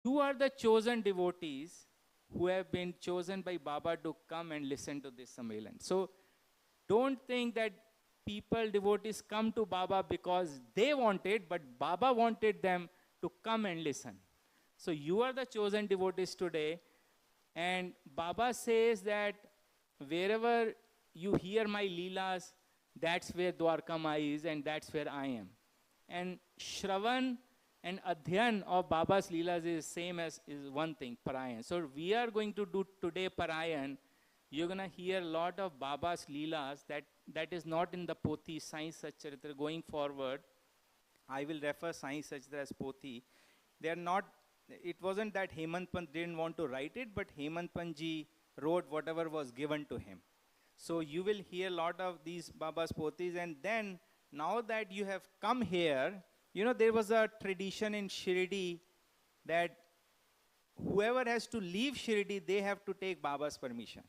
You are the chosen devotees who have been chosen by Baba to come and listen to this Sammelan. So don't think that people, devotees come to Baba because they wanted, but Baba wanted them to come and listen. So you are the chosen devotees today, and Baba says that wherever you hear my Leelas, that's where Dwarkama is, and that's where I am. And Shravan and Adhyan of Baba's Leelas is same as is one thing, Parayan. So we are going to do today Parayan. You're going to hear a lot of Baba's Leelas that is not in the Pothi, Sai Satcharitra. Going forward, I will refer Sai Satcharitra as Pothi. They are not, it wasn't that Hemant Pant didn't want to write it, but Hemant Pant ji wrote whatever was given to him. So you will hear a lot of these Baba's Pothis, and then now that you have come here, you know, there was a tradition in Shirdi that whoever has to leave Shirdi, they have to take Baba's permission.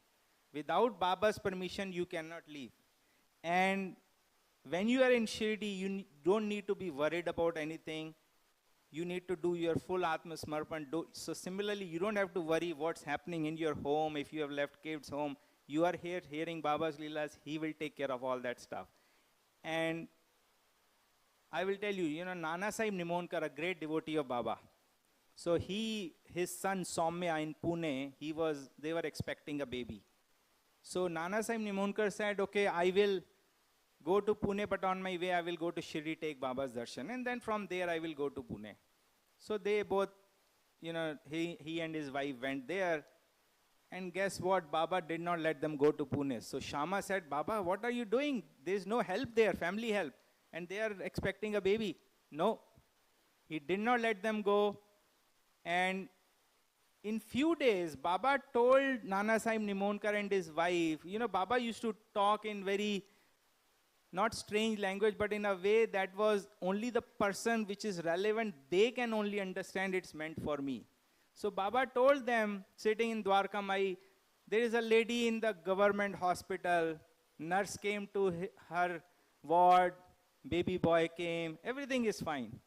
Without Baba's permission, you cannot leave. And when you are in Shirdi, you don't need to be worried about anything. You need to do your full Atma Smarpan. So similarly, you don't have to worry what's happening in your home. If you have left kids home, you are here hearing Baba's Leelas, he will take care of all that stuff. And I will tell you, you know, Nana Sahib Nimonkar, a great devotee of Baba. So his son Soumya in Pune, they were expecting a baby. So Nana Sahib Nimonkar said, okay, I will go to Pune, but on my way I will go to Shirdi, take Baba's darshan, and then from there I will go to Pune. So they both, you know, he and his wife went there, and guess what? Baba did not let them go to Pune. So Shama said, Baba, what are you doing? There's no help there, family help, and they are expecting a baby. No, he did not let them go. And in few days, Baba told Nana Sahib Nimonkar and his wife, you know, Baba used to talk in very, not strange language, but in a way that was only the person which is relevant, they can only understand it's meant for me. So Baba told them, sitting in Dwarka Mai, there is a lady in the government hospital, nurse came to her ward, baby boy came, everything is fine.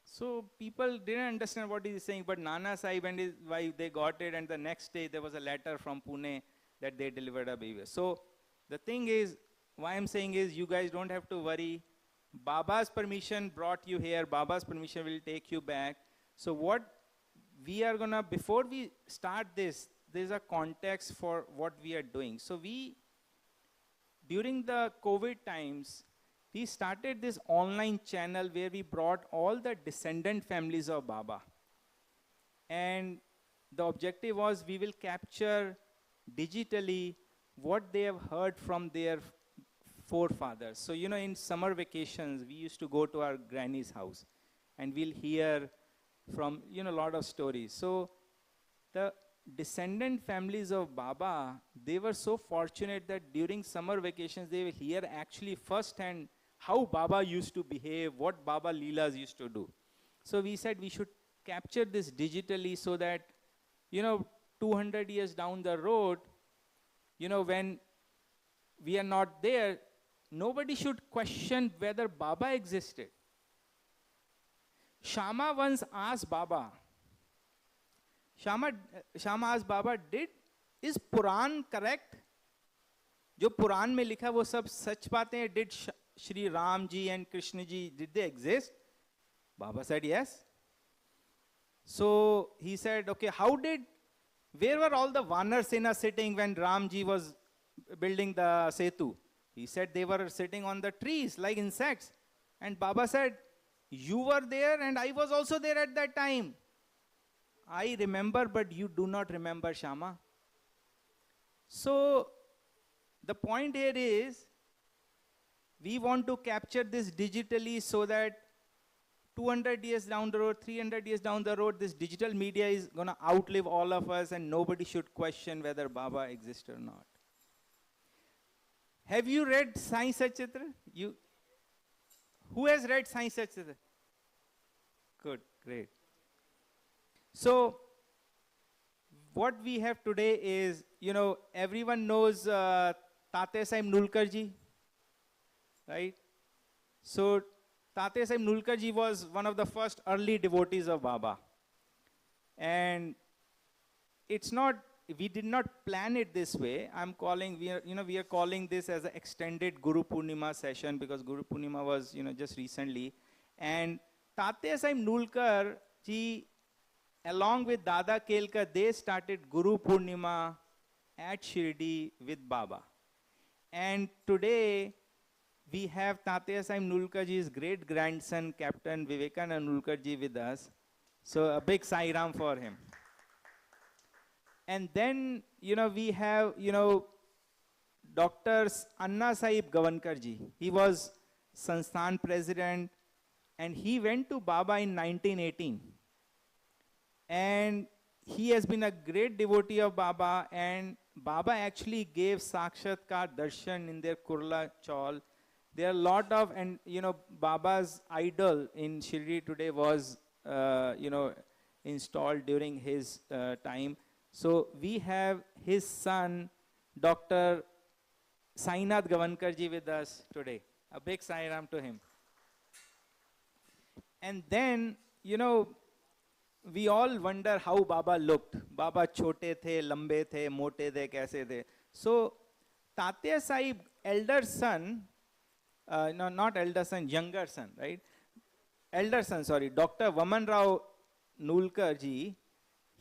So people didn't understand what he is saying, but Nana Sahib and his wife, they got it, and the next day there was a letter from Pune that they delivered a baby. So the thing is, why I'm saying is, you guys don't have to worry. Baba's permission brought you here. Baba's permission will take you back. So what we are gonna, before we start this, there's a context for what we are doing. So during the COVID times, we started this online channel where we brought all the descendant families of Baba. And the objective was we will capture digitally what they have heard from their forefathers. So, you know, in summer vacations, we used to go to our granny's house and we'll hear from, you know, a lot of stories. So the descendant families of Baba, they were so fortunate that during summer vacations, they will hear actually firsthand how Baba used to behave, what Baba Leelas used to do. So we said we should capture this digitally so that, you know, 200 years down the road, you know, when we are not there, nobody should question whether Baba existed. Shama once asked Baba, Shama asked Baba, is Puran correct? जो पुराण में लिखा वो सब सच बातें हैं? Did Shri Ram ji and Krishna ji, did they exist? Baba said yes. So he said, okay, where were all the Vanar Sena sitting when Ram ji was building the Setu? He said they were sitting on the trees like insects. And Baba said, you were there and I was also there at that time. I remember, but you do not remember, Shama. So the point here is, we want to capture this digitally so that 200 years down the road, 300 years down the road, this digital media is going to outlive all of us and nobody should question whether Baba exists or not. Have you read Sai Satcharitra? Who has read Sai Satcharitra? Good, great. So what we have today is, you know, everyone knows Tate Sahib Nulkar ji, right? So Tate Sahib Nulkar ji was one of the first early devotees of Baba. And it's not, we did not plan it this way. I'm calling, we are calling this as an extended Guru Purnima session because Guru Purnima was, just recently. And Tatya Sai Nulkar ji, along with Dada Kelkar, they started Guru Purnima at Shirdi with Baba. And today, we have Tatya Sai Nulkar ji's great grandson, Captain Vivekanand Nulkar ji with us. So a big Sai Ram for him. And then, we have, Dr. Anna Sahib Gavankar ji. He was Sansthan president, and he went to Baba in 1918. And he has been a great devotee of Baba, and Baba actually gave Sakshatkar Darshan in their Kurla Chawl. There are a lot of, and Baba's idol in Shirdi today was, installed during his time. So we have his son, Dr. Sainath Gavankar ji with us today. A big Sai Ram to him. And then, we all wonder how Baba looked. Baba chote the, lambe the, mote the, kaise the. So Tatya Sahib, elder son, no, not elder son, younger son, right? Elder son, sorry, Dr. Vaman Rao Nulkar ji,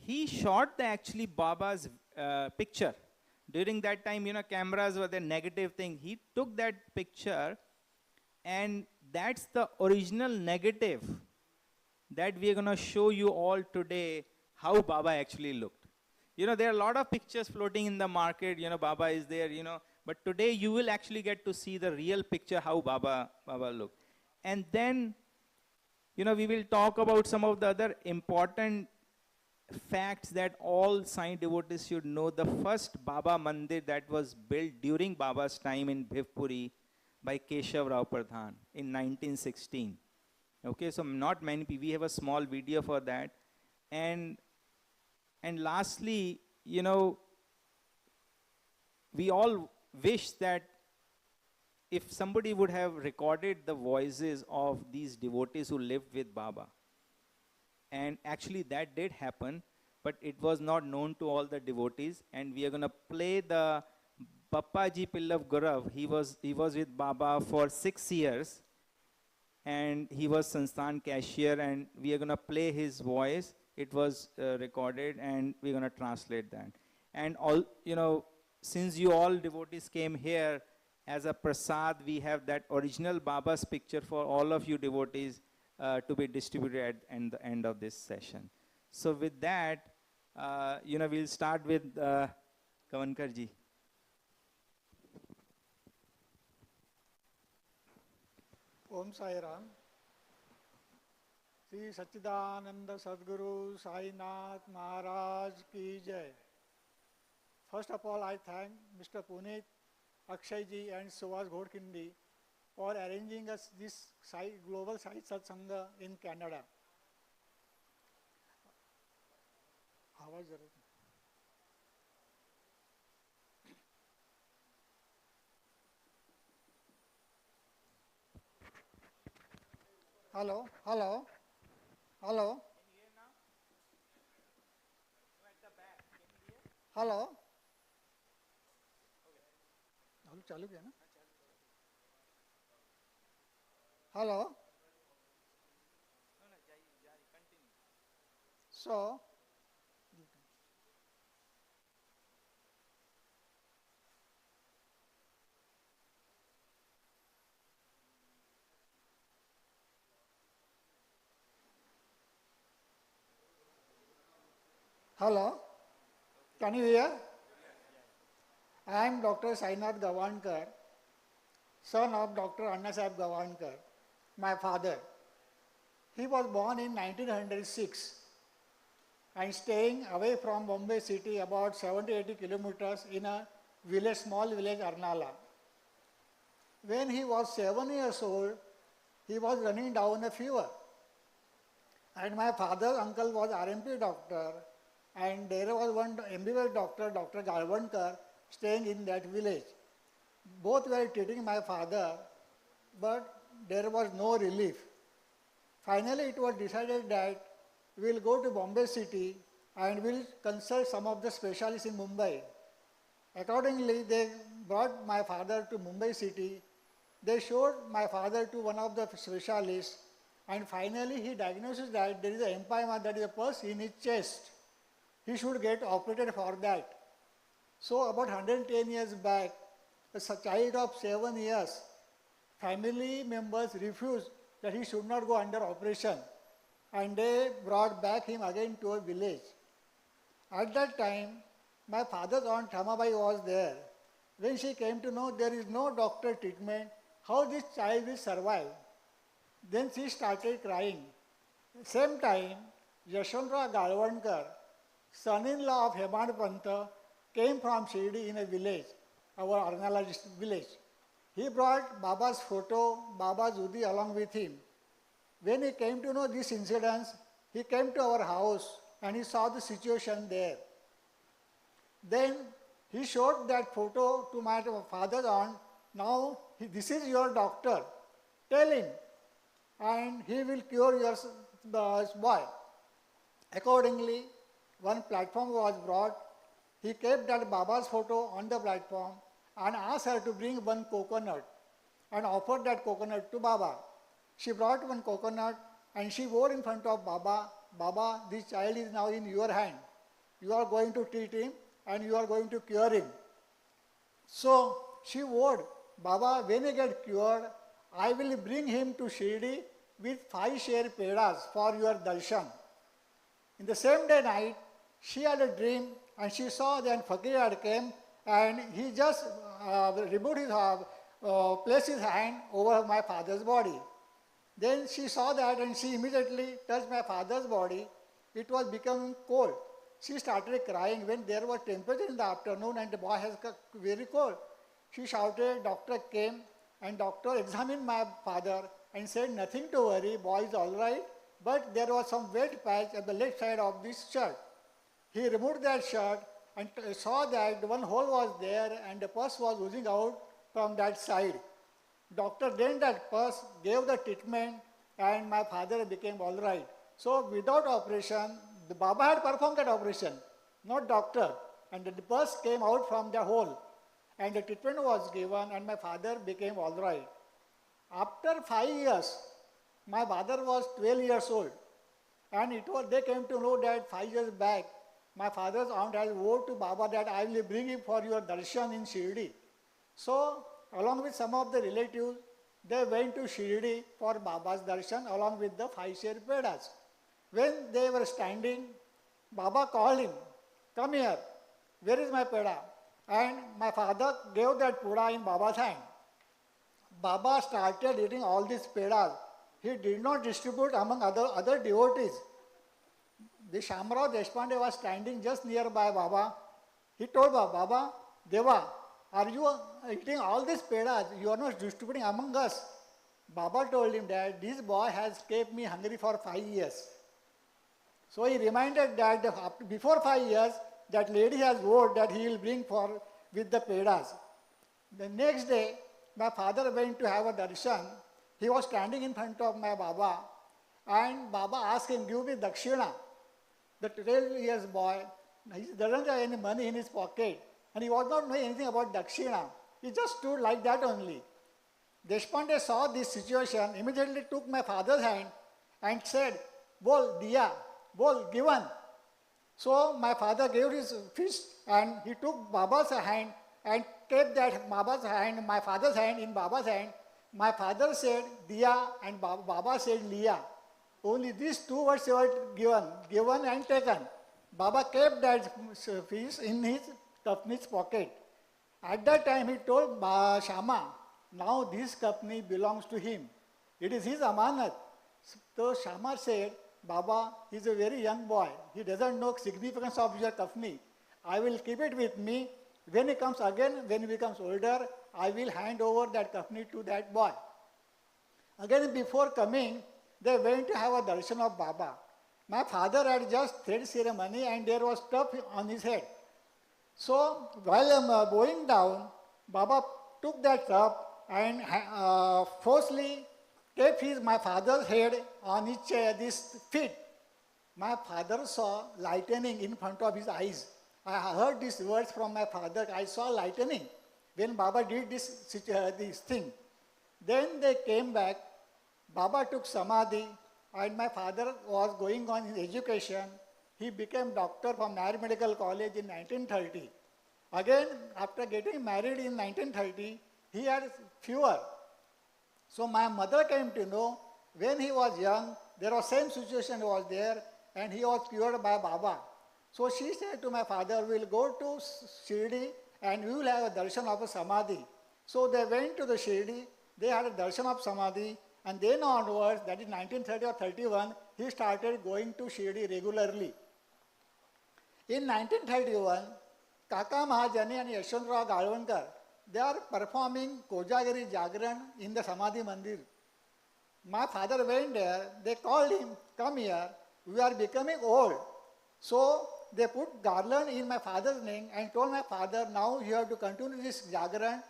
he shot the actually Baba's picture. During that time, cameras were the negative thing. He took that picture, and that's the original negative that we are going to show you all today how Baba actually looked. There are a lot of pictures floating in the market, Baba is there, but today you will actually get to see the real picture how Baba looked. And then, we will talk about some of the other important facts that all Sai devotees should know. The first Baba Mandir that was built during Baba's time in Bhivpuri by Keshav Rao Pradhan in 1916. Okay, so not many people, we have a small video for that. And lastly, we all wish that if somebody would have recorded the voices of these devotees who lived with Baba. And actually that did happen, but it was not known to all the devotees. And we are going to play the Bappaji Pillav Gurav. He was with Baba for 6 years. And he was Sansthan cashier, and we are going to play his voice. It was recorded, and we're going to translate that. And all, since you all devotees came here as a prasad, we have that original Baba's picture for all of you devotees to be distributed at the end of this session. So with that, we'll start with Gavankar ji. Om Sai Ram. Sri Satchidananda Sadguru Sainath Maharaj Ki Jai. First of all, I thank Mr. Puneet, Akshay ji and Subhash Ghodkindi for arranging us this Global Sai Satsanga in Canada. Hello, hello, hello. Can you hear now? No, at the back. Can you hear? Hello. Okay. चालू किया ना? Hello. No, jari, continue. So. Hello, can you hear? I am Dr. Sainath Gavankar, son of Dr. Anna Sahib Gavankar, my father. He was born in 1906 and staying away from Bombay city about 70-80 kilometers in a village, small village Arnala. When he was 7 years old, he was running down a fever. And my father's uncle was RMP doctor, and there was one MBBS doctor, Dr. Galvankar, staying in that village. Both were treating my father, but there was no relief. Finally, it was decided that we will go to Bombay city and will consult some of the specialists in Mumbai. Accordingly, they brought my father to Mumbai city. They showed my father to one of the specialists, and finally he diagnosed that there is an empyema, that is a pus in his chest. He should get operated for that. So about 110 years back, a child of 7 years, family members refused that he should not go under operation, and they brought back him again to a village. At that time, my father's aunt Thamabai was there. When she came to know there is no doctor treatment, how this child will survive, then she started crying. Same time, Yashwantrao Galvankar, son-in-law of Hemant Panta, came from Shirdi in a village, our Arnala village. He brought Baba's photo, Baba's Udi along with him. When he came to know these incidents, he came to our house and he saw the situation there. Then he showed that photo to my father's aunt. Now, this is your doctor. Tell him, and he will cure your boy. Accordingly, one platform was brought. He kept that Baba's photo on the platform and asked her to bring one coconut and offered that coconut to Baba. She brought one coconut and she wore in front of Baba, Baba, this child is now in your hand. You are going to treat him and you are going to cure him. So she vowed, Baba, when he gets cured, I will bring him to Shirdi with 5 share pedas for your darshan. In the same day night, she had a dream and she saw that Fakir had came and he just removed his, placed his hand over my father's body. Then she saw that and she immediately touched my father's body. It was becoming cold. She started crying when there was temperature in the afternoon and the boy has got very cold. She shouted, doctor came and doctor examined my father and said, nothing to worry, boy is all right, but there was some wet patch at the left side of this shirt. He removed that shirt and saw that one hole was there and the pus was oozing out from that side. Doctor drained that pus, gave the treatment, and my father became all right. So without operation, the Baba had performed that operation, not doctor. And the pus came out from the hole. And the treatment was given and my father became all right. After 5 years, my father was 12 years old. And they came to know that 5 years back, my father's aunt had vowed to Baba that I will bring him for your darshan in Shirdi. So, along with some of the relatives, they went to Shirdi for Baba's darshan along with the 5 share pedas. When they were standing, Baba called him, come here, where is my peda? And my father gave that puda in Baba's hand. Baba started eating all these pedas. He did not distribute among other devotees. The Shamrao Deshpande was standing just nearby Baba. He told Baba, Baba, Deva, are you eating all these pedas? You are not distributing among us. Baba told him that this boy has kept me hungry for 5 years. So he reminded that before 5 years, that lady has vowed that he will bring with the pedas. The next day, my father went to have a darshan. He was standing in front of my Baba, and Baba asked him, give me dakshina. The 12 years boy, he doesn't have any money in his pocket, and he was not knowing anything about dakshina. He just stood like that only. Deshpande saw this situation, immediately took my father's hand and said, Bol, diya, bol, given. So my father gave his fist and he took Baba's hand and kept that my father's hand in Baba's hand. My father said diya and Baba said liya. Only these 2 words were given and taken. Baba kept that fist in his company's pocket. At that time he told Shama, now this company belongs to him. It is his amanat. So Shama said, Baba, he is a very young boy. He doesn't know significance of your company. I will keep it with me. When he comes again, when he becomes older, I will hand over that company to that boy. Again, before coming, they went to have a darshan of Baba. My father had just thread ceremony and there was stuff on his head. So while I'm going down, Baba took that cup and forcefully kept my father's head on his chair, this feet. My father saw lightning in front of his eyes. I heard these words from my father. I saw lightning when Baba did this thing. Then they came back. Baba took samadhi, and my father was going on his education. He became doctor from Nair Medical College in 1930. Again, after getting married in 1930, he had fever. So my mother came to know when he was young, there was same situation was there, and he was cured by Baba. So she said to my father, we'll go to Shirdi and we will have a darshan of a samadhi. So they went to the Shirdi, they had a darshan of samadhi, and then onwards, that is 1930 or 31, he started going to Shirdi regularly. In 1931, Kaka Mahajani and Yashwantrao Galvankar, they are performing Kojagiri Jagran in the Samadhi Mandir. My father went there, they called him, come here, we are becoming old. So they put garland in my father's name and told my father, now you have to continue this Jagran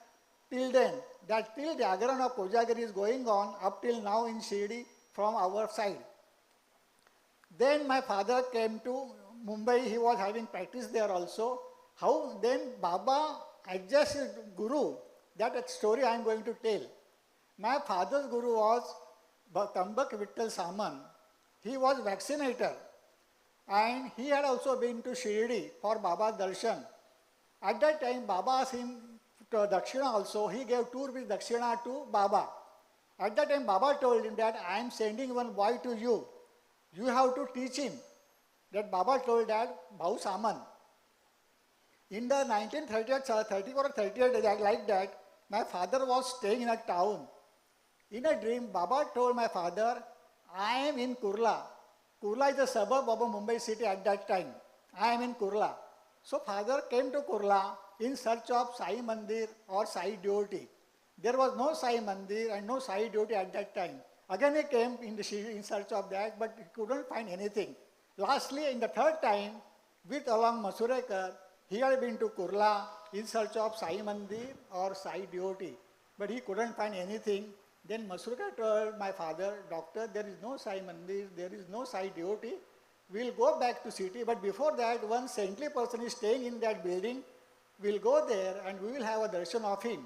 till then. That till Jagran of Kojagiri is going on up till now in Shirdi from our side. Then my father came to Mumbai, he was having practice there also. How then Baba adjusted Guru, that story I am going to tell. My father's Guru was Tambak Vittal Saman. He was vaccinator and he had also been to Shirdi for Baba's darshan. At that time, Baba asked him to Dakshina also. He gave 2 rupees Dakshina to Baba. At that time, Baba told him that I am sending one boy to you. You have to teach him. That Baba told that Bhau Saman. In the 1934 or 38, like that, my father was staying in a town. In a dream, Baba told my father, I am in Kurla. Kurla is a suburb of Mumbai city at that time. I am in Kurla. So father came to Kurla in search of Sai Mandir or Sai devotee. There was no Sai Mandir and no Sai devotee at that time. Again he came in search of that, but he couldn't find anything. Lastly, in the third time, with along Masurekar, he had been to Kurla in search of Sai Mandir or Sai devotee, but he couldn't find anything. Then Masurekar told my father, doctor, there is no Sai Mandir, there is no Sai devotee. We'll go back to city, but before that, one saintly person is staying in that building. We'll go there and we will have a darshan of him.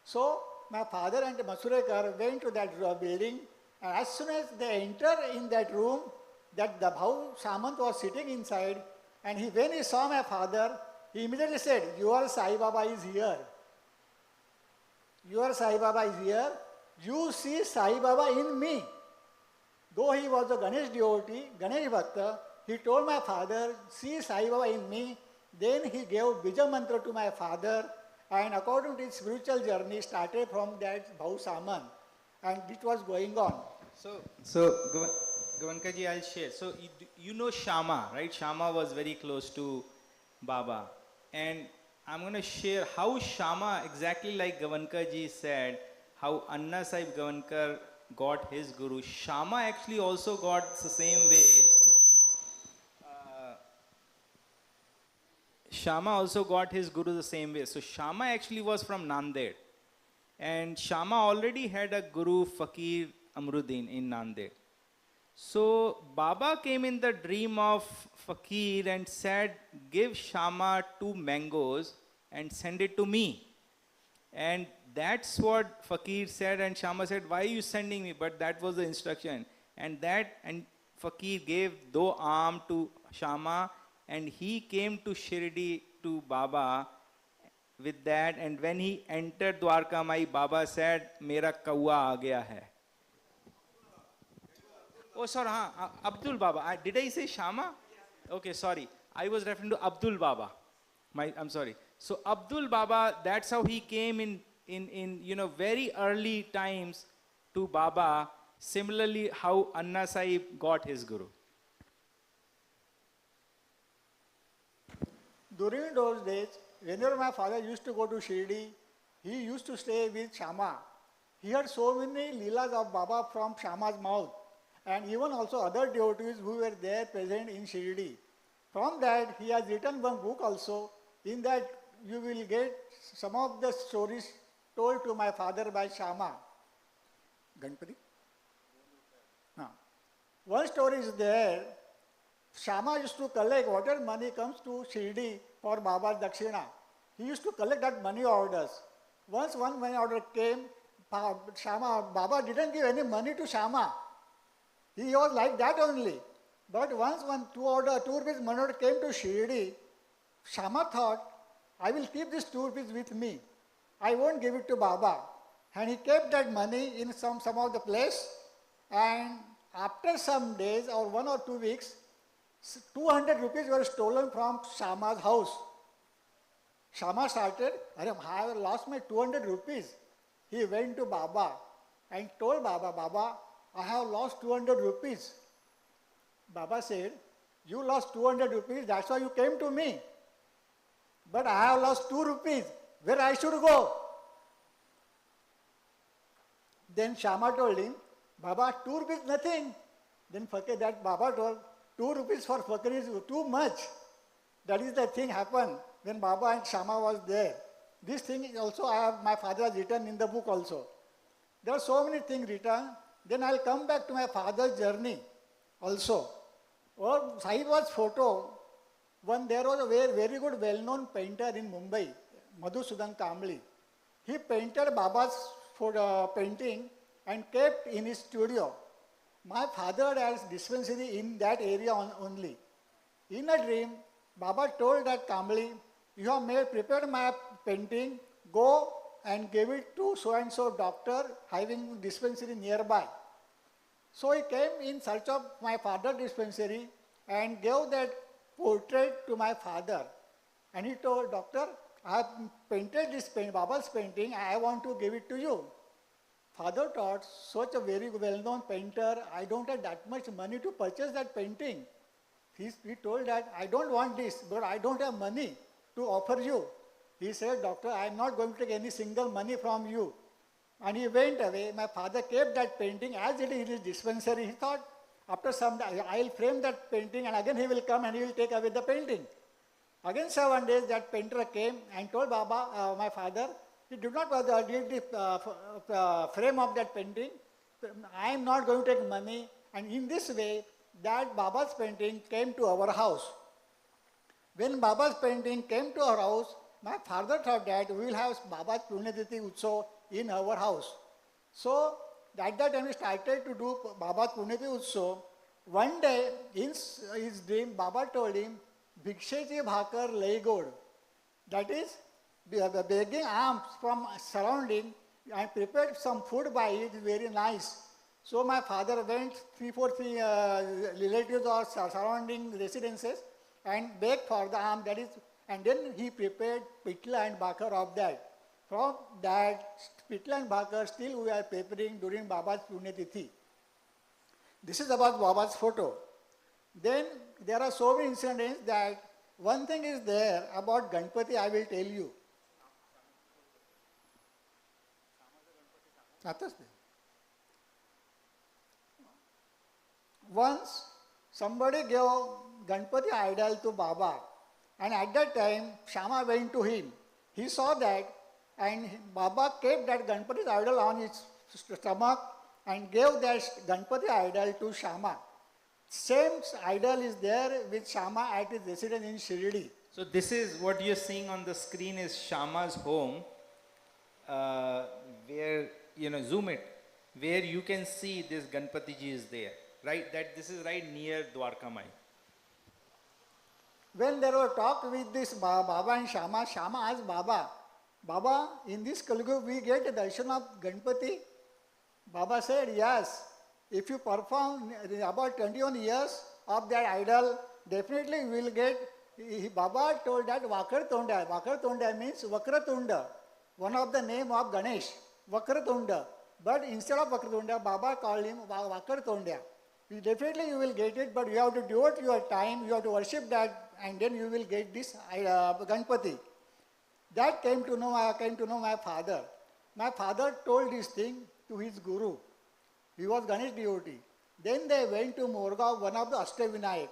So my father and Masurekar went to that building, and as soon as they entered in that room, that the Bhau Samant was sitting inside, and when he saw my father, he immediately said, your Sai Baba is here. Your Sai Baba is here. You see Sai Baba in me. Though he was a Ganesh devotee, Ganesh Bhakta, he told my father, see Sai Baba in me. Then he gave Bija Mantra to my father, and according to his spiritual journey, started from that Bhau Saman, and it was going on. So Gavankaji, I'll share. So you know Shama, right? Shama was very close to Baba. And I'm going to share how Shama, exactly like Gavankaji said, how Anna Sahib Gavankar got his guru. Shama actually also got the same way. Shama also got his guru the same way. So Shama actually was from Nanded. And Shama already had a guru, Fakir Amruddin, in Nanded. So Baba came in the dream of Fakir and said, give Shama 2 mangoes and send it to me. And that's what Fakir said, and Shama said, why are you sending me? But that was the instruction. And Fakir gave 2 arm to Shama, and he came to Shirdi to Baba with that. And when he entered Dwarka Mai, Baba said, Mera kaua aa gaya hai. Oh, sorry, Abdul Baba. Did I say Shama? Okay, sorry. I was referring to Abdul Baba. I'm sorry. So Abdul Baba, that's how he came in very early times to Baba. Similarly, how Anna Sahib got his guru. During those days, whenever my father used to go to Shirdi, he used to stay with Shama. He heard so many leelas of Baba from Shama's mouth, and even also other devotees who were there present in Shirdi. From that, he has written one book also. In that, you will get some of the stories told to my father by Shama. Ganpati? One story is there. Shama used to collect whatever money comes to Shirdi for Baba's Dakshina. He used to collect that money orders. Once one money order came, Baba didn't give any money to Shama. He was like that only. But once two rupees money order came to Shirdi, Shama thought, I will keep this 2 rupees with me. I won't give it to Baba. And he kept that money in some of the place. And after some days or 1 or 2 weeks, 200 rupees were stolen from Shama's house. Shama started, I have lost my 200 rupees. He went to Baba and told Baba, Baba, I have lost 200 rupees. Baba said, you lost 200 rupees, that's why you came to me. But I have lost 2 rupees, where I should go? Then Shama told him, Baba, 2 rupees nothing. Then Fakir, that Baba told, 2 rupees for Fakir is too much. That is the thing happened when Baba and Shama was there. This thing also my father has written in the book also. There are so many things written. Then I'll come back to my father's journey also. Or Sai Baba's photo. There was a very good well-known painter in Mumbai, Madhusudan Kamli. He painted Baba's painting and kept in his studio. My father has dispensary in that area only. In a dream, Baba told that Kamli, you have prepared my painting, go and give it to so-and-so doctor having dispensary nearby. So he came in search of my father's dispensary and gave that portrait to my father. And he told, doctor, I have painted this Baba's painting, I want to give it to you. Father thought, such a very well-known painter, I don't have that much money to purchase that painting. He told that, I don't want this, but I don't have money to offer you. He said, doctor, I am not going to take any single money from you. And he went away. My father kept that painting as it is in his dispensary. He thought, after some time, I will frame that painting and again he will come and he will take away the painting. Again 7 days, that painter came and told Baba, my father, he did not give the frame of that painting. I am not going to take money. And in this way, that Baba's painting came to our house. When Baba's painting came to our house, my father thought that we will have Baba's Punyatiti Utsav in our house. So, at that time we started to do Baba's Punyatiti Utsav. One day, in his dream, Baba told him, Bhikshechi Bhakar Laigod. That is, begging alms from surrounding. I prepared some food by it, very nice. So my father went 3-4 relatives or surrounding residences and begged for the alms. That is, and then he prepared pitla and bakar of that. From that pitla and bakar still we are preparing during Baba's Punyatithi. This is about Baba's photo. Then there are so many incidents that one thing is there about Ganpati I will tell you. Once somebody gave Ganpati idol to Baba, and at that time Shama went to him. He saw that and Baba kept that Ganpati idol on his stomach and gave that Ganpati idol to Shama. Same idol is there with Shama at his residence in Shirdi. So this is what you're seeing on the screen is Shama's home, where, zoom it, where you can see this Ganpati ji is there, right? This is right near Dwarkamai. When there was talk with this Baba and Shama, Shama asked Baba, Baba, in this Kaliyuga we get a darshan of Ganpati? Baba said, yes. If you perform about 21 years of that idol, definitely you will get. Baba told that Vakartunda. Vakartunda means Vakratunda, one of the name of Ganesh, Vakratunda. But instead of Vakratunda, Baba called him Vakartunda. Definitely you will get it, but you have to devote your time, you have to worship that, and then you will get this Ganpati. That came to know my father. My father told this thing to his guru. He was Ganesh devotee. Then they went to Morgaon, one of the Ashtavinayak.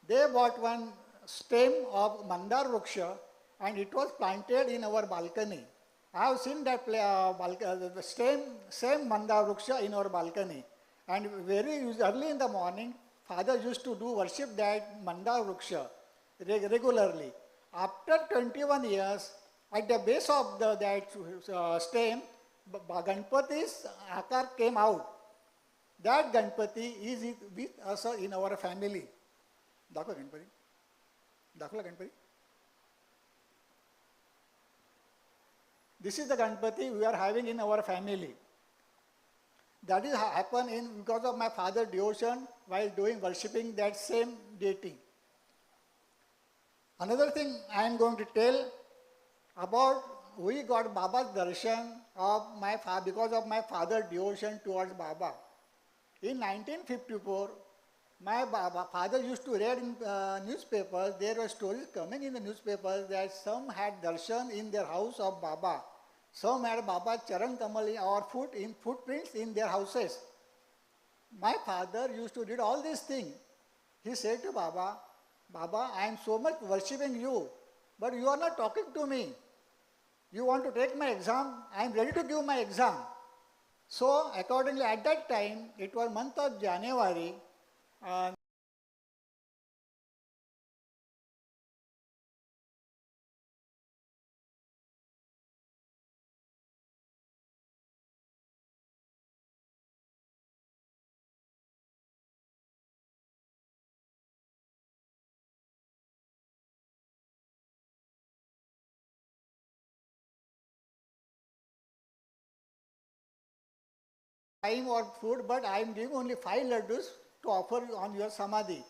They bought one stem of Mandar Ruksha and it was planted in our balcony. I have seen that same Mandar Ruksha in our balcony. And very early in the morning, father used to do worship that Mandar Vriksha regularly. After 21 years, at the base of that stem, Ganpati's akar came out. That Ganpati is with us in our family. Dakho Ganpati. Dakhla Ganpati. This is the Ganpati we are having in our family. That is happened because of my father's devotion while doing worshipping that same deity. Another thing I am going to tell about, we got Baba's darshan of because of my father's devotion towards Baba. In 1954, my father used to read in newspapers, there were stories coming in the newspapers that some had darshan in their house of Baba. Some had Baba's charan kamal or footprints in their houses. My father used to read all these things. He said to Baba, Baba, I am so much worshipping you, but you are not talking to me. You want to take my exam? I am ready to give my exam. So accordingly, at that time, it was month of January, time or food, but I am giving only 5 laddus to offer on your samadhi.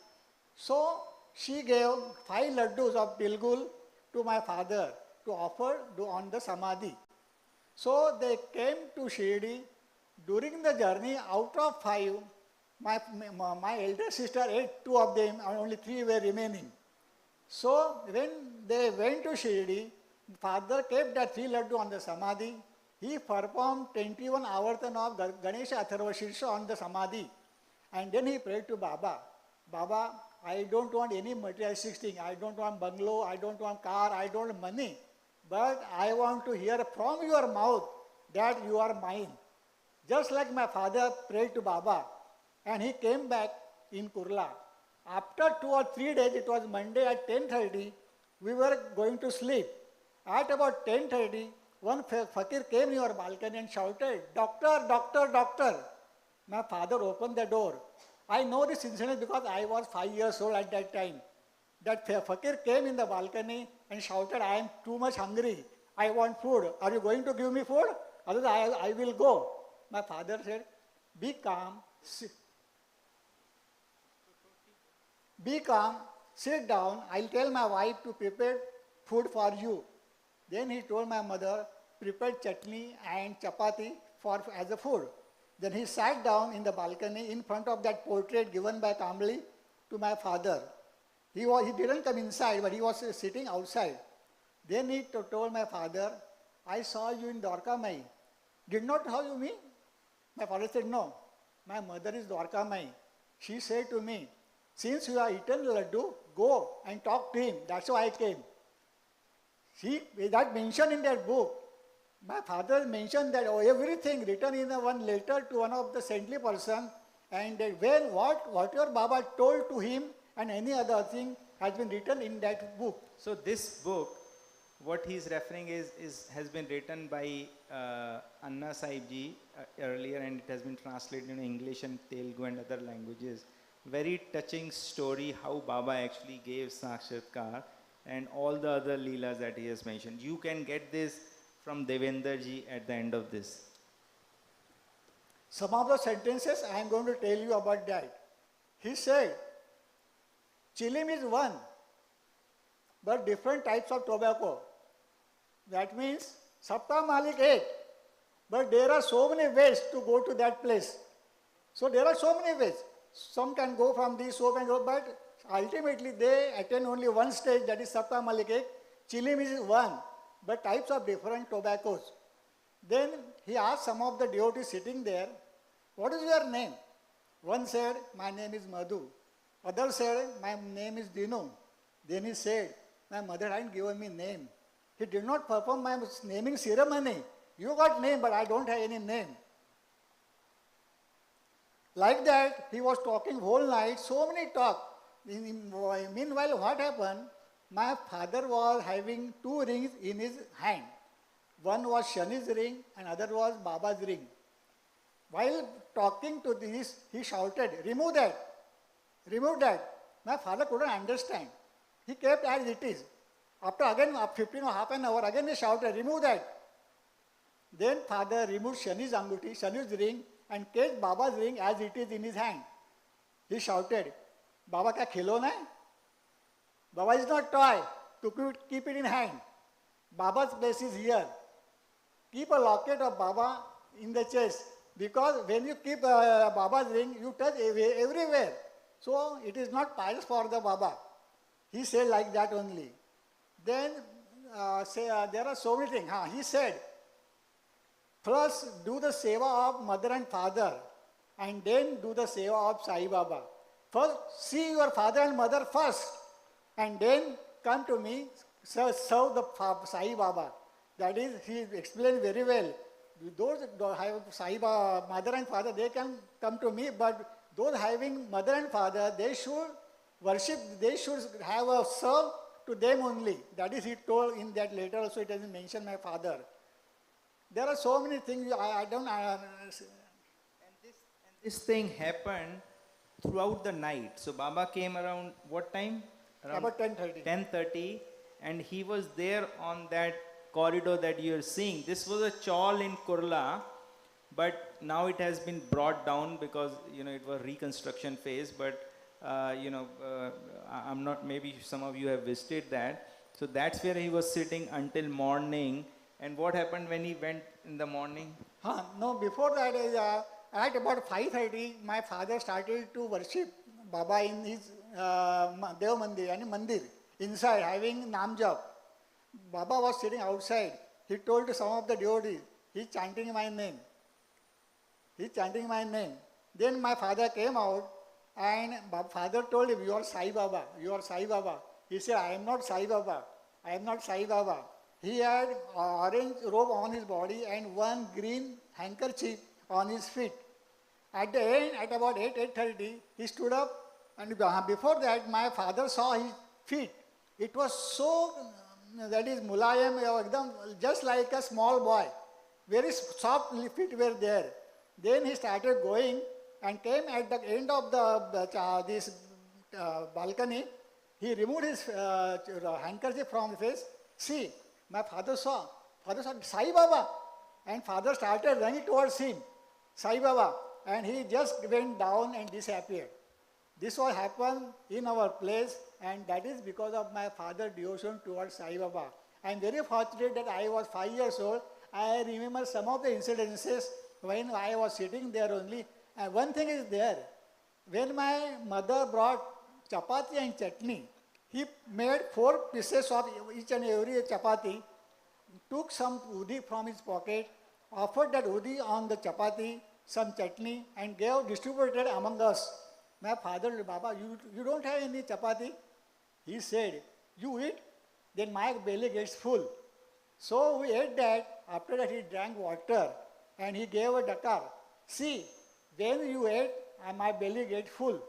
So she gave 5 laddus of Tilgul to my father to offer on the samadhi. So they came to Shirdi. During the journey, out of 5, my elder sister ate 2 of them and only 3 were remaining. So when they went to Shirdi, father kept that 3 laddu on the samadhi. He performed 21 avartan of Ganesha Atharva Shirsha on the samadhi. And then he prayed to Baba. Baba, I don't want any materialistic thing. I don't want bungalow, I don't want car, I don't want money. But I want to hear from your mouth that you are mine. Just like my father prayed to Baba. And he came back in Kurla. After 2 or 3 days, it was Monday at 10:30, we were going to sleep. At about 10:30, one fakir came in our balcony and shouted, Doctor, doctor, doctor. My father opened the door. I know this incident because I was 5 years old at that time. That fakir came in the balcony and shouted, I am too much hungry. I want food. Are you going to give me food? Otherwise, I will go. My father said, be calm. Be calm. Sit down. I'll tell my wife to prepare food for you. Then he told my mother, prepare chutney and chapati as a food. Then he sat down in the balcony in front of that portrait given by Kamli to my father. He didn't come inside, but he was sitting outside. Then he told my father, I saw you in Dwarka Mai. Did not know you me? My father said, no. My mother is Dwarka Mai. She said to me, since you have eaten laddu, go and talk to him. That's why I came. That mentioned in that book, my father mentioned that everything written in one letter to one of the saintly person, and what your Baba told to him and any other thing has been written in that book. So this book, what he's referring has been written by Anna Sahib ji earlier, and it has been translated in English and Telugu and other languages. Very touching story how Baba actually gave Sakshatkar and all the other leelas that he has mentioned. You can get this from Devendra ji at the end of this. Some of the sentences I am going to tell you about that. He said, Chilim is one, but different types of tobacco. That means, Sabta Malik ek, but there are so many ways to go to that place. So there are so many ways. Some can go from this, so can go, but ultimately they attain only one stage, that is Sabta Malik ek. Chilim is one, but types of different tobaccos. Then he asked some of the devotees sitting there, what is your name? One said, my name is Madhu. Other said, my name is Dinu. Then he said, my mother hadn't given me name. He did not perform my naming ceremony. You got name, but I don't have any name. Like that, he was talking whole night, so many talk. Meanwhile, what happened? My father was having two rings in his hand. One was Shani's ring and other was Baba's ring. While talking to this, he shouted, remove that, remove that. My father couldn't understand. He kept as it is. After again 15 or half an hour, again he shouted, remove that. Then father removed Shani's anguti, Shani's ring, and kept Baba's ring as it is in his hand. He shouted, Baba kya khilona hai? Baba is not toy to keep it in hand. Baba's place is here. Keep a locket of Baba in the chest. Because when you keep Baba's ring, you touch everywhere. So it is not pious for the Baba. He said like that only. Then there are so many things. He said, first do the seva of mother and father, and then do the seva of Sai Baba. First see your father and mother first, and then come to me, serve the Sai Baba. That is, he explained very well. Those have Sai Baba, mother and father, they can come to me, but those having mother and father, they should worship, they should have a serve to them only. That is, he told in that letter also, it doesn't mention my father. There are so many things I don't... And this thing happened throughout the night. So Baba came around what time? Around about 10:30. 10:30, and he was there on that corridor that you are seeing. This was a chawl in Kurla, but now it has been brought down because it was reconstruction phase. But I'm not. Maybe some of you have visited that. So that's where he was sitting until morning. And what happened when he went in the morning? No, before that, at about 5:30, my father started to worship Baba in his Dev Mandir, Mandir, inside, having Nam Jap. Baba was sitting outside. He told to some of the devotees, he's chanting my name. He's chanting my name. Then my father came out, and father told him, you are Sai Baba, you are Sai Baba. He said, I am not Sai Baba, I am not Sai Baba. He had orange robe on his body and one green handkerchief on his feet. At the end, at about 8:30, he stood up, and before that, my father saw his feet. It was so, that is mulayam, just like a small boy. Very soft feet were there. Then he started going and came at the end of this balcony. He removed his handkerchief from his face. See, my father saw Sai Baba, and father started running towards him, Sai Baba, and he just went down and disappeared. This all happened in our place, and that is because of my father's devotion towards Sai Baba. I am very fortunate that I was 5 years old. I remember some of the incidences when I was sitting there only. And one thing is there, when my mother brought chapati and chutney, he made 4 pieces of each and every chapati, took some udi from his pocket, offered that udi on the chapati, some chutney, and distributed among us. My father, Baba, you don't have any chapati? He said, you eat, then my belly gets full. So we ate that. After that he drank water and he gave a dakar. See, when you ate, my belly gets full.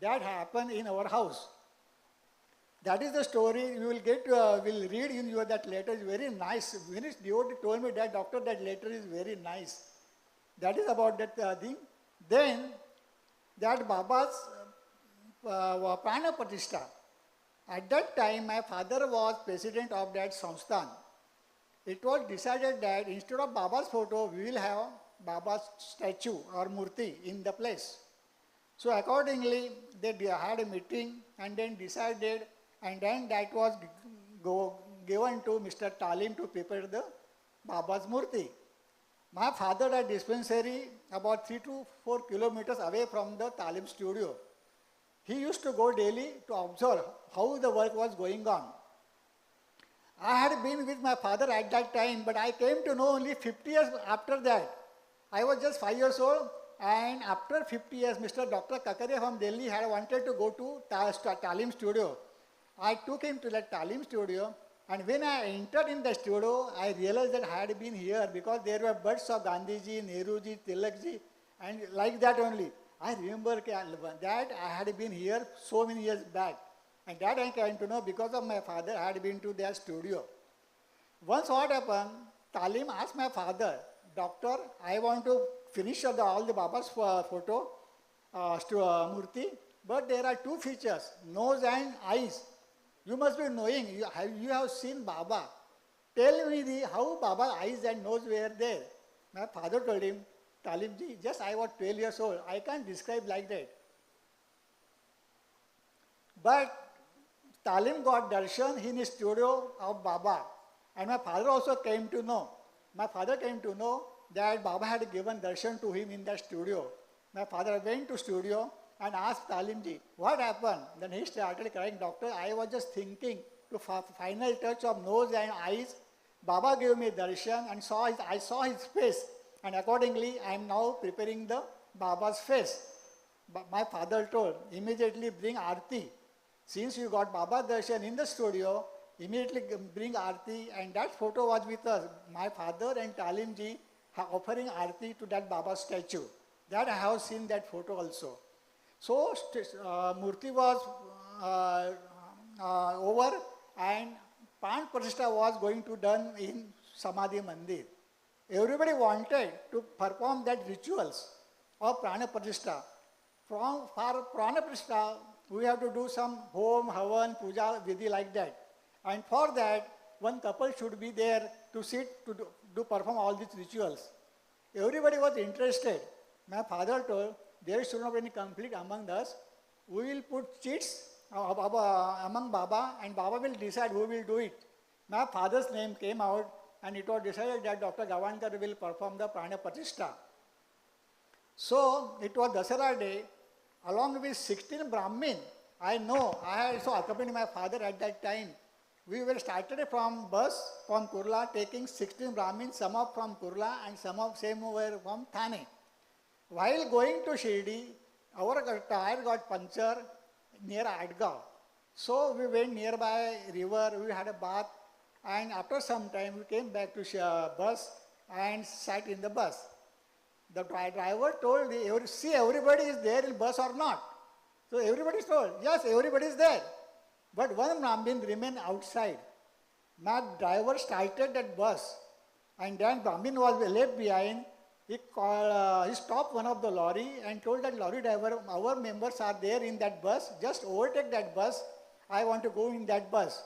That happened in our house. That is the story. You will get, will read in your that letter. Is very nice. When his devotee told me that, doctor, that letter is very nice. That is about that thing. Then, that Baba's Prana Pratishtha. At that time, my father was president of that Samsthan. It was decided that instead of Baba's photo, we will have Baba's statue or murti in the place. So accordingly, they had a meeting and then decided, and then that was given to Mr. Talim to prepare the Baba's murti. My father had dispensary about 3 to 4 kilometers away from the Talim studio. He used to go daily to observe how the work was going on. I had been with my father at that time, but I came to know only 50 years after that. I was just 5 years old, and after 50 years, Mr. Dr. Kakaria from Delhi had wanted to go to Talim studio. I took him to that Talim studio, and when I entered in the studio, I realized that I had been here because there were birds of Gandhiji, Nehruji, Tilakji, and like that only. I remember that I had been here so many years back. And that I came to know because of my father, I had been to their studio. Once what happened, Talim asked my father, Doctor, I want to finish all the Baba's photo, Murti, but there are two features, nose and eyes. You must be knowing, you have seen Baba. Tell me how Baba's eyes and nose were there. My father told him, Talimji, just I was 12 years old. I can't describe like that. But Talim got darshan in his studio of Baba. And my father also came to know. My father came to know that Baba had given darshan to him in the studio. My father went to studio and asked Talimji, what happened? Then he started crying, Doctor, I was just thinking to final touch of nose and eyes. Baba gave me darshan and I saw his face. And accordingly, I am now preparing the Baba's face. But my father told, immediately bring Aarti. Since you got Baba darshan in the studio, immediately bring Aarti, and that photo was with us. My father and Talimji offering Aarti to that Baba statue. That I have seen that photo also. So Murti was over and Pran Pratishtha was going to done in Samadhi Mandir. Everybody wanted to perform that rituals of Prana Pratishtha. For Prana Pratishtha, we have to do some home, havan, puja, vidhi like that. And for that, one couple should be there to sit, to perform all these rituals. Everybody was interested. My father told, there should not be any conflict among us. We will put cheats among Baba and Baba will decide who will do it. My father's name came out and it was decided that Dr. Gavankar will perform the Prana Pratishtha. So it was Dasara day, along with 16 Brahmin. I know, I also accompanied my father at that time. We were started from bus from Kurla, taking 16 Brahmins, some up from Kurla and some were from Thane. While going to Shirdi, our tire got punctured near Adgaon. So we went nearby river, we had a bath, and after some time we came back to bus and sat in the bus. The driver told, see everybody is there in bus or not. So everybody told, yes, everybody is there. But one Brahmin remained outside. My driver started that bus and then Brahmin was left behind. He stopped one of the lorry and told that lorry driver, our members are there in that bus, just overtake that bus. I want to go in that bus.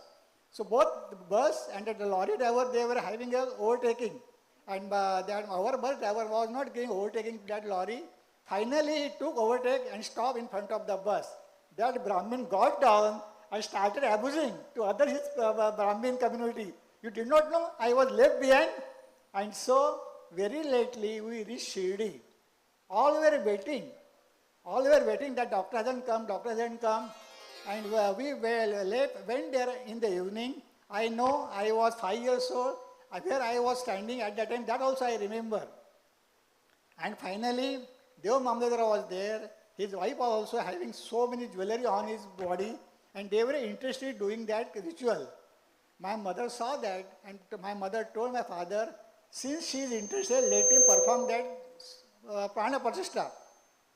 So both the bus and the lorry driver, they were having a overtaking. And our bus driver was not getting overtaking that lorry. Finally, he took overtake and stopped in front of the bus. That Brahmin got down and started abusing to other his Brahmin community. You did not know I was left behind. And so, very lately, we reached Shirdi. All were waiting. All were waiting that doctor hasn't come. And we went there in the evening. I know I was 5 years old. Where I was standing at that time, that also I remember. And finally, Deva Mamdadara was there. His wife was also having so many jewelry on his body. And they were interested in doing that ritual. My mother saw that and my mother told my father, since she is interested, let him perform that Prana Pratishtha.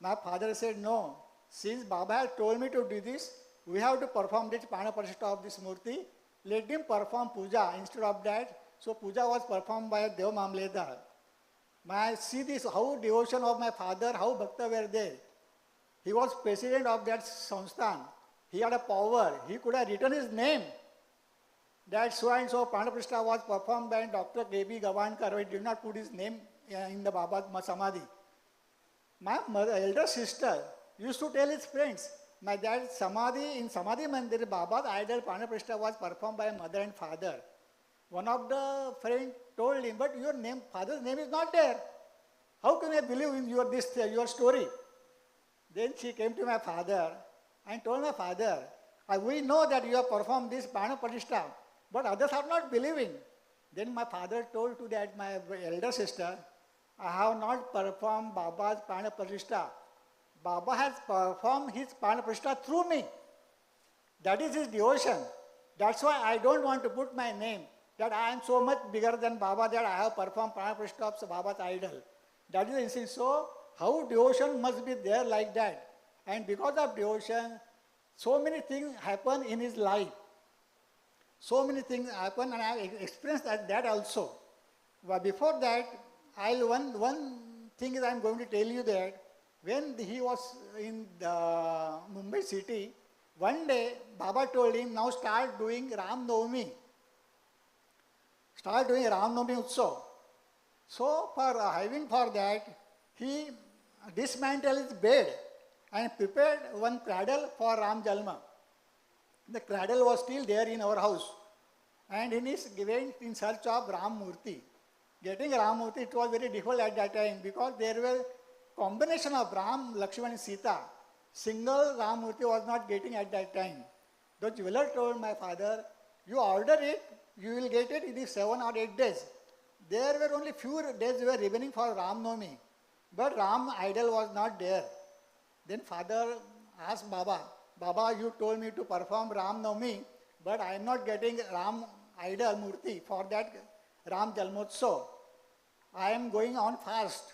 My father said, no. Since Baba has told me to do this, we have to perform this Prana Pratishtha of this Murti. Let him perform puja instead of that. So puja was performed by Deva Mamledar. See this, how devotion of my father, how Bhakta were there. He was president of that Samsthan. He had a power. He could have written his name. That so and so Prana Pratishtha was performed by Dr. K.B. Gavankar. He did not put his name in the Baba's Samadhi. My elder sister used to tell his friends, my dad Samadhi, in Samadhi Mandir, Baba's idol Prana Pratishtha was performed by mother and father. One of the friends told him, but your name, father's name is not there. How can I believe in your story? Then she came to my father and told my father, we know that you have performed this Prana Pratishtha, but others are not believing. Then my father told to that my elder sister, I have not performed Baba's Prana Pratishtha. Baba has performed his Prana Pratishtha through me. That is his devotion. That's why I don't want to put my name, that I am so much bigger than Baba that I have performed Prana Pratishtha of Baba's idol. That is the instance. So how devotion must be there like that. And because of devotion, so many things happen in his life. So many things happen, and I have experienced that also. But before that, one thing is I am going to tell you that when he was in the Mumbai city, one day Baba told him, now start doing Ram Navami. Start doing Ram Navami Utsav. So for that, he dismantled his bed and prepared one cradle for Ram Jalma. The cradle was still there in our house. And he went in search of Ram Murti. Getting Ram Murti, it was very difficult at that time because there were combination of Ram, Lakshman and Sita. Single Ram Murti was not getting at that time. The jeweler told my father, you order it, you will get it in 7 or 8 days. There were only few days were remaining for Ram Navami. But Ram idol was not there. Then father asked Baba, Baba, you told me to perform Ram Navami, but I am not getting Ram idol Murti for that Ram Jalmotsav. I am going on fast.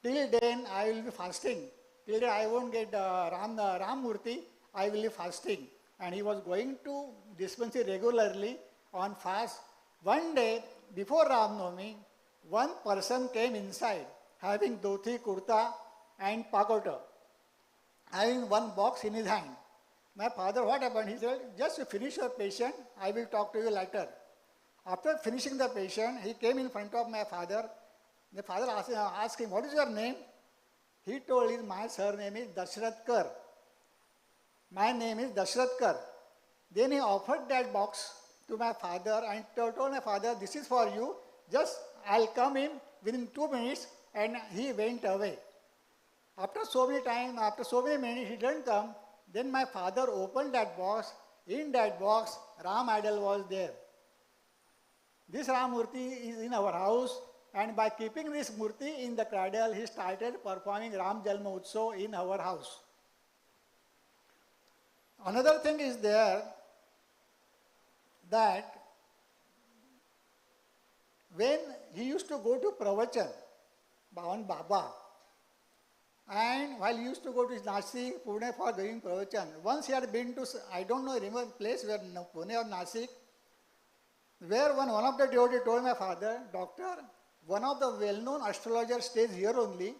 Till then I will be fasting. Till then I won't get Ram Murti, I will be fasting. And he was going to dispensary regularly on fast. One day before Ram Navami, one person came inside having dhoti, kurta and pakota, having one box in his hand. My father, what happened? He said, just finish your patient, I will talk to you later. After finishing the patient, he came in front of my father. The father asked him, what is your name? He told him, my surname is Dashrathkar. My name is Dashrathkar. Then he offered that box to my father and told my father, this is for you, just I'll come in within 2 minutes, and he went away. After so many minutes, he didn't come. Then my father opened that box. In that box, Ram idol was there. This Ram Murti is in our house, and by keeping this Murti in the cradle, he started performing Ram Jalma Utsav in our house. Another thing is there that when he used to go to Pravachan, Bhavan Baba, and while he used to go to Nasik, Pune for doing Pravachan, once he had been to, I don't know, remember place where Pune or Nasik, where one of the devotees told my father, doctor, one of the well-known astrologers stays here only,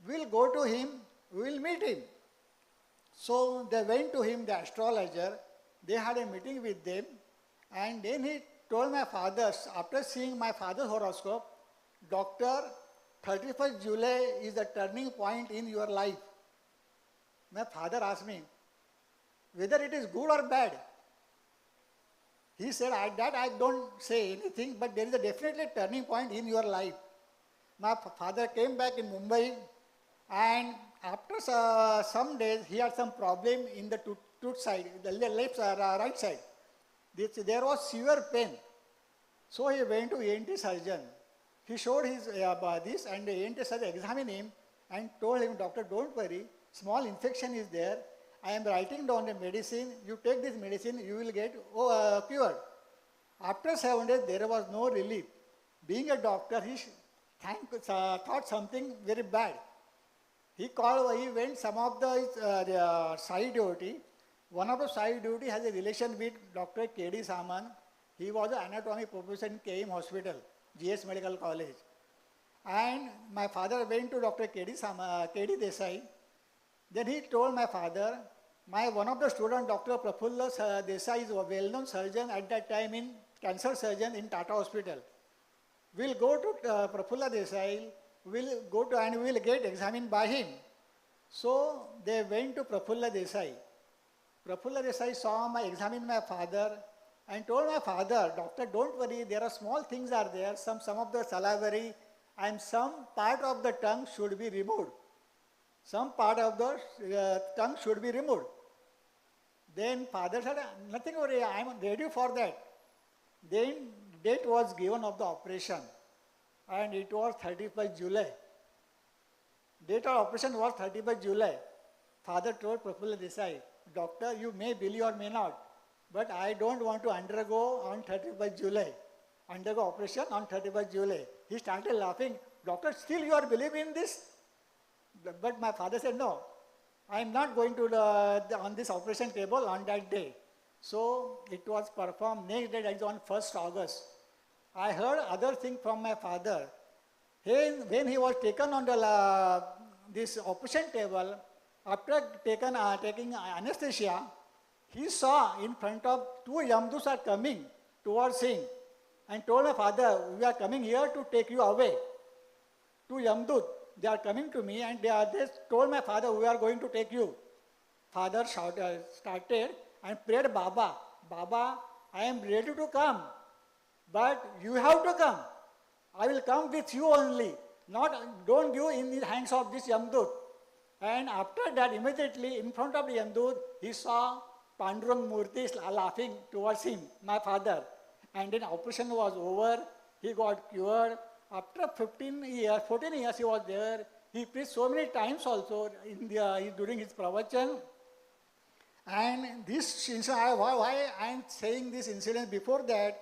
we'll go to him, we will meet him. So they went to him, the astrologer, they had a meeting with them, and then he told my father, after seeing my father's horoscope, doctor, 31st July is the turning point in your life. My father asked me, whether it is good or bad. He said, I don't say anything, but there is a definitely turning point in your life. My father came back in Mumbai, and after some days, he had some problem in the tooth side, the right side. There was severe pain. So he went to ENT surgeon. He showed his this, and the ENT surgeon examined him and told him, doctor, don't worry, small infection is there. I am writing down the medicine. You take this medicine, you will get cured. After 7 days, there was no relief. Being a doctor, he thought something very bad. He went some of the Sai devotee. One of the Sai devotee has a relation with Dr. K.D. Saman. He was an anatomy professor in KM Hospital, GS Medical College. And my father went to Dr. K.D. Desai. Then he told my father, one of the students, Dr. Prafulla Desai, is a well-known surgeon at that time, in cancer surgeon in Tata Hospital. We'll go to Prafulla Desai, we'll go to and we'll get examined by him. So they went to Prafulla Desai. Prafulla Desai examined my father and told my father, doctor, don't worry, there are small things are there, some of the salivary and some part of the tongue should be removed. Some part of the tongue should be removed. Then father said, nothing worry, I am ready for that. Then date was given of the operation, and it was 31st July. Date of operation was 31st July. Father told Prafulla Desai, doctor, you may believe or may not, but I don't want to undergo on 31st July. Undergo operation on 31st July. He started laughing. Doctor, still you are believing in this? But my father said, no, I am not going to on this operation table on that day. So it was performed next day, that is on 1st August. I heard other thing from my father. When he was taken on this operation table, after taking anesthesia, he saw in front of two Yamdus are coming towards him and told my father, we are coming here to take you away. Two Yamdut, they are coming to me and they told my father, we are going to take you. Father started and prayed Baba, Baba, I am ready to come, but you have to come. I will come with you only. Don't give in the hands of this Yamdut. And after that, immediately in front of the Yamdut, he saw Pandurang Murti laughing towards him, my father. And then operation was over. He got cured. After 14 years he was there. He preached so many times also during his pravachan. And this incident, why I am saying this incident before that?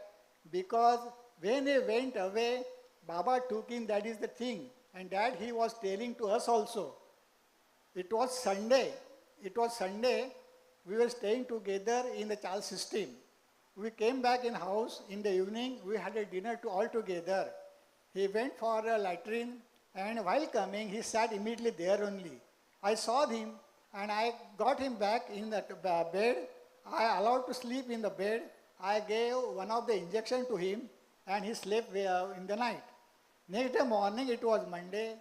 Because when he went away, Baba took him, that is the thing. And that he was telling to us also. It was Sunday. We were staying together in the child system. We came back in house in the evening. We had a dinner all together. He went for a latrine, and while coming, he sat immediately there only. I saw him, and I got him back in the bed. I allowed to sleep in the bed. I gave one of the injection to him, and he slept in the night. Next day morning, it was Monday.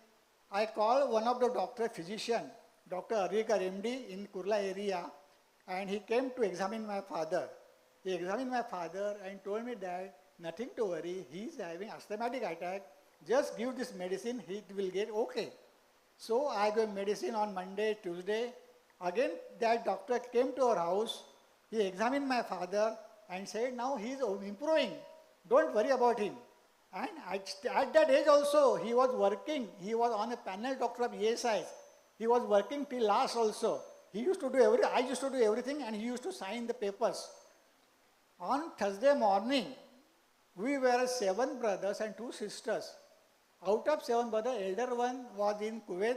I called one of the physician, Dr. Arikar MD in Kurla area, and he came to examine my father. He examined my father and told me that nothing to worry, he is having asthmatic attack, just give this medicine, he will get okay. So I gave medicine on Monday, Tuesday. Again, that doctor came to our house, he examined my father and said, now he is improving, don't worry about him. And at that age also, he was working. He was on a panel doctor of ESI. He was working till last also. I used to do everything and he used to sign the papers. On Thursday morning, we were 7 brothers and 2 sisters. Out of 7 brothers, elder one was in Kuwait,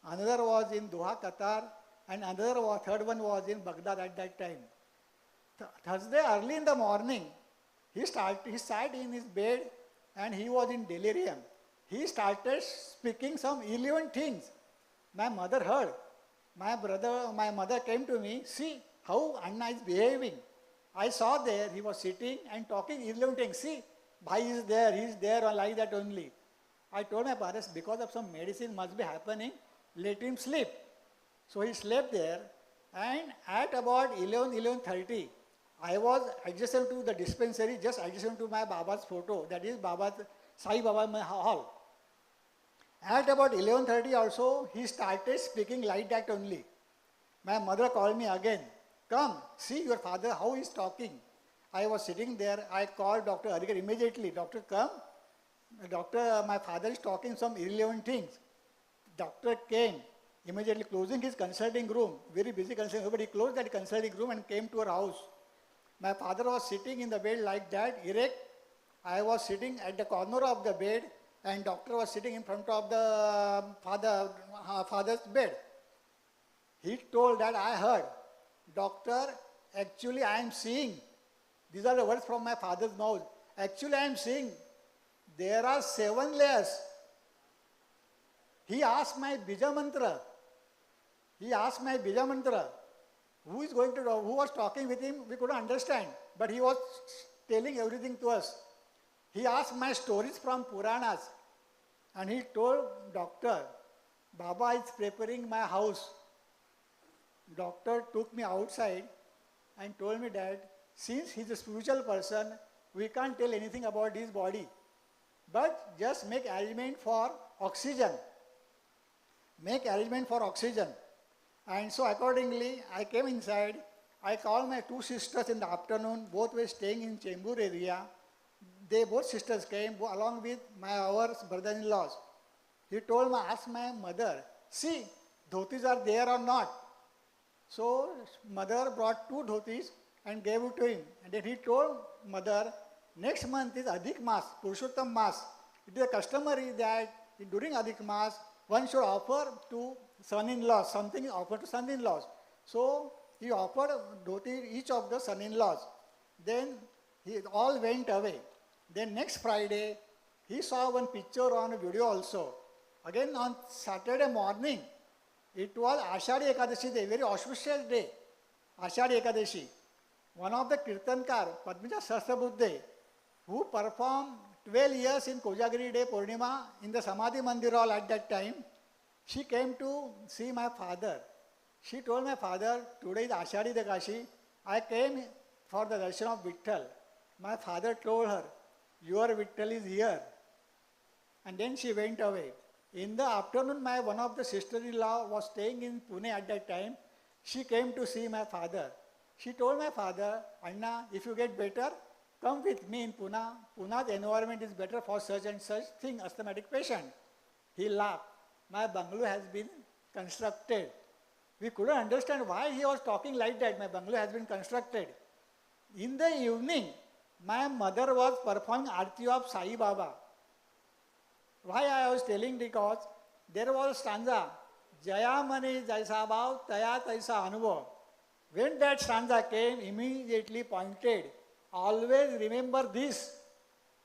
another was in Doha, Qatar, and third one was in Baghdad at that time. Thursday early in the morning, he sat in his bed and he was in delirium. He started speaking some 11 things. My mother heard. My mother came to me, see how Anna is behaving. I saw there, he was sitting and talking 11 things. See, Bhai is there, he is there, or like that only. I told my parents, because of some medicine must be happening, let him sleep. So he slept there, and at about 11:30, I was adjacent to the dispensary, just adjacent to my Baba's photo, that is Sai Baba hall. At about 11:30 also, he started speaking like that only. My mother called me again, come, see your father, how he is talking. I was sitting there, I called Dr. Arikar immediately, doctor come, doctor, my father is talking some 11 things. Doctor came, immediately closing his consulting room, very busy consulting room, but he closed that consulting room and came to our house. My father was sitting in the bed like that, erect. I was sitting at the corner of the bed and doctor was sitting in front of the father's bed. He told that I heard, doctor, actually I am seeing, these are the words from my father's mouth, actually I am seeing, there are 7 layers. He asked my Bija Mantra. Who was talking with him, we couldn't understand, but he was telling everything to us. He asked my stories from Puranas, and he told doctor, Baba is preparing my house. Doctor took me outside and told me that since he is a spiritual person, we can't tell anything about his body, but just make arrangement for oxygen. And so accordingly, I came inside. I called my 2 sisters in the afternoon. Both were staying in Chembur area. Both sisters came along with our brother-in-laws. He told me, ask my mother, see, dhotis are there or not. So mother brought 2 dhotis and gave it to him. And then he told mother, next month is Adhik Mas, Purushottam Mas. It is customary that during Adhik Mas, one should offer to son-in-laws, something is offered to son-in-laws. So he offered dhoti each of the son-in-laws. Then he all went away. Then next Friday, he saw one picture on a video also. Again on Saturday morning, it was Ashadi Ekadashi day, very auspicious day. Ashadi Ekadashi. One of the Kirtankar, Padmija Sahasrabuddhe, who performed 12 years in Kojagiri Day Purnima in the Samadhi Mandir hall at that time, she came to see my father. She told my father, today is Ashadi Ekadashi, I came for the darshan of Vitthal. My father told her, your Vitthal is here. And then she went away. In the afternoon, one of the sister-in-law was staying in Pune at that time. She came to see my father. She told my father, Anna, if you get better, come with me in Pune. Pune's environment is better for such and such thing, asthmatic patient. He laughed. My bungalow has been constructed. We couldn't understand why he was talking like that. My bungalow has been constructed. In the evening, my mother was performing Aarti of Sai Baba. Why I was telling? Because there was a stanza, Jaya Mani Jaisa Bhav, Taya Taisa Anubhav. When that stanza came, immediately pointed, always remember this,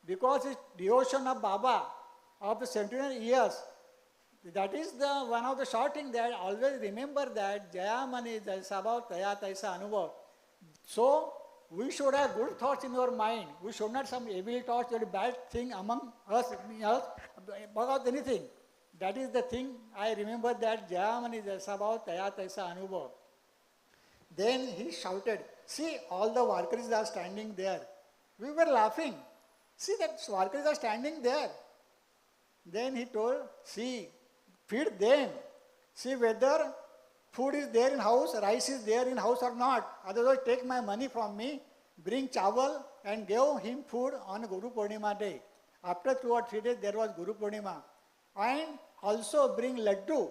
because it's devotion of Baba of the 79 years. That is the one of the short things that always remember that Jaya Mani Jaisa Bhav, Taya Taisa Anubhav. So, we should have good thoughts in our mind. We should not some evil thoughts or bad thing among us about anything. That is the thing. I remember that Jayamani Jasabhav Taya Taisa Anubhav. Then he shouted, see, all the Varkaris are standing there. We were laughing. See, that Varkaris are standing there. Then he told, see, feed them. See whether food is there in house, rice is there in house or not. Otherwise, take my money from me, bring chawal and give him food on Guru Purnima day. After 2 or 3 days, there was Guru Purnima. And also bring laddu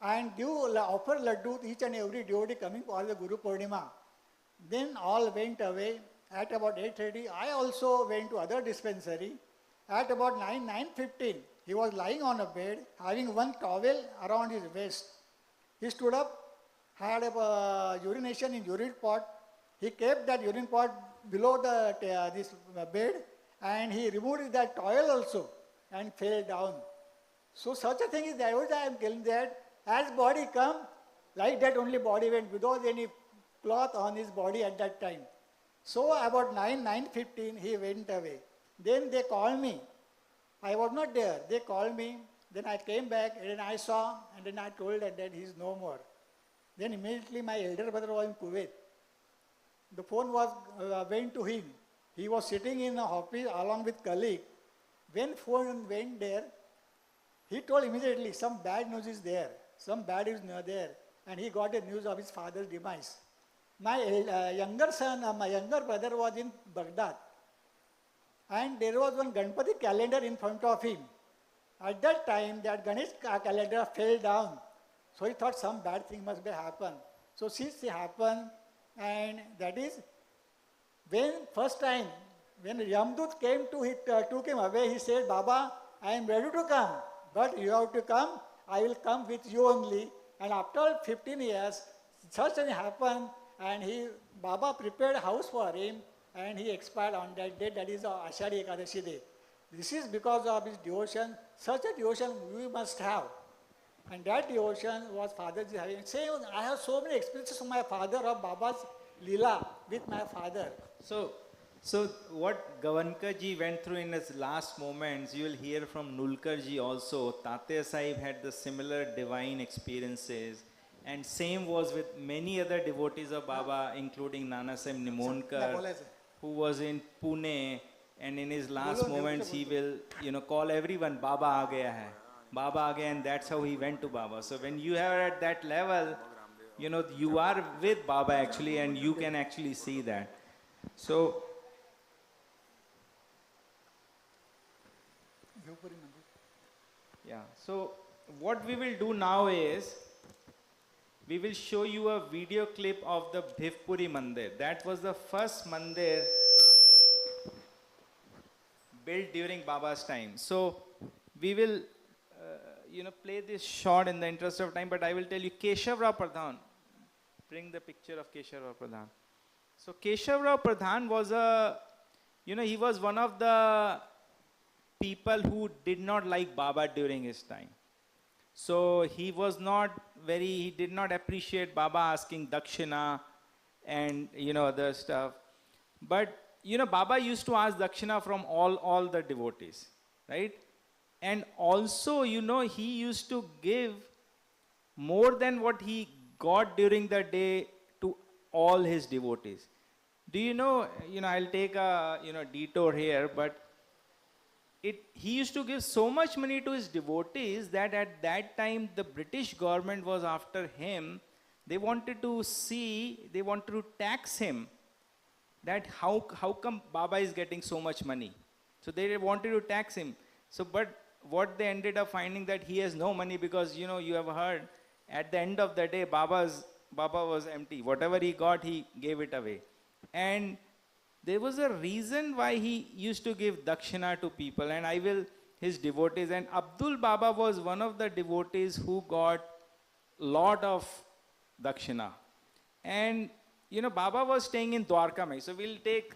and offer laddu to each and every devotee coming for the Guru Purnima. Then all went away. At about 8:30, I also went to other dispensary. At about 9:15, he was lying on a bed, having one towel around his waist. He stood up, had a urination in urine pot. He kept that urine pot below this bed, and he removed that towel also and fell down. So such a thing is that I am telling that as body come, like that only body went without any cloth on his body at that time. So about 9:15 he went away. Then they called me. I was not there. They called me. Then I came back and then I saw and then I told that he is no more. Then immediately my elder brother was in Kuwait. The phone was went to him. He was sitting in a office along with colleague. When phone went there, he told immediately some bad news is there. Some bad news is there. And he got the news of his father's demise. My younger brother was in Baghdad. And there was one Ganpati calendar in front of him. At that time, that Ganesh calendar fell down. So he thought some bad thing must be happen. So since it happened, and that is, when first time, when Yamdut came to him, took him away, he said, Baba, I am ready to come, but you have to come, I will come with you only. And after 15 years, such thing happened, and Baba prepared a house for him, and he expired on that day, that is Ashadi Ekadashi day. This is because of his devotion. Such a devotion we must have. And that devotion was Father's having. Say, I have so many experiences of my father, of Baba's Leela with my father. So what Gavankar ji went through in his last moments, you will hear from Nulkar ji also. Tatya Sahib had the similar divine experiences. And same was with many other devotees of Baba, including Nana Sahib Nimonkar, who was in Pune. And in his last moments, he will, call everyone, Baba aa gaya hai. Baba aa gaya, and that's how he went to Baba. So when you are at that level, you are with Baba actually, and you can actually see that. So, yeah. So what we will do now is, we will show you a video clip of the Bhivpuri Mandir. That was the first mandir built during Baba's time. So we will, play this short in the interest of time, but I will tell you Keshavrao Pradhan. Bring the picture of Keshavrao Pradhan. So Keshavrao Pradhan was he was one of the people who did not like Baba during his time. So he did not appreciate Baba asking Dakshina and, other stuff. But, Baba used to ask Dakshina from all the devotees, right? And also, he used to give more than what he got during the day to all his devotees. Do you know, I'll take a, detour here, but he used to give so much money to his devotees that at that time the British government was after him. They wanted to tax him, that how come Baba is getting so much money. So they wanted to tax him. So, but what they ended up finding that he has no money because, you have heard, at the end of the day, Baba was empty. Whatever he got, he gave it away. And there was a reason why he used to give Dakshina to people, and his devotees. And Abdul Baba was one of the devotees who got lot of Dakshina. And, Baba was staying in Dwarka Mai. So we'll take,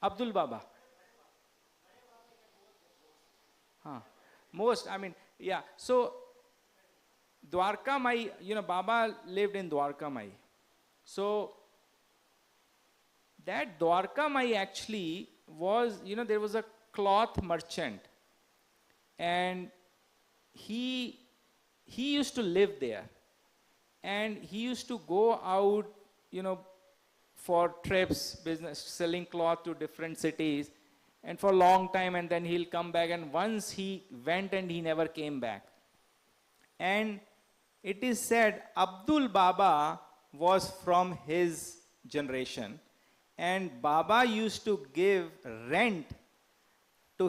Abdul Baba. So Dwarka Mai, Baba lived in Dwarka Mai. So that Dwarka Mai actually was, there was a cloth merchant, and he used to live there, and he used to go out, for trips, business, selling cloth to different cities, and for a long time, and then he'll come back, and once he went and he never came back. And it is said Abdul Baba was from his generation, and Baba used to give rent to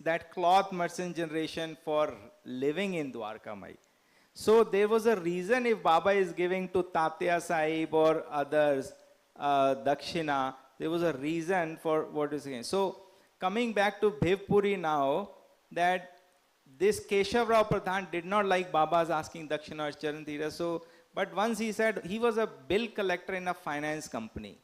that cloth merchant generation for living in Dwarka Mai. So there was a reason if Baba is giving to Tatya Sahib or others Dakshina, there was a reason for what is saying. So coming back to Bhivpuri now, that this Keshavrao Pradhan did not like Baba's asking Dakshina or Charan Tira. So, but once he said, he was a bill collector in a finance company.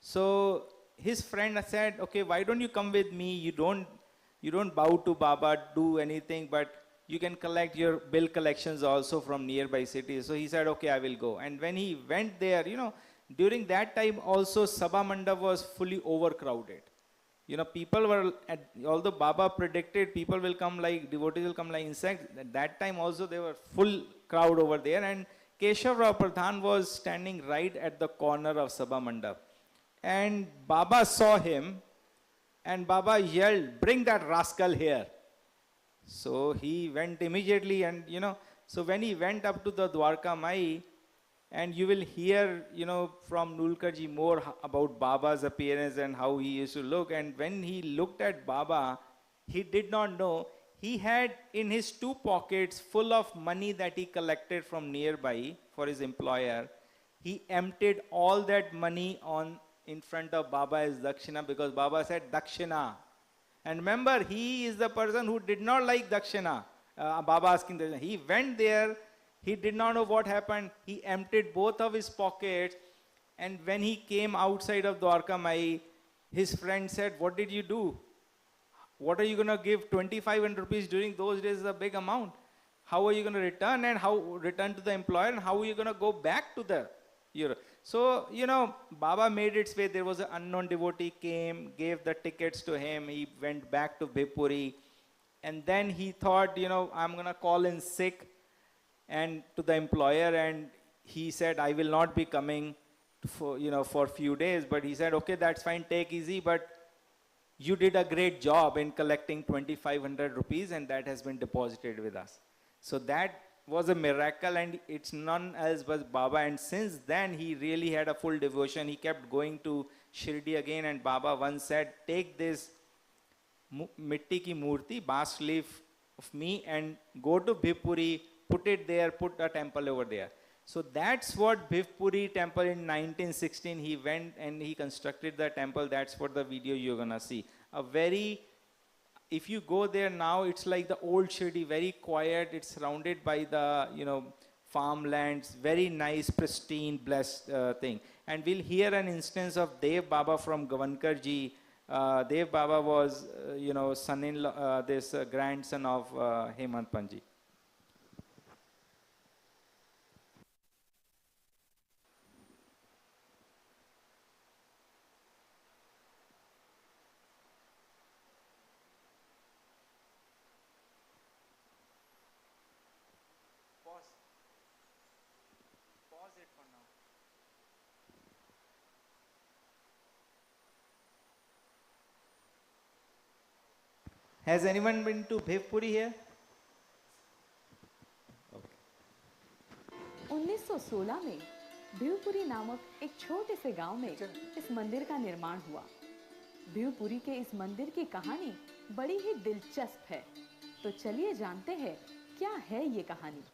So his friend said, okay, why don't you come with me? You don't bow to Baba, do anything, but you can collect your bill collections also from nearby cities. So he said, okay, I will go. And when he went there, during that time also Sabha Mandap was fully overcrowded. People were, although Baba predicted people will come like, devotees will come like insects, at that time also there were full crowd over there, and Keshavrao Pradhan was standing right at the corner of Sabha Mandap. And Baba saw him, and Baba yelled, bring that rascal here. So he went immediately, and so when he went up to the Dwarka Mai, and you will hear, from Nulkarji more about Baba's appearance and how he used to look. And when he looked at Baba, he did not know. He had in his 2 pockets full of money that he collected from nearby for his employer. He emptied all that money in front of Baba as Dakshina, because Baba said Dakshina. And remember, he is the person who did not like Dakshina. Baba asking Dakshina. He went there. He did not know what happened. He emptied both of his pockets. And when he came outside of Dwarka Mai, his friend said, what did you do? What are you going to give? 2,500 rupees during those days is a big amount. How are you going to return, and return to the employer, and how are you going to go back to the Europe? So, Baba made its way. There was an unknown devotee came, gave the tickets to him. He went back to Bhivpuri. And then he thought, I'm going to call in sick and to the employer, and he said, I will not be coming for a few days. But he said, okay, that's fine, take easy, but you did a great job in collecting 2,500 rupees, and that has been deposited with us. So that was a miracle, and it's none else but Baba. And since then, he really had a full devotion. He kept going to Shirdi again, and Baba once said, take this mitti ki murti, bas leaf of me, and go to Bhivpuri, put it there, put a temple over there. So that's what Bhivpuri temple in 1916, he went and he constructed the temple. That's what the video you're gonna see. A very if you go there now, it's like the old Shirdi, very quiet. It's surrounded by the, farmlands, very nice, pristine, blessed thing. And we'll hear an instance of Dev Baba from Gavankar ji. Dev Baba was, son-in-law, this grandson of Hemant Panji. Pause it for now. Has anyone been to Bhivpuri here? 1916 में भिवपुरी नामक एक छोटे से गांव में इस मंदिर का निर्माण हुआ। भिवपुरी के इस मंदिर की कहानी बड़ी ही दिलचस्प है। तो चलिए जानते हैं क्या है ये कहानी।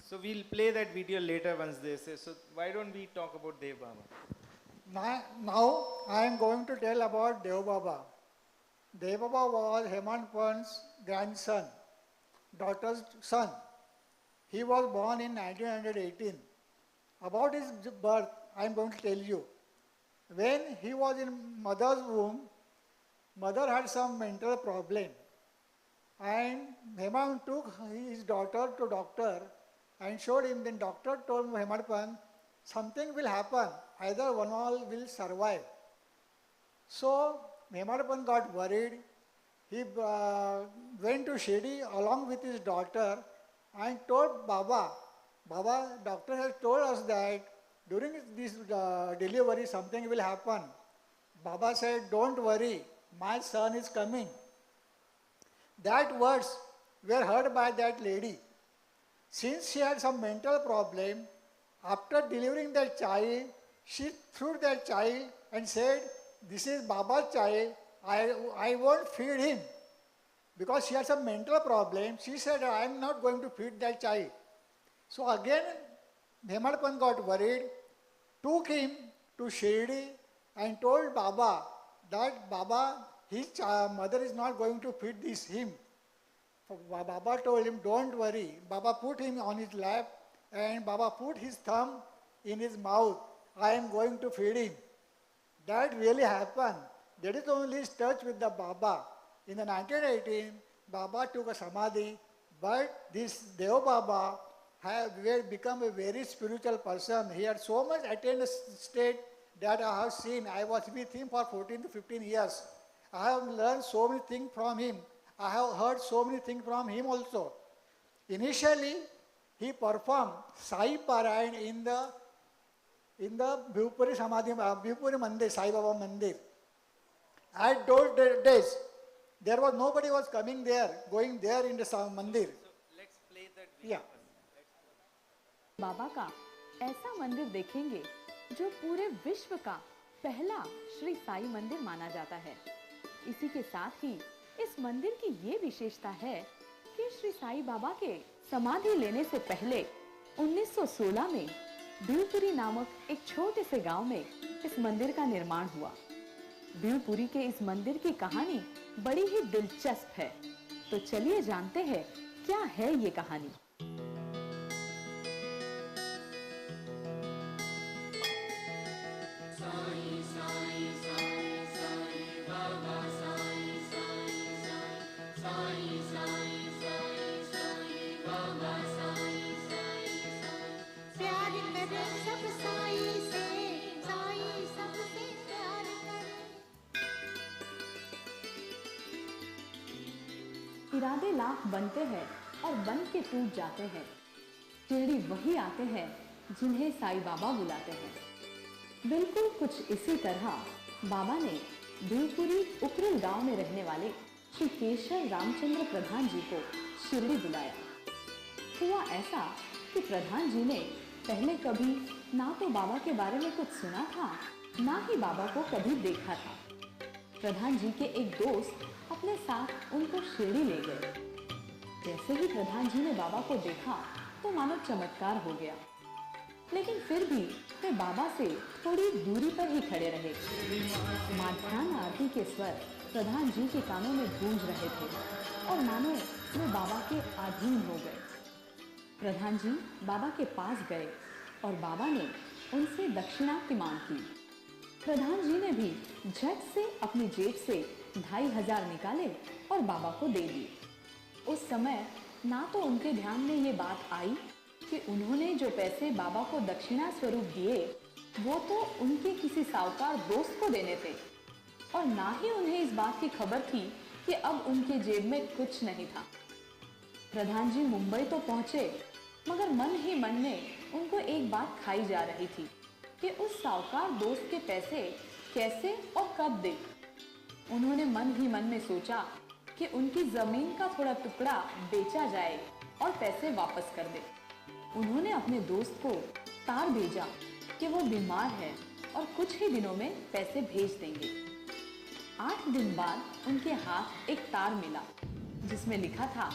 So we'll play that video later once they say. So why don't we talk about Dev Baba? Now I am going to tell about Dev Baba. Dev Baba was Hemant Pand's grandson, daughter's son. He was born in 1918. About his birth, I am going to tell you. When he was in mother's womb, mother had some mental problem. And Hemant took his daughter to doctor and showed him. Then doctor told Hemant Pand, something will happen. Either one all will survive. So Hemant Pand got worried. He went to Shirdi along with his daughter and told Baba, Baba, doctor has told us that during this delivery something will happen. Baba said, don't worry, my son is coming. That words were heard by that lady. Since she had some mental problem, after delivering that child, she threw that child and said, this is Baba's child, I won't feed him. Because she had some mental problem, she said, I am not going to feed that child. So again, Hemant Pand got worried, took him to Shirdi and told Baba that Baba, his mother is not going to feed him. Baba told him, don't worry. Baba put him on his lap and Baba put his thumb in his mouth. I am going to feed him. That really happened. That is only his touch with the Baba. In the 1918, Baba took a samadhi, but this Dev Baba had become a very spiritual person. He had so much attained state that I have seen. I was with him for 14 to 15 years. I have learned so many things from him. I have heard so many things from him also. Initially, he performed Sai Parayan in the Bhivpuri Samadhi, Bhivpuri Mandir, Sai Baba Mandir. At those days, there was nobody was coming there, going there in the Mandir. So let's play that video. Yeah. बाबा का ऐसा मंदिर देखेंगे जो पूरे विश्व का पहला श्री साई मंदिर माना जाता है। इसी के साथ ही इस मंदिर की ये विशेषता है कि श्री साई बाबा के समाधि लेने से पहले 1916 में भिवपुरी नामक एक छोटे से गांव में इस मंदिर का निर्माण हुआ। भिवपुरी के इस मंदिर की कहानी बड़ी ही दिलचस्प है। तो चलिए जानते हैं क्या है ये कहानी। इरादे लाख बनते हैं और बन के टूट जाते हैं। शिरडी वही आते हैं जिन्हें साईं बाबा बुलाते हैं। बिल्कुल कुछ इसी तरह बाबा ने देवपुरी उकरल गांव में रहने वाले श्री केशव रामचंद्र प्रधान जी को शिरडी बुलाया। हुआ ऐसा कि प्रधान जी ने पहले कभी ना तो बाबा के बारे में कुछ सुना था, ना ही बाबा को कभी देखा था। प्रधान जी के एक दोस्त अपने साथ उनको शिरडी ले गए। जैसे ही प्रधान जी ने बाबा को देखा तो मानो चमत्कार हो गया, लेकिन फिर भी वे बाबा से थोड़ी दूरी पर ही खड़े रहे। माध्यान्ह आरती के स्वर प्रधान जी के कानों में गूंज रहे थे और मानो वे बाबा के अधीन हो गए। प्रधान जी बाबा के पास गए और बाबा ने उनसे दक्षिणा की मांग की। प्रधान जी ने भी झट से अपनी जेब से 2500 निकाले और बाबा को दे दिए। उस समय ना तो उनके ध्यान में ये बात आई कि उन्होंने जो पैसे बाबा को दक्षिणा स्वरूप दिए वो तो उनके किसी साहूकार दोस्त को देने थे, और ना ही उन्हें इस बात की खबर थी कि अब उनके जेब में कुछ नहीं था। प्रधान जी मुंबई तो पहुंचे, मगर मन ही मन में उनको एक बात खाई जा रही थी कि उस साहूकार दोस्त के पैसे कैसे और कब दे। उन्होंने मन ही मन में सोचा कि उनकी जमीन का थोड़ा टुकड़ा बेचा जाए और पैसे वापस कर दे। उन्होंने अपने दोस्त को तार भेजा कि वो बीमार है और कुछ ही दिनों में पैसे भेज देंगे। 8 दिन बाद उनके हाथ एक तार मिला जिसमें लिखा था,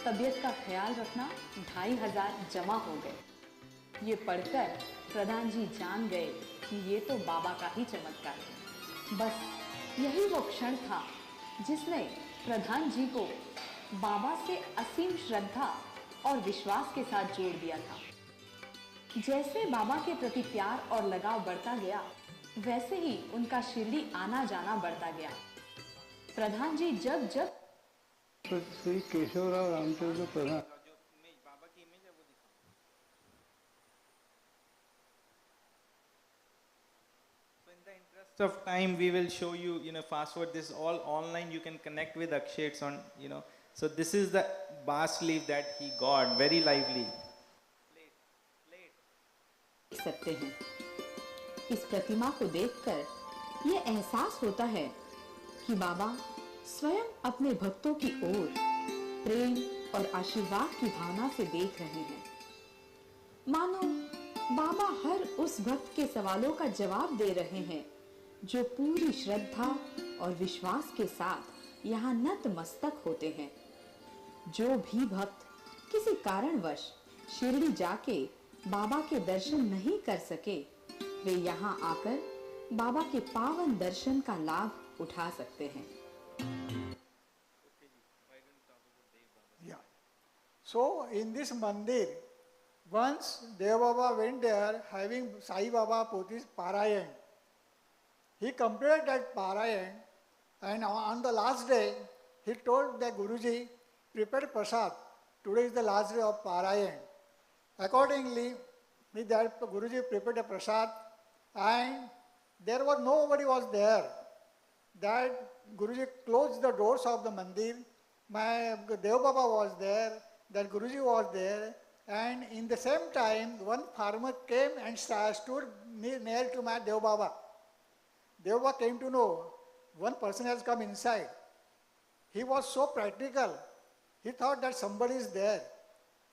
तबीयत का ख्याल रखना, 2500 जमा हो गए। ये पढ़कर प्रधान जी जान गए कि ये तो बाबा का ही चमत्कार है। बस यही वो क्षण था जिसने प्रधान जी को बाबा से असीम श्रद्धा और विश्वास के साथ जोड़ दिया था। जैसे बाबा के प्रति प्यार और लगाव बढ़ता गया, वैसे ही उनका शिरडी आना जाना बढ़ता गया। प्रधान जी जब जब श्री केशवराव रामचंद्र प्रधान बाबा की इमेज है वो दिखाओ। So in the interest of time, we will show you, fast forward this all online. You can connect with Akshay. It's on, So this is the bas leaf that he got, very lively. देख सकते हैं। इस प्रतिमा को देखकर ये एहसास होता है कि बाबा स्वयं अपने भक्तों की ओर प्रेम और आशीर्वाद की भावना से देख रहे हैं। मानो बाबा हर उस भक्त के सवालों का जवाब दे रहे हैं जो पूरी श्रद्धा और विश्वास के साथ यहाँ नतमस्तक होते हैं। जो भी भक्त किसी कारणवश शिरडी जाके बाबा के दर्शन नहीं कर सके, वे यहाँ आकर बाबा के पावन दर्शन का लाभ उठा सकते हैं। Yeah. So in this mandir, once Dev Baba went there having Sai Baba Poti's Parayan. He completed that Parayan, and on the last day, he told the Guruji, prepare prasad. Today is the last day of Parayan. Accordingly, with that Guruji prepared a prasad, and there was nobody was there. That Guruji closed the doors of the mandir. My Dev Baba was there, that Guruji was there, and in the same time, one farmer came and stood near to my Dev Baba. Dev Baba came to know one person has come inside. He was so practical. He thought that somebody is there.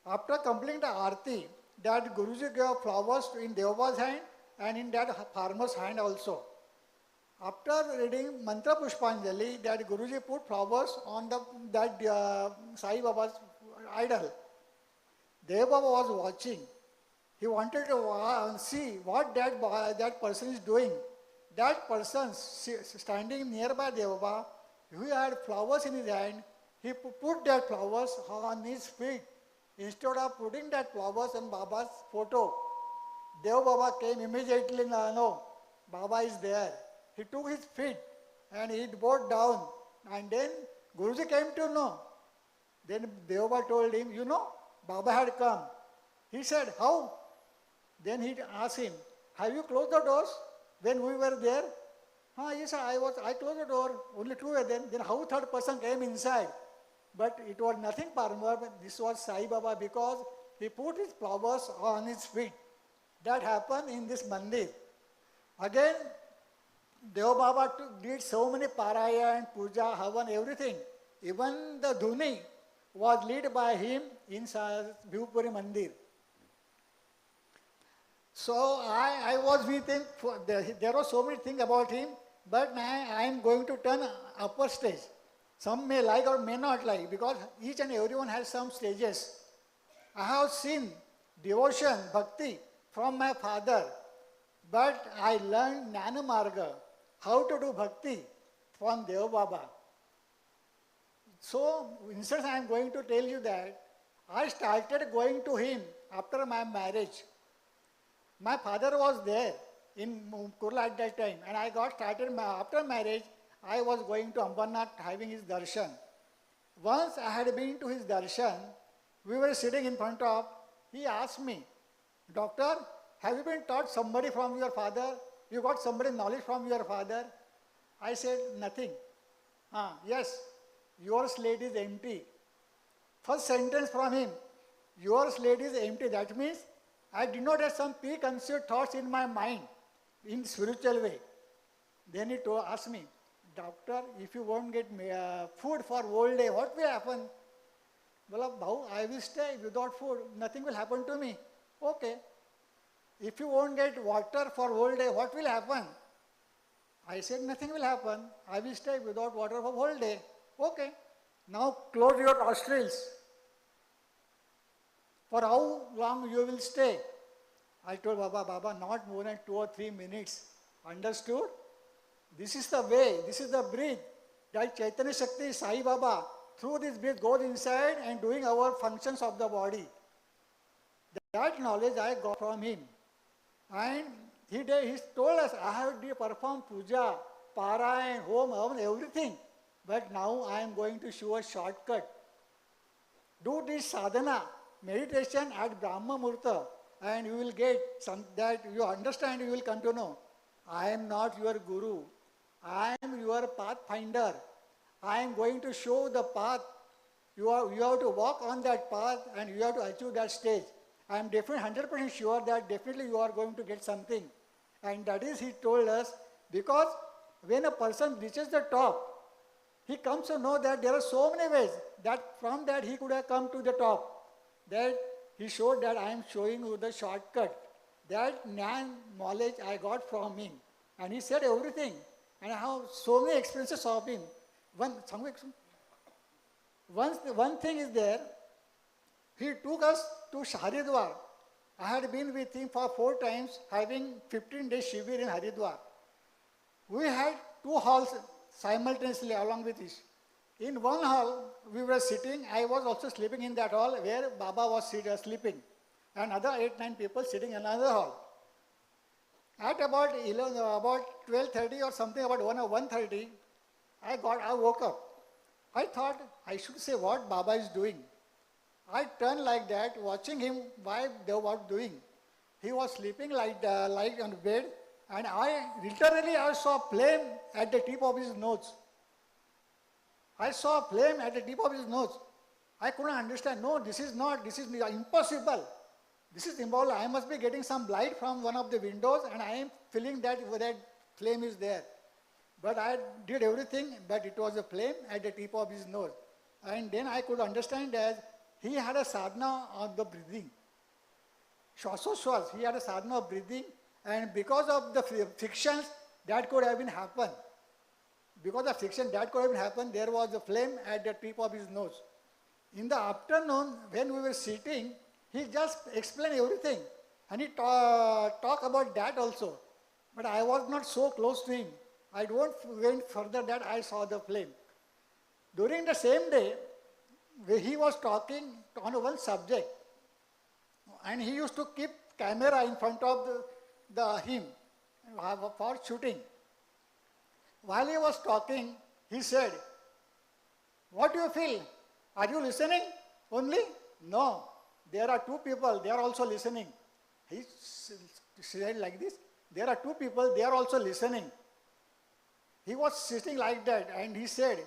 After completing the arti, that Guruji gave flowers in Dev Baba's hand and in that farmer's hand also. After reading Mantra Pushpanjali, that Guruji put flowers on that Sai Baba's idol. Dev Baba was watching. He wanted to see what that person is doing. That person standing nearby Dev Baba, he had flowers in his hand. He put that flowers on his feet. Instead of putting that flowers on Baba's photo, Dev Baba came immediately. No, Baba is there. He took his feet and he bowed down. And then Guruji came to know. Then Dev Baba told him, Baba had come. He said, how? Then he asked him, have you closed the doors when we were there? Yes, I closed the door. Only two were there. Then how third person came inside? but it was nothing permanent. This was Sai Baba because he put his flowers on his feet. That happened in this mandir. Again, Deva Baba did so many paraya puja, havan, everything. Even the dhuni was led by him in Bhuvpuri Mandir. So I was with him. There were so many things about him, but I am going to turn upper stage. Some may like or may not like because each and everyone has some stages. I have seen devotion, bhakti from my father, but I learned Jnana Marga, how to do bhakti from Deva Baba. So, instead I am going to tell you that I started going to him after my marriage. My father was there in Kurla at that time, and I got started after marriage. I was going to Ambarnath having his darshan. Once I had been to his darshan, we were sitting in front of, he asked me, "Doctor, have you been taught somebody from your father? You got somebody knowledge from your father?" I said, "Nothing." "Yes, your slate is empty." First sentence from him, "Your slate is empty." That means I did not have some preconceived thoughts in my mind in spiritual way. Then he asked me, "Doctor, if you won't get food for whole day, what will happen?" "Well, Bhau, I will stay without food. Nothing will happen to me." "Okay." "If you won't get water for whole day, what will happen?" I said, "Nothing will happen. I will stay without water for whole day." "Okay. Now close your nostrils. For how long you will stay?" I told Baba, not more than 2 or 3 minutes. Understood? This is the way, this is the breath. That Chaitanya Shakti, Sai Baba, through this breath goes inside and doing our functions of the body. That knowledge I got from him. And he told us, I have to perform puja, para, home, everything. But now I am going to show a shortcut. Do this sadhana, meditation at Brahma Murta, and you will get some that you understand, you will come to know. I am not your guru. I am your pathfinder. I am going to show the path. You have to walk on that path and you have to achieve that stage. I am definitely 100% sure that definitely you are going to get something. And that is, he told us, because when a person reaches the top, he comes to know that there are so many ways that from that he could have come to the top. That he showed that I am showing you the shortcut. That knowledge I got from him. And he said everything. And I have so many experiences of him. One thing is there, he took us to Haridwar. I had been with him for 4 times, having 15 days Shivir in Haridwar. We had 2 halls simultaneously along with this. In one hall, we were sitting. I was also sleeping in that hall where Baba was sleeping. And other 8-9 people sitting in another hall. At about 12:30 or something, about 1:30, I woke up. I thought I should say what Baba is doing. I turned like that, watching him, why they were doing. He was sleeping like on the bed, and I saw flame at the tip of his nose. I saw flame at the tip of his nose. I couldn't understand. No, this is impossible. This is impossible. I must be getting some light from one of the windows, and I am feeling that flame is there. But I did everything, but it was a flame at the tip of his nose. And then I could understand that he had a sadhana on the breathing. Shwasoshwas, he had a sadhana of breathing, and because of the frictions, that could have been happened. Because of friction, that could have been happened, there was a flame at the tip of his nose. In the afternoon, when we were sitting, he just explained everything. And he talked about that also. But I was not so close to him. I went further that I saw the flame. During the same day, he was talking on one subject. And he used to keep camera in front of him for shooting. While he was talking, he said, "What do you feel? Are you listening only?" "No, there are 2 people, they are also listening." He said like this, "There are 2 people, they are also listening." He was sitting like that and he said,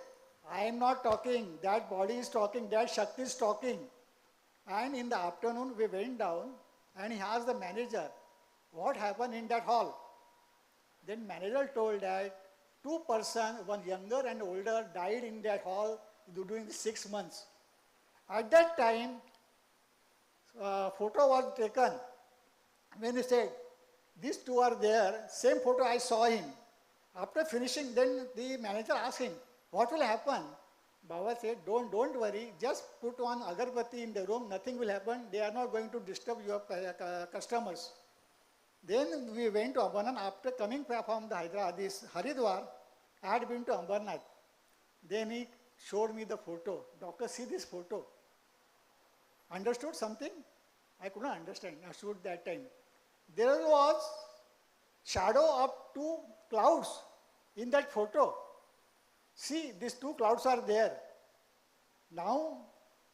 I am not talking, that body is talking, that Shakti is talking. And in the afternoon, we went down and he asked the manager, what happened in that hall? Then manager told that 2 persons, one younger and older, died in that hall during the 6 months. At that time, photo was taken. When he said, these two are there, same photo I saw him. After finishing, then the manager asked him, what will happen? Baba said, don't worry, just put one agarbatti in the room, nothing will happen, they are not going to disturb your customers. Then we went to Ambarnath. After coming from the Haridwar, I had been to Ambarnath. Then he showed me the photo. Doctor, see this photo. Understood something? I could not understand. I showed that time. There was shadow of 2 clouds in that photo. See, these 2 clouds are there. Now,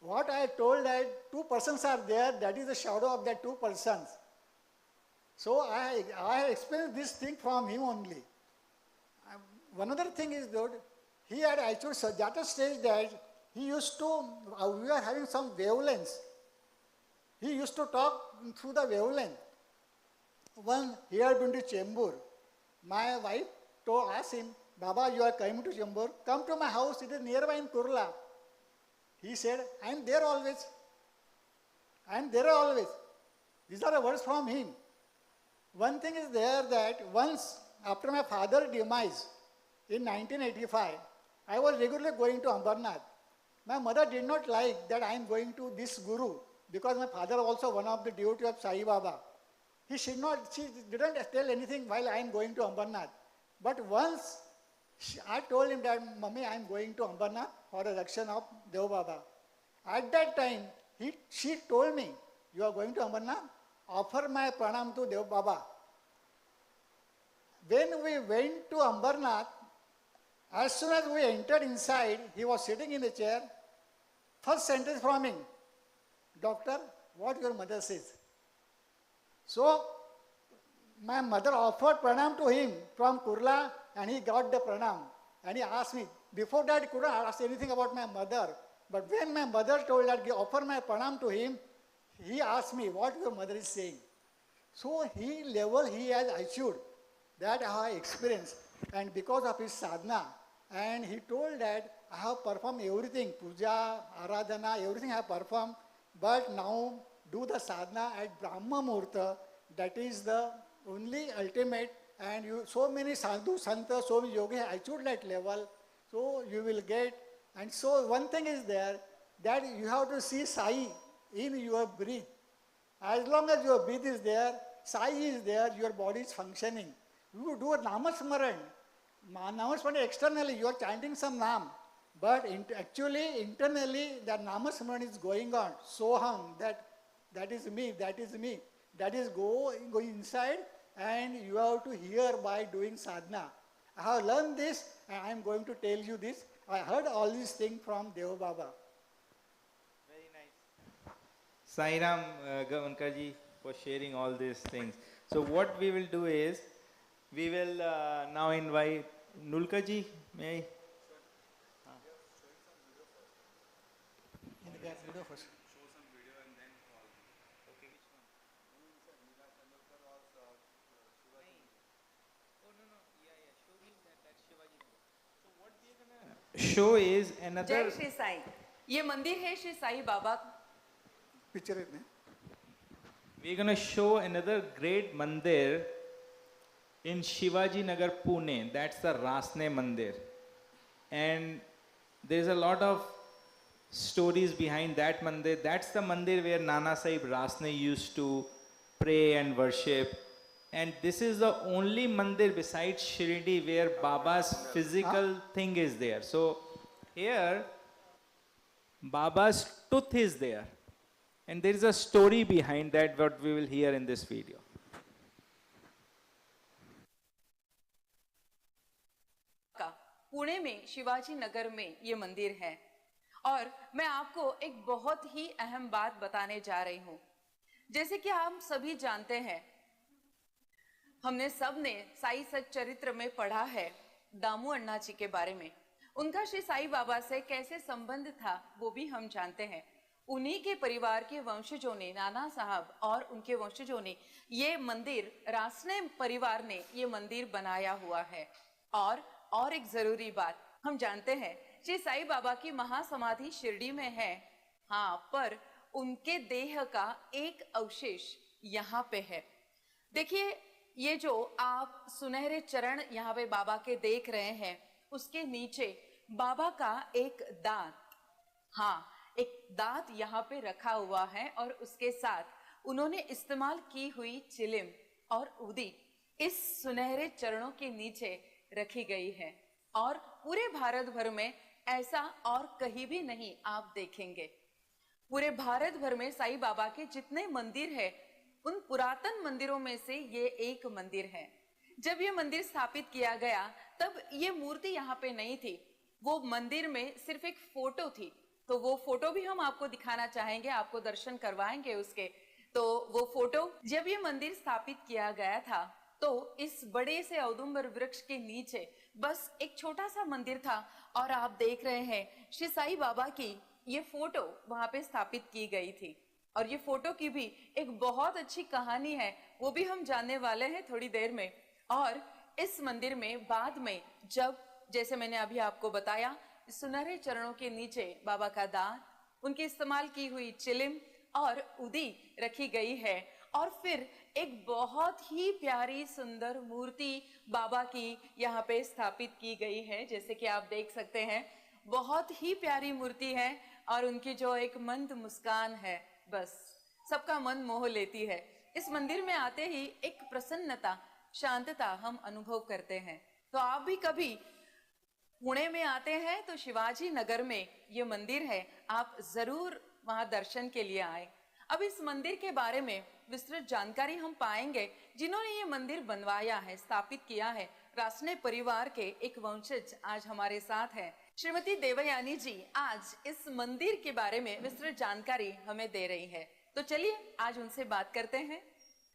what I told that 2 persons are there, that is the shadow of that 2 persons. So I experienced this thing from him only. One other thing is that he had actually at a stage that he used to, we were having some wavelengths. He used to talk through the wavelength. One, he had been to Chembur. My wife asked him, Baba, you are coming to Chembur, come to my house, it is nearby in Kurla. He said, I am there always. I am there always. These are the words from him. One thing is there that once after my father's demise in 1985, I was regularly going to Ambarnath. My mother did not like that I am going to this guru because my father was also one of the devotees of Sai Baba. She didn't tell anything while I am going to Ambarnath. But once I told him that, Mummy, I am going to Ambarnath for the action of Dev Baba. At that time, she told me, you are going to Ambarnath? Offer my pranam to Dev Baba. When we went to Ambarnath, as soon as we entered inside, he was sitting in the chair. First sentence from him, Doctor, what your mother says? So, my mother offered pranam to him from Kurla and he got the pranam. And he asked me, before that he couldn't ask anything about my mother. But when my mother told that he offered my pranam to him, he asked me what your mother is saying. So he has achieved that I have experienced. And because of his sadhana, and he told that I have performed everything, puja, aradhana, everything I have performed, but now do the sadhana at Brahma Murta, that is the only ultimate, and so many sadhu, santa, so many yogis have achieved that level, so you will get. And so one thing is there, that you have to see Sai in your breath. As long as your breath is there, Sai is there, your body is functioning. You do a Namasmaran. Namasmaran externally, you are chanting some Nam. But actually, internally, that Namasmaran is going on. Soham, that is me, that is me. That is going inside, and you have to hear by doing sadhana. I have learned this, and I am going to tell you this. I heard all these things from Dev Baba. Very nice. Sai Gavankarji for sharing all these things. So what we will do is, we will now invite Nulkaji. May I? Video first. Show is another. जय श्री साई. ये मंदिर है Shri Sai Baba. Picture it. We're going to show another great mandir in Shivaji Nagar, Pune. That's the Rasne Mandir. And there's a lot of stories behind that mandir. That's the mandir where Nana Sahib Rasne used to pray and worship. And this is the only mandir besides Shirdi where Baba's physical thing is there. So here, Baba's tooth is there. And there is a story behind that what we will hear in this video. Pune में शिवाजी नगर में ये मंदिर है और मैं आपको एक बहुत ही अहम बात बताने जा रही हूँ. जैसे कि हम सभी जानते हैं, हमने सबने साई सच्चरित्र में पढ़ा है दामू अण्णा जी के बारे में. उनका श्री साईं बाबा से कैसे संबंध था वो भी हम जानते हैं। उन्हीं के परिवार के वंशजों ने, नाना साहब और उनके वंशजों ने ये मंदिर, रासने परिवार ने ये मंदिर बनाया हुआ है। और एक जरूरी बात, हम जानते हैं श्री साईं बाबा की महासमाधि शिरडी में है, हाँ, पर उनके देह का एक अवशेष यहाँ पे है। देखिए, ये जो आप सुनहरे चरण यहाँ पे बाबा के देख रहे हैं, उसके नीचे बाबा का एक दांत, हाँ, एक दांत यहाँ पे रखा हुआ है और उसके साथ उन्होंने इस्तेमाल की हुई चिलिम और उदी इस सुनहरे चरणों के नीचे रखी गई है। और पूरे भारत भर में ऐसा और कहीं भी नहीं आप देखेंगे। पूरे भारत भर में साईं बाबा के जितने मंदिर है, उन पुरातन मंदिरों में से ये एक मंदिर है। जब ये मंदिर स्थापित किया गया तब ये मूर्ति यहाँ पे नहीं थी, वो मंदिर में सिर्फ एक फोटो थी। तो वो फोटो भी हम आपको दिखाना चाहेंगे, आपको दर्शन करवाएंगे उसके। तो वो फोटो, जब ये मंदिर स्थापित किया गया था तो इस बड़े से औदुंबर वृक्ष के नीचे बस एक छोटा सा मंदिर था और आप देख रहे हैं श्री साईं बाबा की ये फोटो वहां पे स्थापित की गई थी। और ये फोटो की भी एक बहुत अच्छी कहानी है, वो भी हम जानने वाले हैं थोड़ी देर में। और इस मंदिर में बाद में, जब, जैसे मैंने अभी आपको बताया, सुनहरे चरणों के नीचे बाबा का दांत, उनकी इस्तेमाल की हुई चिलिम और उदी रखी गई है। और फिर एक बहुत ही प्यारी सुंदर मूर्ति बाबा की यहाँ पे स्थापित की गई है, जैसे कि आप देख सकते हैं। बहुत ही प्यारी मूर्ति है और उनकी जो एक मंद मुस्कान है, बस सबका मन मोह लेती है। इस मंदिर में आते ही एक प्रसन्नता, शांतता हम अनुभव करते हैं। तो आप भी कभी पुणे में आते हैं तो शिवाजी नगर में ये मंदिर है, आप जरूर वहां दर्शन के लिए आए। अब इस मंदिर के बारे में विस्तृत जानकारी हम पाएंगे जिन्होंने ये मंदिर बनवाया है, स्थापित किया है। रासने परिवार के एक वंशज आज हमारे साथ हैं। श्रीमती देवयानी जी आज इस मंदिर के बारे में विस्तृत जानकारी हमें दे रही है। तो चलिए आज उनसे बात करते हैं।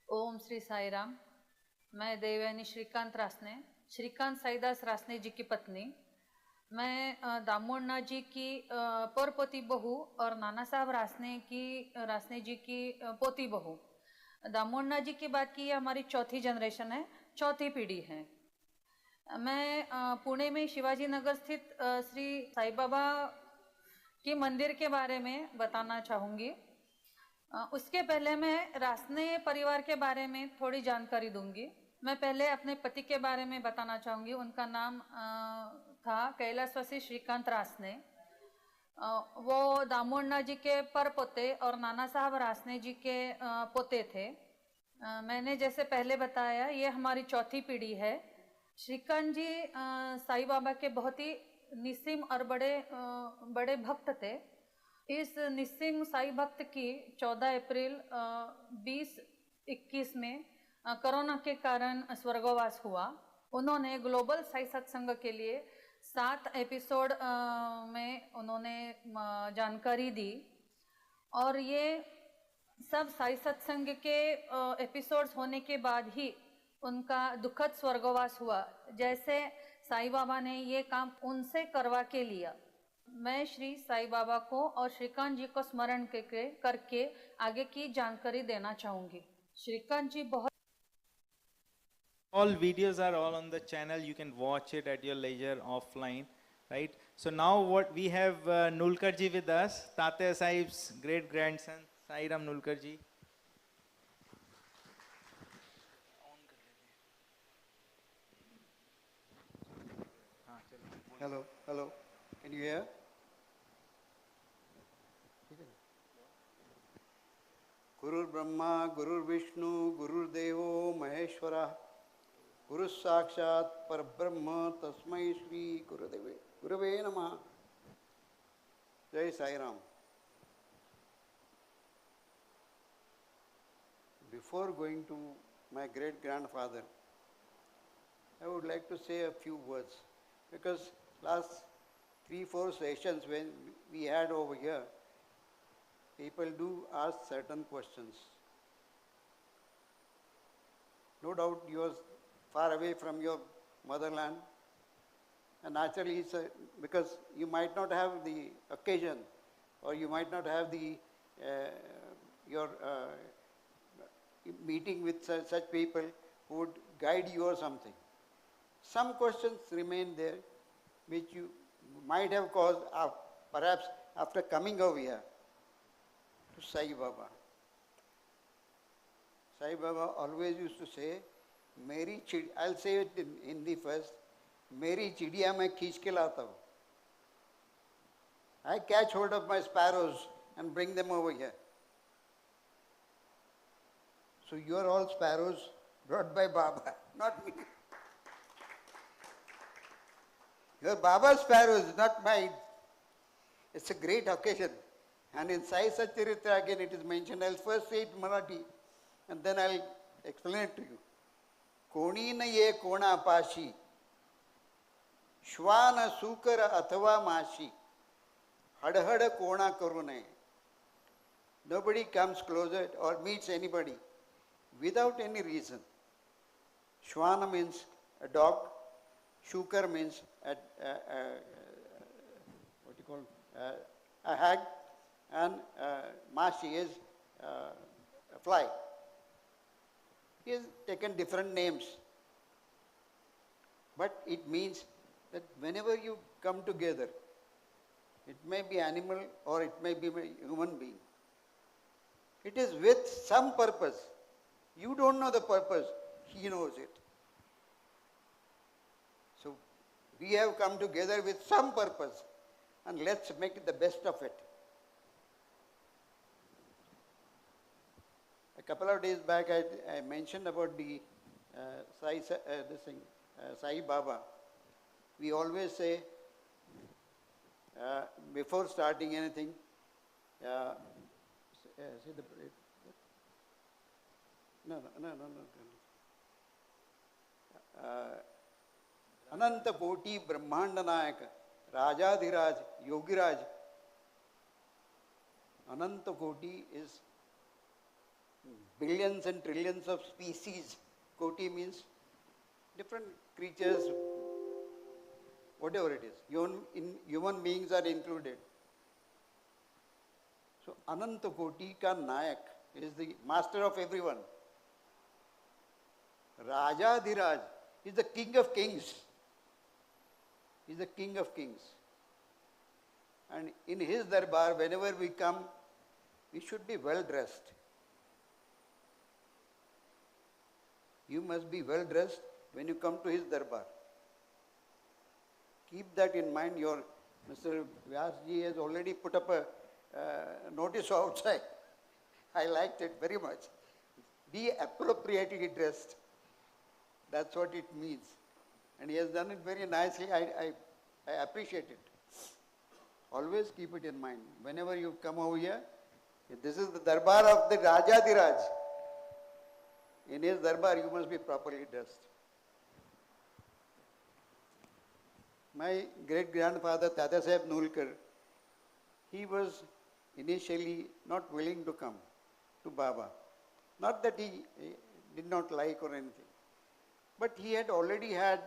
ओम श्री साई राम। मैं देवयानी श्रीकांत रासने, श्रीकांत साईदास रासने जी की पत्नी। मैं दामोदर जी की परपोती बहू और नाना साहब रासने जी की पोती बहू। दामोदर जी की बात की, हमारी चौथी जनरेशन है, चौथी पीढ़ी है। मैं पुणे में शिवाजी नगर स्थित श्री साई बाबा के मंदिर के बारे में बताना चाहूँगी। उसके पहले मैं रासने परिवार के बारे में थोड़ी जानकारी दूंगी। मैं पहले अपने पति के बारे में बताना चाहूँगी। उनका नाम था कैलाशवासी श्रीकांत रासने। वो दामोदर जी के परपोते और नाना साहब रासने जी के पोते थे। मैंने जैसे पहले बताया, ये हमारी चौथी पीढ़ी है। श्रीकांत जी साईं बाबा के बहुत ही निस्सीम और बड़े भक्त थे। इस निस्सीम साईं भक्त की 14 अप्रैल 2021 में कोरोना के कारण स्वर्गवास हुआ। उन्होंने ग्लोबल साई सत्संग के लिए 7 एपिसोड में उन्होंने जानकारी दी और ये सब साई सत्संग के एपिसोड्स होने के बाद ही उनका दुखद स्वर्गवास हुआ। जैसे साईं बाबा ने ये काम उनसे करवा के लिया। मैं श्री साईं बाबा को और श्रीकांत जी को स्मरण करके आगे की जानकारी देना चाहूँगी। श्रीकांत जी बहुत All videos are all on the channel. You can watch it at your leisure offline, right? So now what we have Nulkar ji with us, Tatya Sahib's great grandson, Sairam Nulkar ji. Hello, hello. Can you hear? Guru Brahma, Guru Vishnu, Guru Devo, Maheshwara. गुरु साक्षात परब्रह्म तस्मै श्री गुरवे नमः। जय Sai Ram. Before going to my great grandfather, I would like to say a few words, because last 3-4 sessions when we had over here, people do ask certain questions. No doubt you are far away from your motherland, And naturally, because you might not have the occasion, or you might not have the your meeting with such people who would guide you or something. Some questions remain there, which you might have caused perhaps after coming over here to Sai Baba. Sai Baba always used to say, "Meri chid," I'll say it in Hindi first, "Meri chidiya main kheech ke lata hu." I catch hold of my sparrows and bring them over here. So you are all sparrows brought by Baba, not me. You are Baba's sparrows, not mine. It's a great occasion. And in Sai Satcharitra again it is mentioned. I'll first say it in Marathi and then I'll explain it to you. Koni na ye kona pashi, shwana sukara athava mashi, hadhada kona karune. Nobody comes closer or meets anybody without any reason. Shwana means a dog, shukar means a hag, and mashi is a fly. He has taken different names, but it means that whenever you come together, it may be animal or it may be a human being. It is with some purpose. You don't know the purpose, he knows it. So we have come together with some purpose, and let's make the best of it. A couple of days back, I mentioned about the Sai Baba. We always say, before starting anything, say the no. Ananta Koti Brahmanda Nayaka, Rajadhiraj, Yogiraj. Ananta Koti is billions and trillions of species. Koti means different creatures, whatever it is. Human beings are included. So Ananta Koti ka Nayak is the master of everyone. Rajadhiraj is the king of kings. He is the king of kings. And in his darbar, whenever we come, we should be well dressed. You must be well dressed when you come to his darbar. Keep that in mind. Your Mr. Vyasji has already put up a notice outside. I liked it very much. Be appropriately dressed. That's what it means. And he has done it very nicely. I appreciate it. Always keep it in mind. Whenever you come over here, this is the darbar of the Rajadhiraj. In his darbar, you must be properly dressed. My great-grandfather, Tata Sahib Nulkar, he was initially not willing to come to Baba. Not that he did not like or anything. But he had already had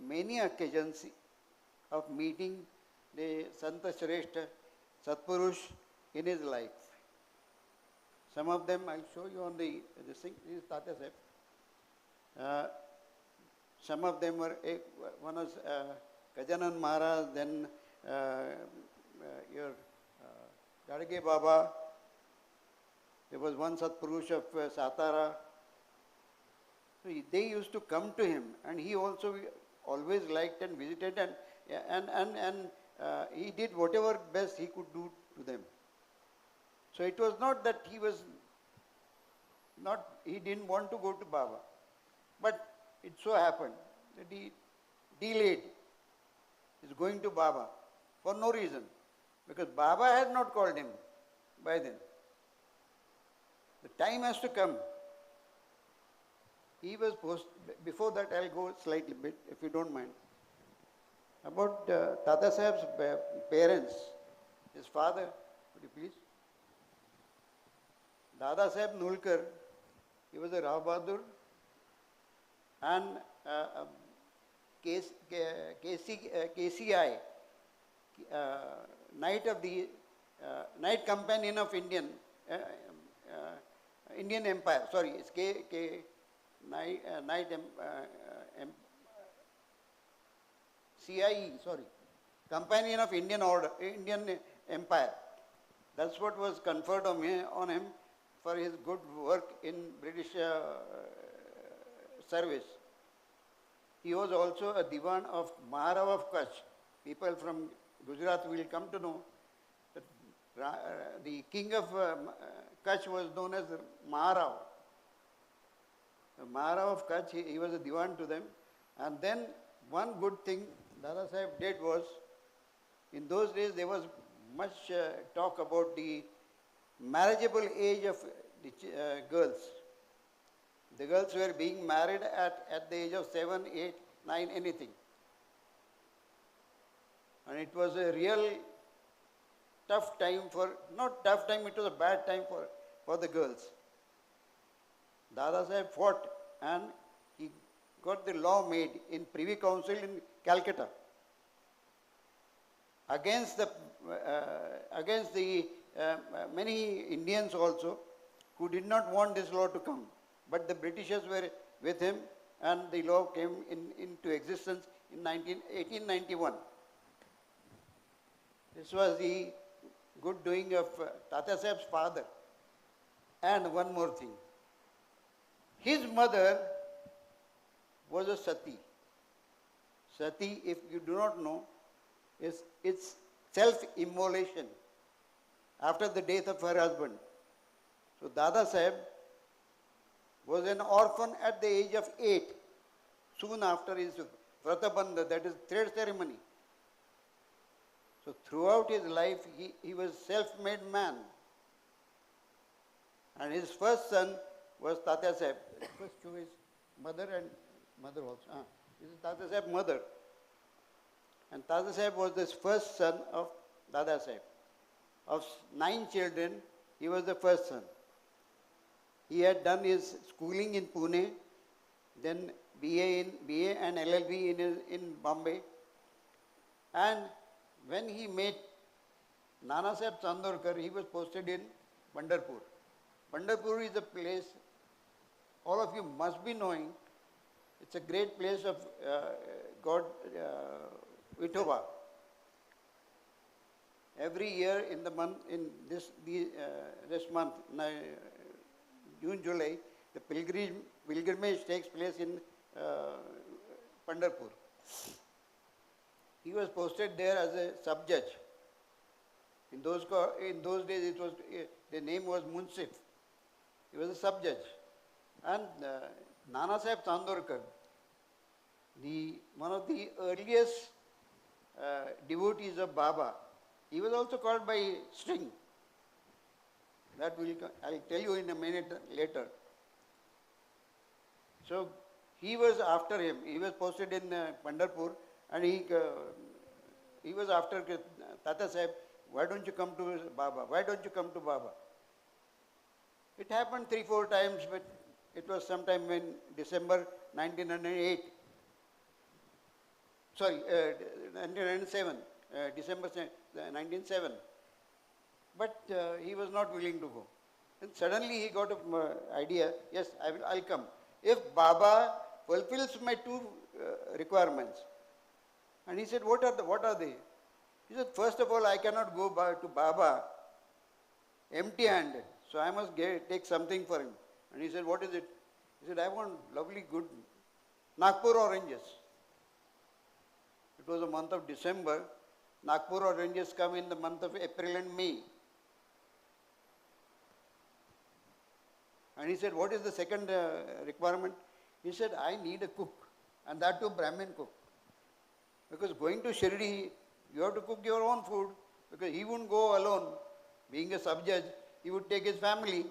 many occasions of meeting the Santa Shrestha, Satpurush in his life. Some of them I'll show you on this thing. This is Tata Sahib. Some of them were, one was Gajanan Maharaj, then your Gadge Baba. There was one Satpurush of Satara. So they used to come to him, and he also always liked and visited, and he did whatever best he could do to them. So it was not that he didn't want to go to Baba, but it so happened that he delayed his going to Baba for no reason, because Baba had not called him by then. The time has to come. He was before that I'll go slightly bit, if you don't mind. About Tata Sahib's parents, his father, would you please? Dada Sahib Nulkar, he was a Rao Bahadur, and KCI, Night Companion of Indian Empire. Sorry, it's CIE. Sorry, Companion of Indian Empire. That's what was conferred on him for his good work in British service. He was also a Diwan of Maharao of Kutch. People from Gujarat will come to know that the king of Kutch was known as Maharao. The Maharao of Kutch, he was a Diwan to them. And then one good thing Dada Saheb did was, in those days there was much talk about the marriageable age of the girls. The girls were being married at the age of 7, 8, 9, anything. And it was a real tough time not tough time, it was a bad time for the girls. Dada Saheb fought and he got the law made in Privy Council in Calcutta against the many Indians also who did not want this law to come. But the Britishers were with him and the law came into existence in 1891. This was the good doing of Tata Saheb's father. And one more thing. His mother was a sati. Sati, if you do not know, it's self-immolation after the death of her husband. So Dada Saheb was an orphan at the age of 8, soon after his Vratabandha, that is thread ceremony. So throughout his life, he was self-made man. And his first son was Tata Saheb. First to his mother and mother also. This is Tata Saheb's mother. And Tata Saheb was the first son of Dada Saheb. Of 9 children, he was the first son. He had done his schooling in Pune, then BA and LLB in Bombay. And when he met Nana Saheb Chandorkar, he was posted in Pandharpur. Pandharpur is a place all of you must be knowing. It's a great place of God Vithoba. Every year in the month, in this month, June, July, the pilgrimage takes place in Pandharpur. He was posted there as a sub-judge. In those days, the name was Munsif. He was a sub-judge. And Nana Saheb Chandorkar, one of the earliest devotees of Baba, he was also called by string. That I'll tell you in a minute later. So he was after him. He was posted in Pandharpur, and he was after Tata Saheb. Why don't you come to Baba? Why don't you come to Baba? It happened 3-4 times, but it was sometime in December 1908. Sorry, 1907. December 1907. But he was not willing to go. And suddenly he got an idea, yes, I'll come. If Baba fulfills my 2 requirements. And he said, what are they? He said, first of all, I cannot go to Baba empty-handed. So I must take something for him. And he said, what is it? He said, I want lovely good Nagpur oranges. It was the month of December. Nagpur oranges come in the month of April and May. And he said, what is the second requirement? He said, I need a cook, and that too Brahmin cook. Because going to Shirdi, you have to cook your own food, because he wouldn't go alone. Being a sub-judge, he would take his family.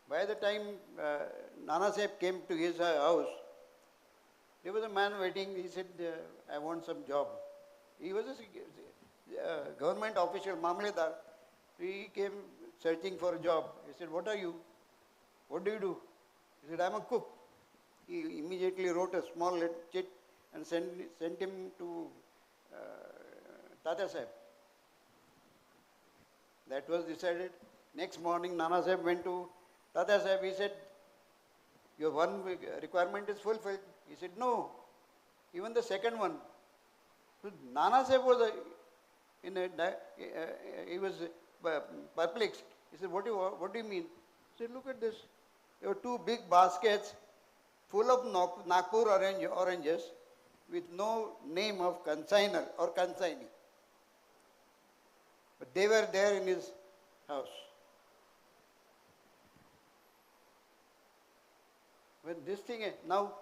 By the time Nana Saheb came to his house, there was a man waiting. He said, I want some job. He was a government official, Mamledar. He came searching for a job. He said, what are you? What do you do? He said, I'm a cook. he immediately wrote a small chit and sent him to Tata Saheb. That was decided. Next morning, Nana Saheb went to Tata Saheb. He said, your one requirement is fulfilled. He said, no, even the second one. So Nana Saheb was he was perplexed. He said, what do you mean? He said, look at this. There were two big baskets full of Nagpur oranges with no name of consigner or consignee. But they were there in his house. When this thing, now,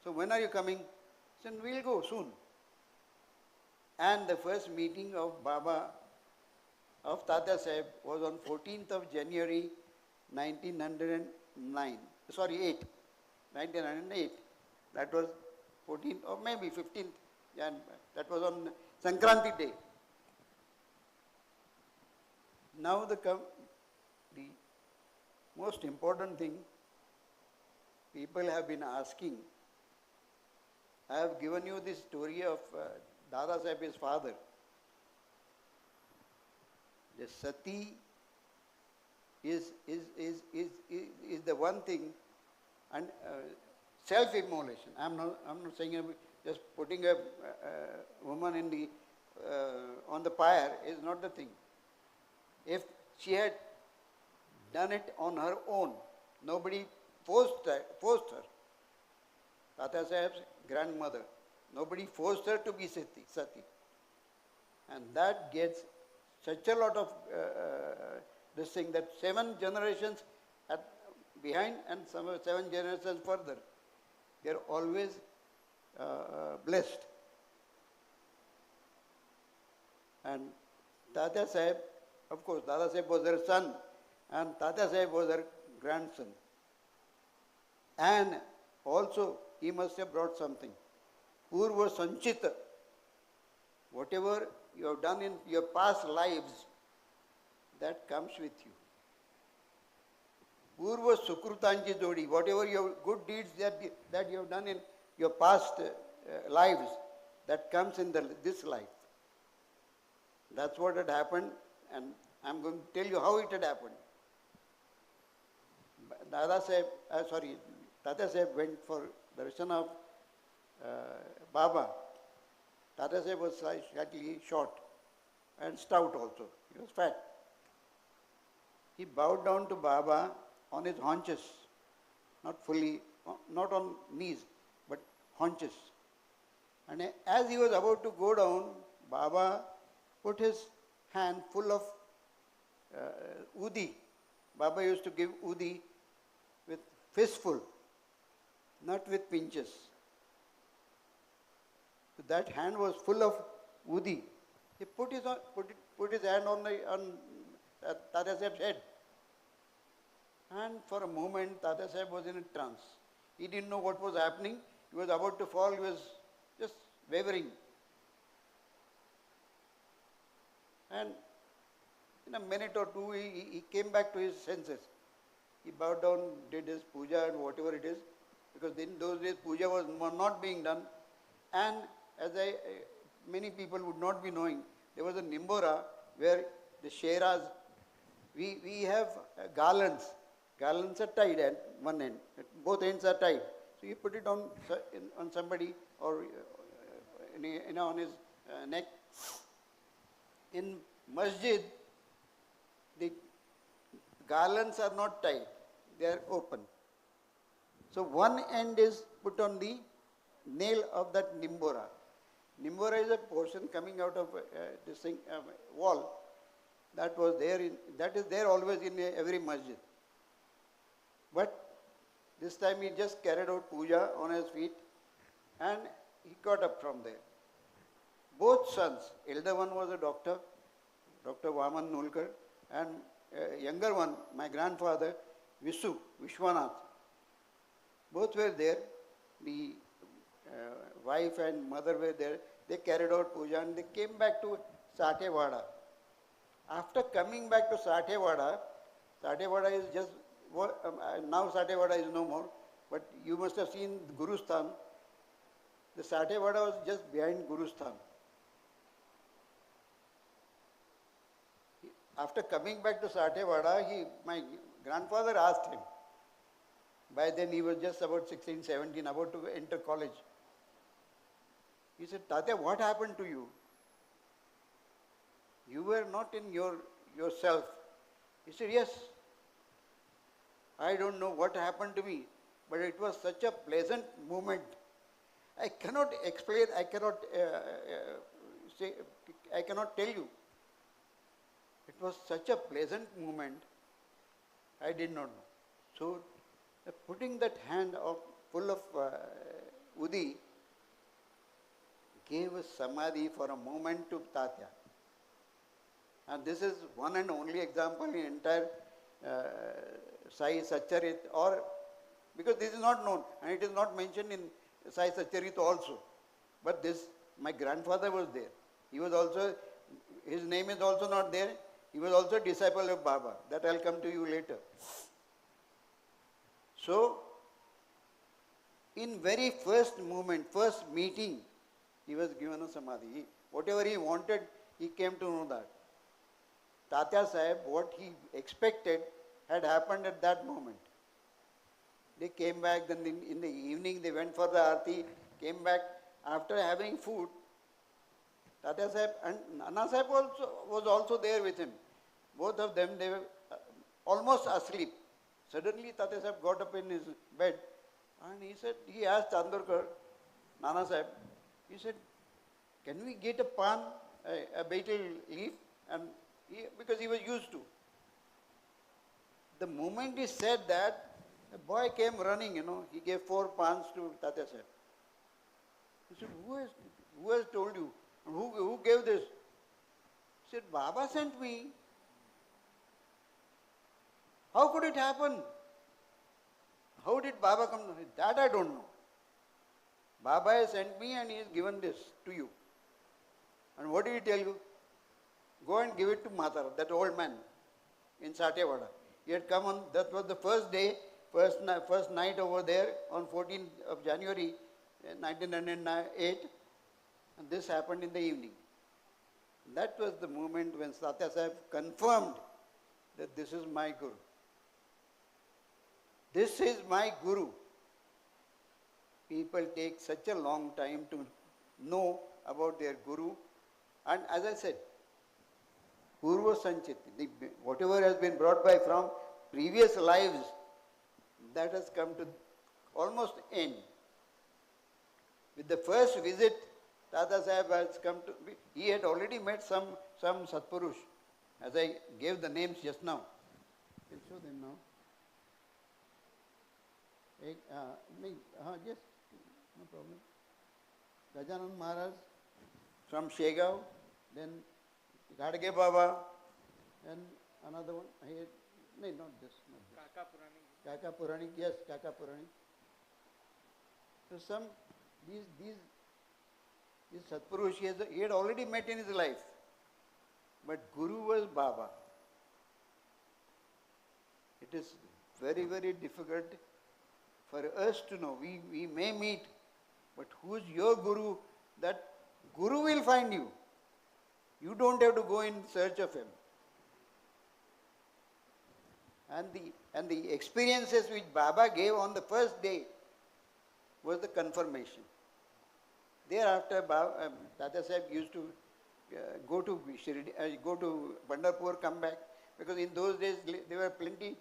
so when are you coming? He said, we'll go soon. And the first meeting of Baba, of Tata Saheb, was on 14th of January 1909. Sorry, 1908. That was 14th or maybe 15th. That was on Sankranti Day. Now the most important thing people have been asking. I have given you the story of Dada Saheb, his father. The sati is the one thing, and self-immolation. I'm not saying just putting a woman in the on the pyre is not the thing. If she had done it on her own, nobody forced her. Tata Saheb's grandmother, nobody forced her to be sati. And that gets such a lot of this thing that 7 generations behind and 7 generations further, they are always blessed. And Tata Saheb, of course, Dada Saheb was their son and Tata Saheb was their grandson. And also, he must have brought something. Purva Sanchita. Whatever you have done in your past lives, that comes with you. Purva Sukrutanji Jodi. Whatever your good deeds that you have done in your past lives, that comes in this life. That's what had happened, and I'm going to tell you how it had happened. Tata Saheb went for darshan of Baba. Tata Saheb was slightly short and stout also. He was fat. He bowed down to Baba on his haunches, not fully, not on knees, but haunches. And as he was about to go down, Baba put his hand full of udi. Baba used to give udi with fistful, not with pinches. So that hand was full of udi. He put his hand on Tata Saheb's head. And for a moment, Tata Saheb was in a trance. He didn't know what was happening. He was about to fall. He was just wavering. And in a minute or two, he came back to his senses. He bowed down, did his puja and whatever it is, because in those days puja was not being done. And as many people would not be knowing, there was a Nimbora where the sheras, we have garlands. Garlands are tied at one end. Both ends are tied. So you put it on somebody or on his neck. In masjid, the garlands are not tied. They are open. So one end is put on the nail of that Nimbora. Nimbora is a portion coming out of this thing, wall. That was there. That is there always in every masjid. But this time he just carried out puja on his feet and he got up from there. Both sons, elder one was a doctor, Dr. Vaman Nulkar, and younger one, my grandfather, Vishwanath. Both were there. The wife and mother were there. They carried out puja and they came back to Satewada. After coming back to Satewada is just, now Satewada is no more. but you must have seen Guru Sthan. The Satya Vada was just behind Guru Sthan. After coming back to Satya Vada, my grandfather asked him. By then he was just about 16, 17, about to enter college. He said, Tatya, what happened to you? You were not in yourself. He said, yes. I don't know what happened to me, but it was such a pleasant moment. I cannot explain, I cannot say, I cannot tell you. It was such a pleasant moment, I did not know. So, putting that hand full of Udi gave a samadhi for a moment to Tatya. And this is one and only example in entire Sai Satcharit, or because this is not known and it is not mentioned in Sai Satcharit also. But this, my grandfather was there. He was also, his name is also not there. He was also a disciple of Baba. That I'll come to you later. So, in very first moment, first meeting, he was given a samadhi. Whatever he wanted, he came to know that. Tatya Sahib, what he expected had happened at that moment. They came back, then in the evening they went for the arti, came back after having food. Tatya Sahib and Nana Sahib was also there with him. Both of them, they were almost asleep. Suddenly Tatya Sahib got up in his bed and he asked Chandorkar, Nana Sahib, he said, can we get a pan, a betel leaf? And because he was used to. The moment he said that, a boy came running, he gave 4 pans to Tatya Sahib. He said, who has told you? And who gave this? He said, Baba sent me. How could it happen? How did Baba come? That I don't know. Baba has sent me and he has given this to you. And what did he tell you? Go and give it to Mata, that old man in Satya Vada. He had come on, that was the first day, first night over there on 14th of January 1908. And this happened in the evening. That was the moment when Satya Sahib confirmed that this is my Guru. This is my Guru. People take such a long time to know about their Guru. And as I said, Purva Sanchit, whatever has been brought by from previous lives, that has come to almost end. With the first visit, Tata Sahib has come to, he had already met some Satpurush, as I gave the names just now. I'll show them now. Yes, no problem. Gajanan Maharaj from Shegaon, then Gadge Baba, and another one. No, not this. Kaka Purani, yes, Kaka Purani. So these Satpurush, he had already met in his life. But Guru was Baba. It is very, very difficult for us to know. We may meet, but who is your Guru? That Guru will find you. You don't have to go in search of him. And the experiences which Baba gave on the first day was the confirmation. Thereafter, Tata Sahib used to go to Pandharpur, come back, because in those days there were plenty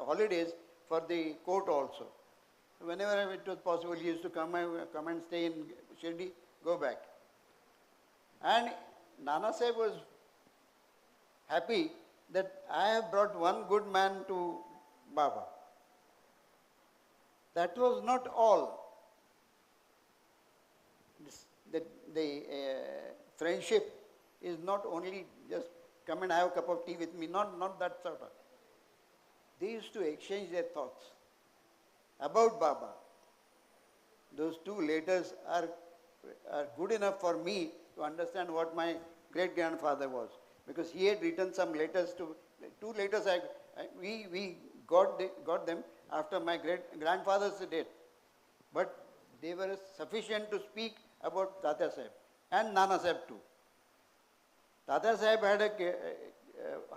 holidays for the court also. So whenever it was possible, he used to come and stay in Shirdi, go back. And Nana Sahib was happy that I have brought one good man to Baba. That was not all. The friendship is not only just come and have a cup of tea with me, not that sort of. They used to exchange their thoughts about Baba. Those 2 letters are good enough for me to understand what my great-grandfather was. Because he had written some letters 2 letters we got them after my great-grandfather's death. But they were sufficient to speak about Tata Sahib and Nana Sahib too. Tata Sahib had a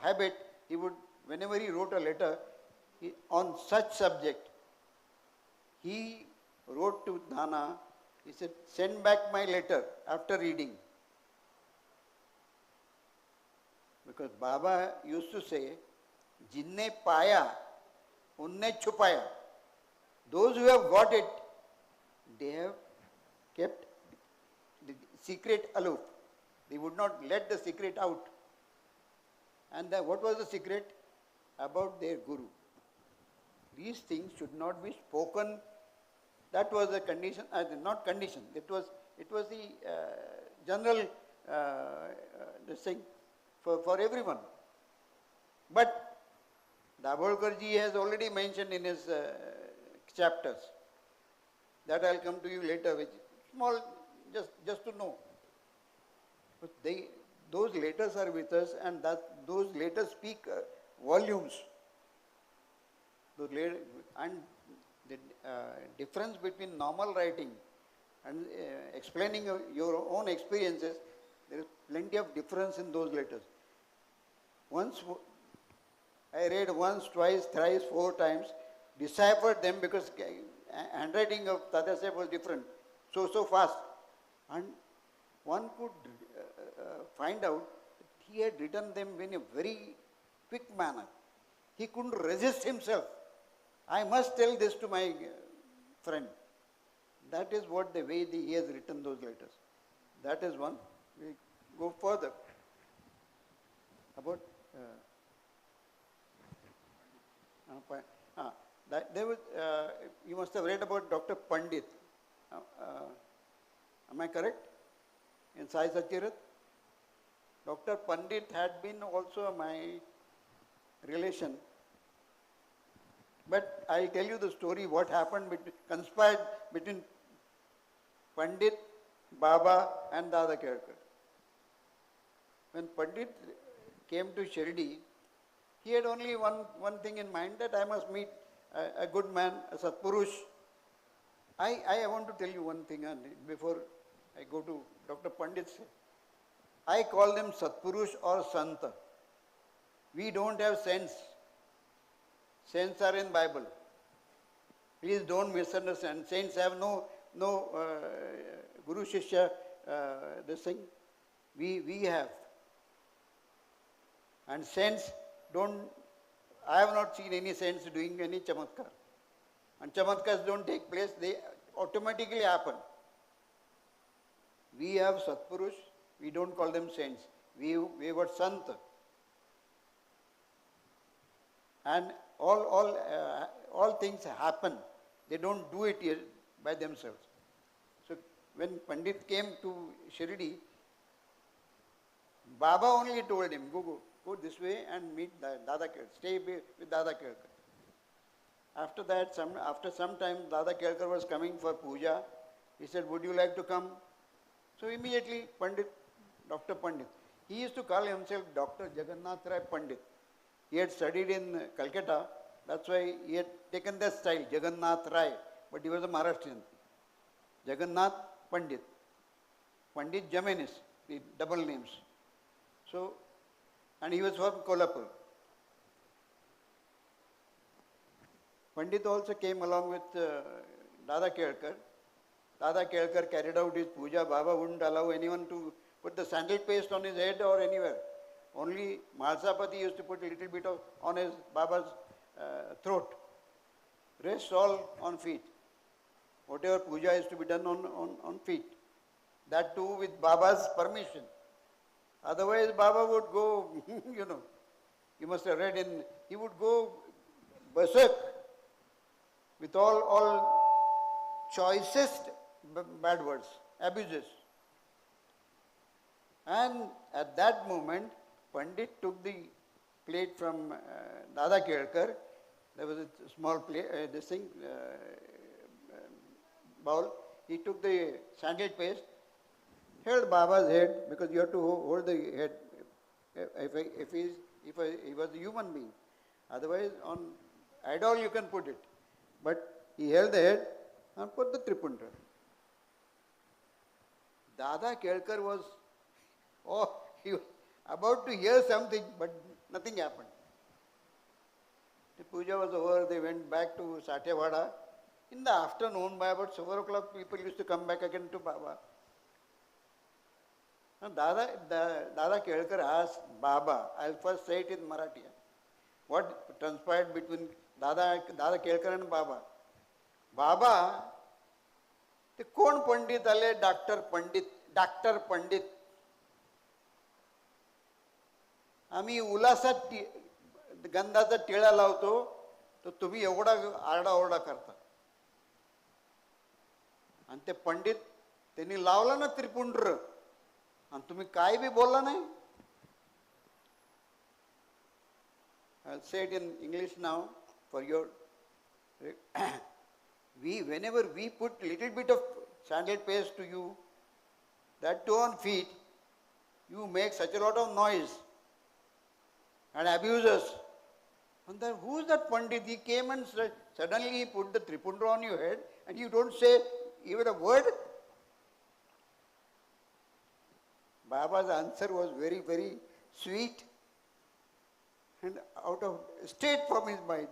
habit, he would, whenever he wrote a letter on such subject, he wrote to Nana, he said, send back my letter after reading. Because Baba used to say, Jinne paya, unne chupaya. Those who have got it, they have kept the secret aloof. They would not let the secret out. And what was the secret? About their Guru. These things should not be spoken. That was the condition, not condition, it was the general this thing for everyone. But Dabholkar ji has already mentioned in his chapters. That I'll come to you later, which small, just to know. But those letters are with us, and those letters speak volumes. And the difference between normal writing and explaining your own experiences, there is plenty of difference in those letters. Once I read once, twice, thrice, 4 times, deciphered them because handwriting of Tata Sahib was different, so fast. And one could find out that he had written them in a very quick manner. He couldn't resist himself. I must tell this to my friend. That is what the way he has written those letters. That is one. We go further. About there was, you must have read about Dr. Pandit. Am I correct? In Sai Satyarat? Dr. Pandit had been also my relation. But I'll tell you the story, what happened, conspired between Pandit, Baba and Dada Kerkar. When Pandit came to Shirdi, he had only one thing in mind, that I must meet a good man, a Satpurush. I want to tell you one thing before I go to Dr. Pandit's. I call them Satpurush or Santa. We don't have saints. Saints are in Bible. Please don't misunderstand. Saints have no Guru Shishya, this thing. We have. And saints don't, I have not seen any saints doing any chamatkar. And chamatkars don't take place, they automatically happen. We have Satpurush, we don't call them saints. We were Santa. And all things happen. They don't do it here by themselves. So when Pandit came to Shirdi, Baba only told him, go this way and meet Dada Kerkar, stay with Dada Kerkar. After that, after some time, Dada Kerkar was coming for puja. He said, would you like to come? So immediately, Dr. Pandit, he used to call himself Dr. Jagannath Rai Pandit. He had studied in Calcutta, that's why he had taken that style, Jagannath Rai, but he was a Maharashtrian. Jagannath Pandit. Pandit Jaminis, the double names. So, and he was from Kolhapur. Pandit also came along with Dada Kerkar. Dada Kerkar carried out his puja. Baba wouldn't allow anyone to put the sandal paste on his head or anywhere. Only Mahalsapati used to put a little bit on his Baba's throat. Rest all on feet. Whatever puja is to be done on feet. That too with Baba's permission. Otherwise Baba would go, you must have read he would go berserk with all choicest bad words, abuses. And at that moment, Pandit took the plate from Dada Kerkar. There was a small plate, bowl. He took the sandal paste, held Baba's head, because you have to hold the head if he was a human being. Otherwise, idol you can put it. But he held the head and put the Tripundra. Dada Kelkar was, he was about to hear something, but nothing happened. The puja was over, they went back to Satyavada. In the afternoon, by about 7 o'clock, people used to come back again to Baba. And Dada Kelkar asked Baba, I'll first say it in Marathi, what transpired between Dada Kelkar and Baba. Baba, ते कोण पंडित आले? Doctor पंडित. आम्ही उलासात गंधाचा टिळा लावतो, तर तुम्ही एवढा आरडाओरडा करता. आणि ते पंडित त्यांनी लावला ना त्रिपुंड्र, आणि तुम्ही काय बी बोलला नाही. I'll say it in English now for your whenever we put little bit of sandal paste to you, that too on feet, you make such a lot of noise and abuse us. And then who is that Pandit? He came and suddenly he put the Tripundra on your head and you don't say even a word. Baba's answer was very, very sweet and out of straight from his mind.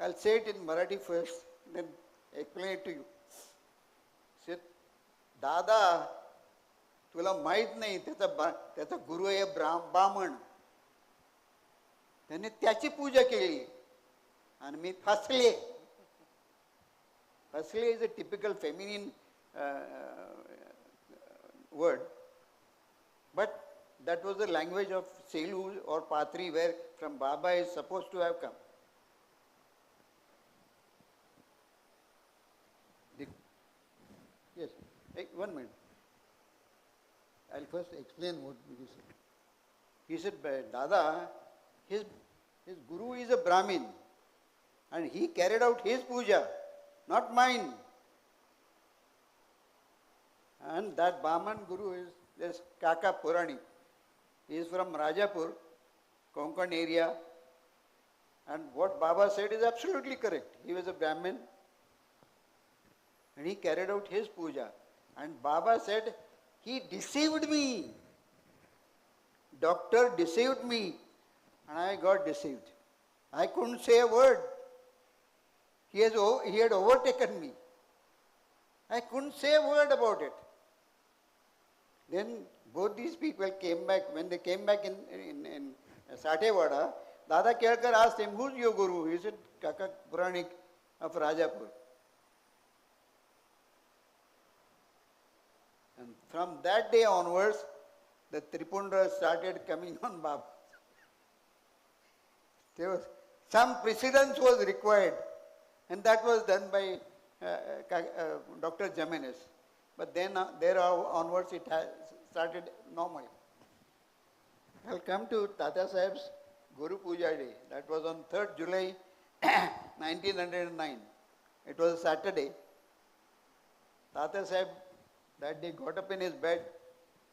I'll say it in Marathi first, then explain it to you. Said, Dada, तुला माहित नाही त्याचा गुरु आहे ब्राह्मण, त्याने त्याची पूजा केली आणि मी फसले. फसले is a typical feminine word, but that was the language of Selu or Patri, where from Baba is supposed to have come. Yes, hey, 1 minute. I'll first explain what he said. He said, Dada, his guru is a Brahmin and he carried out his puja, not mine. And that Brahman guru is this Kaka Purani. He is from Rajapur, Konkan area. And what Baba said is absolutely correct. He was a Brahmin and he carried out his puja. And Baba said, he deceived me. Doctor deceived me and I got deceived. I couldn't say a word. He had overtaken me. I couldn't say a word about it. Then both these people came back. When they came back in Satyavada, Dada Kelkar asked him, who's your guru? He said, Kaka Puranik of Rajapur. And from that day onwards, the Tripundra started coming on Baba. There was some precedence was required, and that was done by Dr. Jamenez. But then there onwards it has started normally. I'll come to Tata Sahib's Guru Puja Day. That was on 3rd July 1909. It was a Saturday. Tata Sahib that day got up in his bed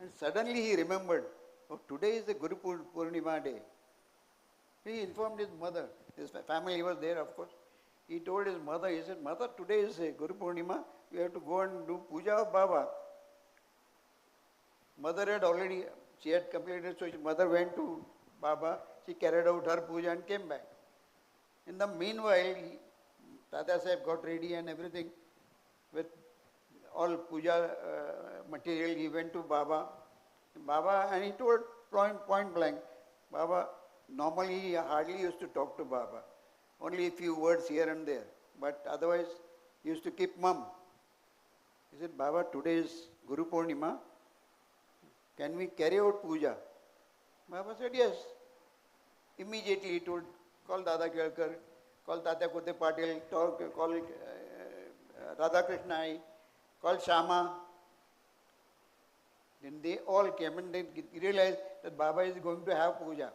and suddenly he remembered, oh, today is the Guru Purnima day. He informed his mother. His family was there, of course. He told his mother, he said, Mother, today is Guru Purnima. We have to go and do puja of Baba. Mother had already, she had completed, so mother went to Baba. She carried out her puja and came back. In the meanwhile, Tata Sahib got ready and everything with all puja material. He went to Baba. And he told point blank, Baba, normally he hardly used to talk to Baba. Only a few words here and there. But otherwise, he used to keep mum. He said, Baba, today is Guru Purnima. Can we carry out puja? Baba said, yes. Immediately he told, call Dada Kelkar, call Tata Kote Patil, call Radha Krishna, call Shama. Then they all came and they realized that Baba is going to have puja.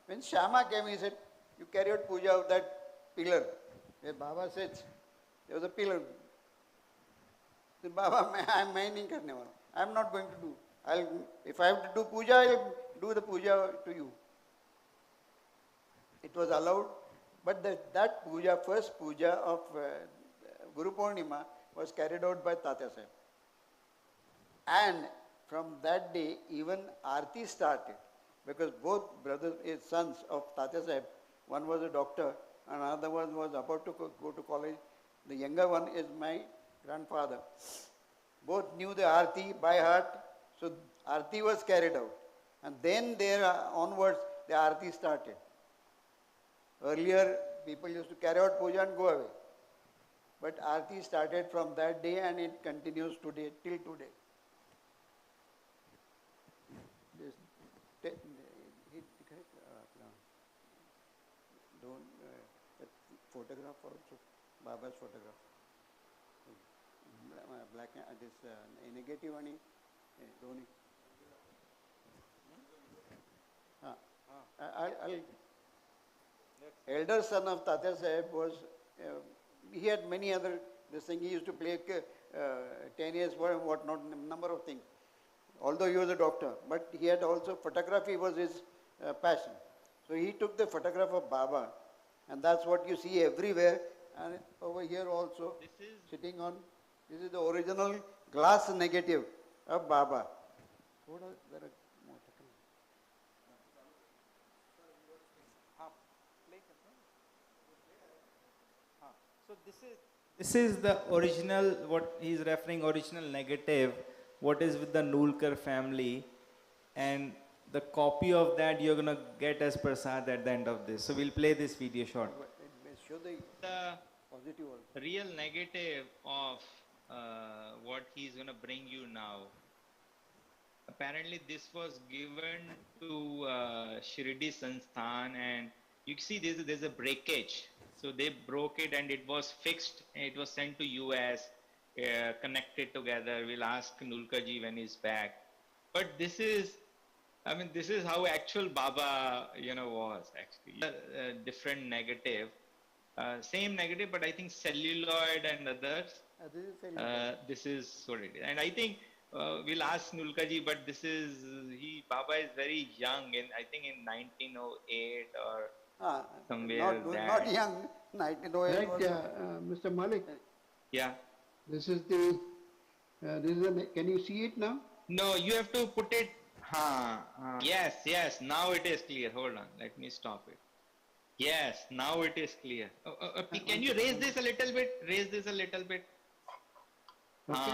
When Shama came, he said, you carry out puja of that pillar. Where Baba sits, there was a pillar. He said, Baba, I'm not going to do. If I have to do puja, I'll do the puja to you. It was allowed But that puja, first puja of Guru Purnima was carried out by Tatya Sahib. And from that day, even Aarti started. Because both brothers, sons of Tatya Sahib, one was a doctor and another one was about to go to college. The younger one is my grandfather. Both knew the Aarti by heart, so Aarti was carried out. And then there onwards, the Aarti started. Earlier, people used to carry out puja and go away. But Aarti started from that day and it continues today, till today. That photograph also, Baba's photograph. Black, this negative one, Dhoni. Elder son of Tatya Sahib was, he had many other, this thing, he used to play tennis, whatnot, number of things. Although he was a doctor, but he had also, photography was his passion. So he took the photograph of Baba, and that's what you see everywhere, and over here also, sitting on, this is the original glass negative of Baba. So this is the original, what he is referring, original negative, what is with the Nulkar family, and the copy of that you're going to get as prasad at the end of this. So we'll play this video short. Show the positive also. Real negative of what he's going to bring you now. Apparently this was given to Shirdi Sansthan, and you see there's a breakage. So they broke it and it was fixed and it was sent to US, connected together. We'll ask Nulkarji when he's back. But this is, I mean, this is how actual Baba, was actually. Different negative, same negative, but I think celluloid and others. This is what it is. And I think we'll ask Nulkarji, but this is, Baba is very young, I think in 1908 or somewhere not young, 1908. Right, Mr. Malik. Yeah. This is the, can you see it now? No, you have to put it. Yes, now it is clear. Hold on, let me stop it. Yes, now it is clear. Can you raise this a little bit? Raise this a little bit. Okay.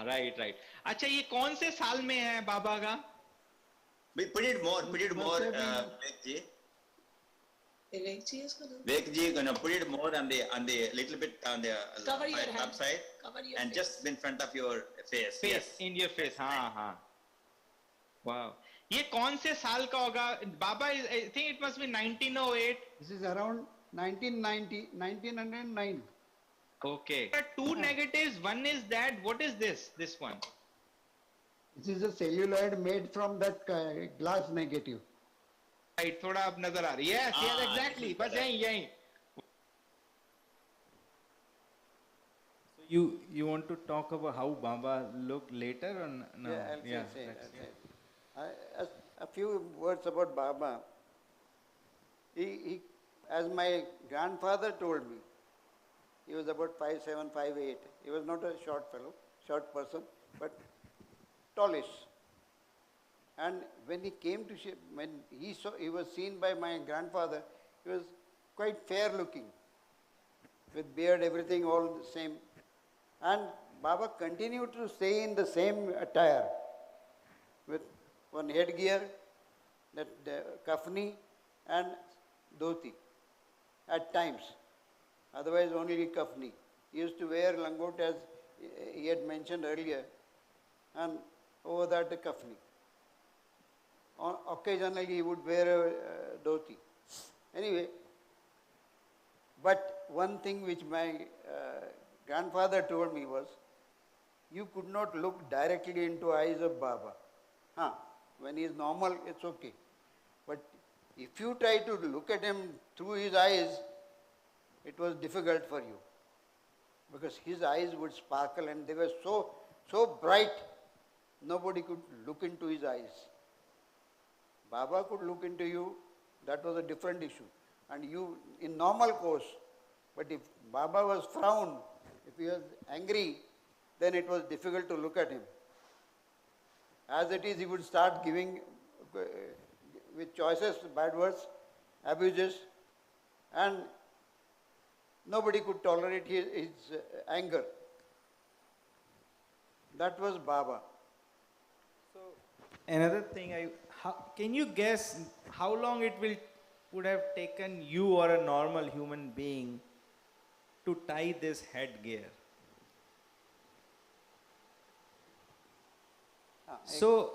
Right. अच्छा ये कौन से साल में है बाबा का? Put it more, Vivekji is gonna put it more on the little bit on the top side, and just in front of your face. Yes. In your face. हाँ. Wow. ये कौन से साल का होगा? Baba, I think it must be 1908. This is around 1909. Okay. There are two negatives. One is that. What is this? This one. This is a celluloid made from that glass negative. Right. थोड़ा अब नजर आ रही है. Yes, exactly. बस यहीं. So you want to talk about how Baba looked later or no? Yeah, I'll say. A few words about Baba. He, as my grandfather told me, he was about 5'7", 5'8". He was not a short person, but tallish. And when he came to, when he was seen by my grandfather, he was quite fair looking, with beard, everything all the same. And Baba continued to stay in the same attire, with one headgear, that kafni and dhoti at times. Otherwise only kafni. He used to wear langot as he had mentioned earlier, and over that the kafni. Occasionally he would wear a dhoti. Anyway, but one thing which my grandfather told me was, you could not look directly into eyes of Baba. When he is normal, it's okay. But if you try to look at him through his eyes, it was difficult for you. Because his eyes would sparkle and they were so bright, nobody could look into his eyes. Baba could look into you, that was a different issue. and you in normal course. But if Baba was frowned, if he was angry, then it was difficult to look at him. As it is, he would start giving with choices, bad words, abuses, and nobody could tolerate his anger. That was Baba. So another thing, can you guess how long it would have taken you or a normal human being to tie this headgear? So,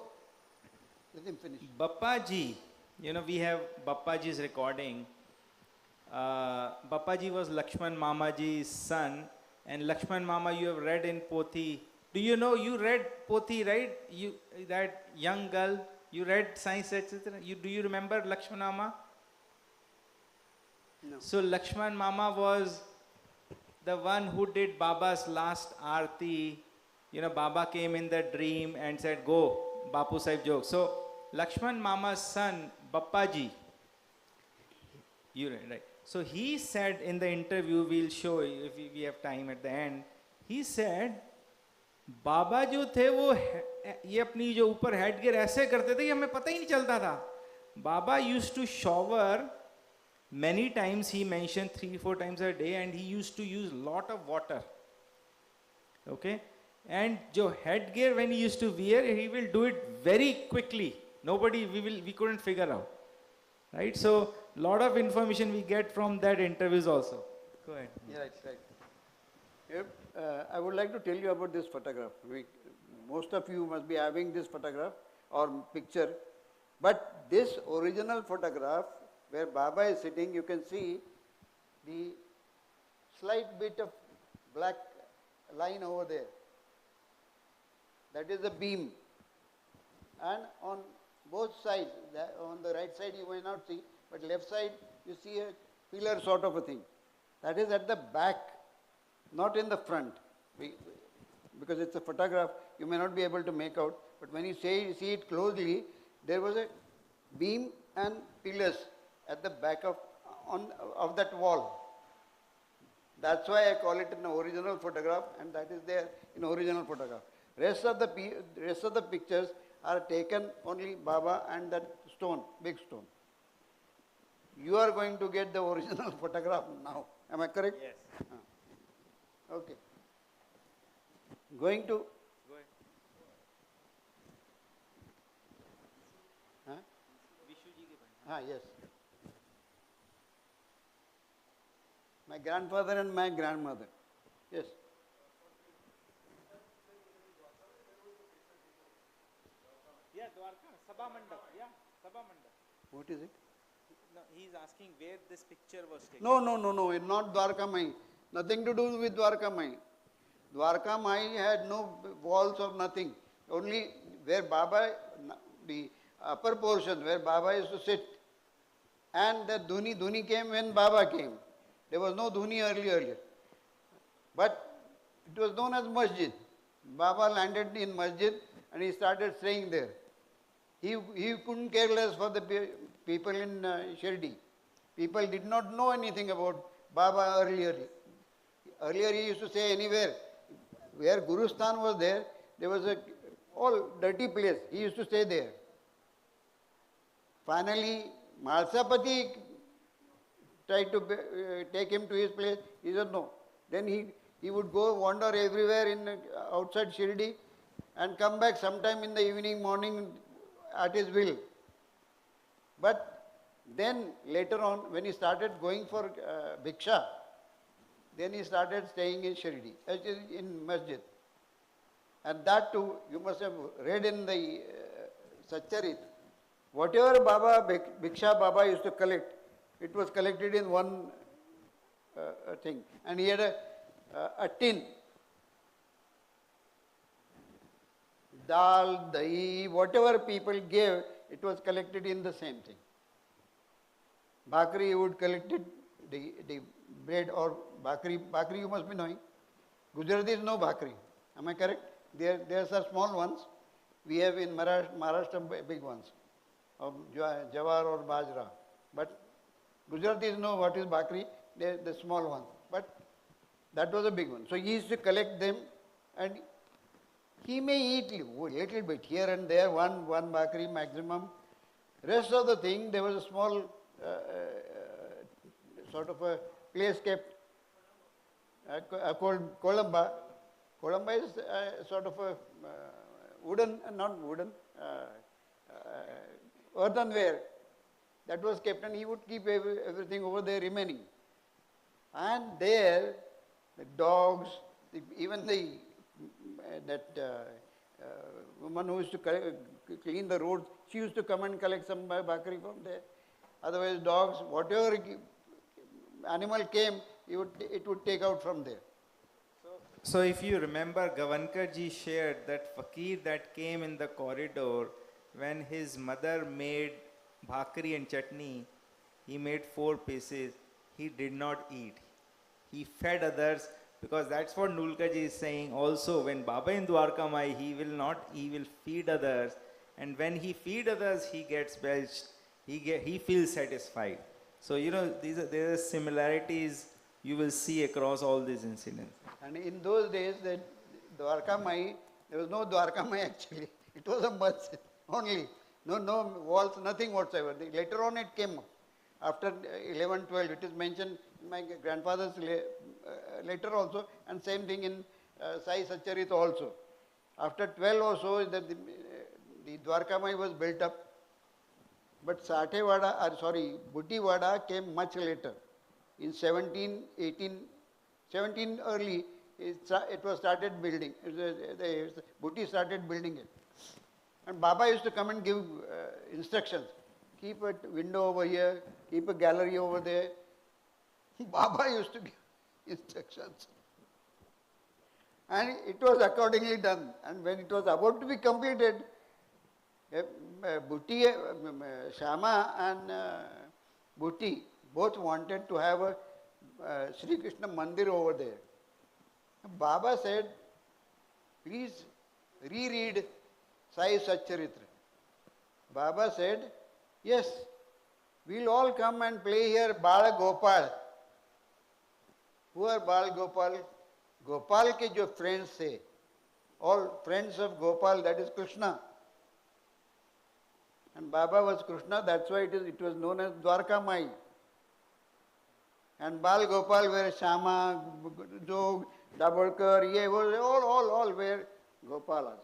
let him finish. Bappaji, we have Bappaji's recording. Bappaji was Lakshman Mamaji's son, and Lakshman Mama you have read in Pothi. Do you know, you read Pothi, right? That young girl, you read Science, etc. Do you remember Lakshman Mama? No. So Lakshman Mama was the one who did Baba's last arti. Baba came in the dream and said, go, Bapu Sahib joke. So Lakshman Mama's son, Bappaji, you read, right? So he said in the interview, we'll show you if we have time at the end, he said, बाबा जो थे वो ये अपनी जो ऊपर head gear ऐसे करते थे कि हमें पता ही नहीं चलता था. Baba used to shower many times, he mentioned 3-4 times a day, and he used to use lot of water. Okay, and जो head gear when he used to wear, he will do it very quickly. We couldn't figure out, right? So lot of information we get from that interviews also. Go ahead. Yeah, right. I would like to tell you about this photograph. Most of you must be having this photograph or picture, but this original photograph where Baba is sitting, you can see the slight bit of black line over there. That is the beam. And on both sides, on the right side you may not see, but left side you see a pillar sort of a thing. That is at the back, not in the front. Because it's a photograph, you may not be able to make out, but when you see it closely, there was a beam and pillars at the back of that wall. That's why I call it an original photograph, and that is there in original photograph. Rest of the pictures are taken only Baba and that stone, big stone. You are going to get the original photograph now. Am I correct? Yes. Okay. Going to. Go ahead. Huh? Vishuji ke bhai. Yes. My grandfather and my grandmother. Yes. Yeah, Dwarka, Sabha Mandap. Yeah, Sabha Mandap. What is it? No, he's asking where this picture was taken. No, it's not Dwarka Mai. Nothing to do with Dwarka Mai. Dwarka Mai had no walls or nothing. Only where Baba, the upper portion where Baba used to sit. And the Dhuni came when Baba came. There was no Dhuni earlier. But it was known as Masjid. Baba landed in Masjid and he started staying there. He couldn't care less for the people in Shirdi. People did not know anything about Baba earlier. Earlier he used to say anywhere. Where Gurusthan was there was a all dirty place. He used to stay there. Finally, Mahalsapati tried to take him to his place. He said no. Then he would go wander everywhere in outside Shirdi and come back sometime in the evening, morning at his will. But then later on, when he started going for Bhiksha, then he started staying in Shirdi, in Masjid. And that too, you must have read in the Satcharit. Whatever Bhiksha Baba used to collect, it was collected in one thing. And he had a tin. Dal, dahi, whatever people gave, it was collected in the same thing. Bhakri, he would collect it, the bread or bhakri you must be knowing. Gujaratis know bhakri. Am I correct? There are small ones. We have in Maharashtra big ones of jawar or bajra. But Gujaratis know what is bakri, the small one. But that was a big one. So he used to collect them, and he may eat little bit here and there, one bakri maximum. Rest of the thing, there was a small sort of a place kept called Colamba. Colamba is sort of a wooden, not wooden, earthenware that was kept, and he would keep everything over there remaining. And there, the dogs, even that woman who used to clean the roads, she used to come and collect some bakri from there. Otherwise, dogs, whatever animal came, it would take out from there. So if you remember, Gavankar ji shared that fakir that came in the corridor when his mother made bhakri and chutney, he made 4 pieces. He did not eat. He fed others, because that's what Nulkarji is saying also. When Baba in Dwarka Mai, he will feed others. And when he feed others, he gets belched. He feels satisfied. So, there are similarities you will see across all these incidents. And in those days, that Dwarka Mai, there was no Dwarka Mai actually. It was a masjid only. No walls, nothing whatsoever. Later on it came up. After 11, 12, it is mentioned in my grandfather's letter also, and same thing in Sai Satcharita also. After 12 or so, the Dwarka Mai was built up. But Bhutti Vada came much later. In 17 early, it was started building. Bhutti started building it. And Baba used to come and give instructions. Keep a window over here, keep a gallery over there. Baba used to give instructions. And it was accordingly done. And when it was about to be completed, Shama and Bhutti both wanted to have a Sri Krishna Mandir over there. Baba said, please reread Sai Satcharitra. Baba said, yes, we'll all come and play here Bala Gopal. Who are Bal Gopal? Gopal ke jo friends say, all friends of Gopal, that is Krishna. And Baba was Krishna, that's why it was known as Dwarka Mai. And Bal Gopal were Shama, Jog, Dabarkar, all were Gopalas.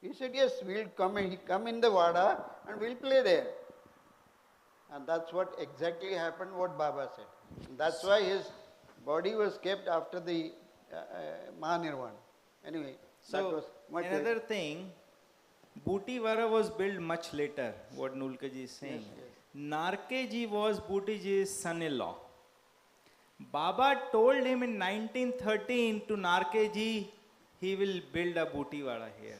He said, yes, we'll come in the Vada and we'll play there. And that's what exactly happened, what Baba said. And that's why his body was kept after the Mahanirvana. Anyway, that was much another thing, Bhutti Vara was built much later, what Nulkarji is saying. Yes. Narkeji was Bhuttiji son-in-law. Baba told him in 1913 to Narkeji, he will build a Bhutti Vara here.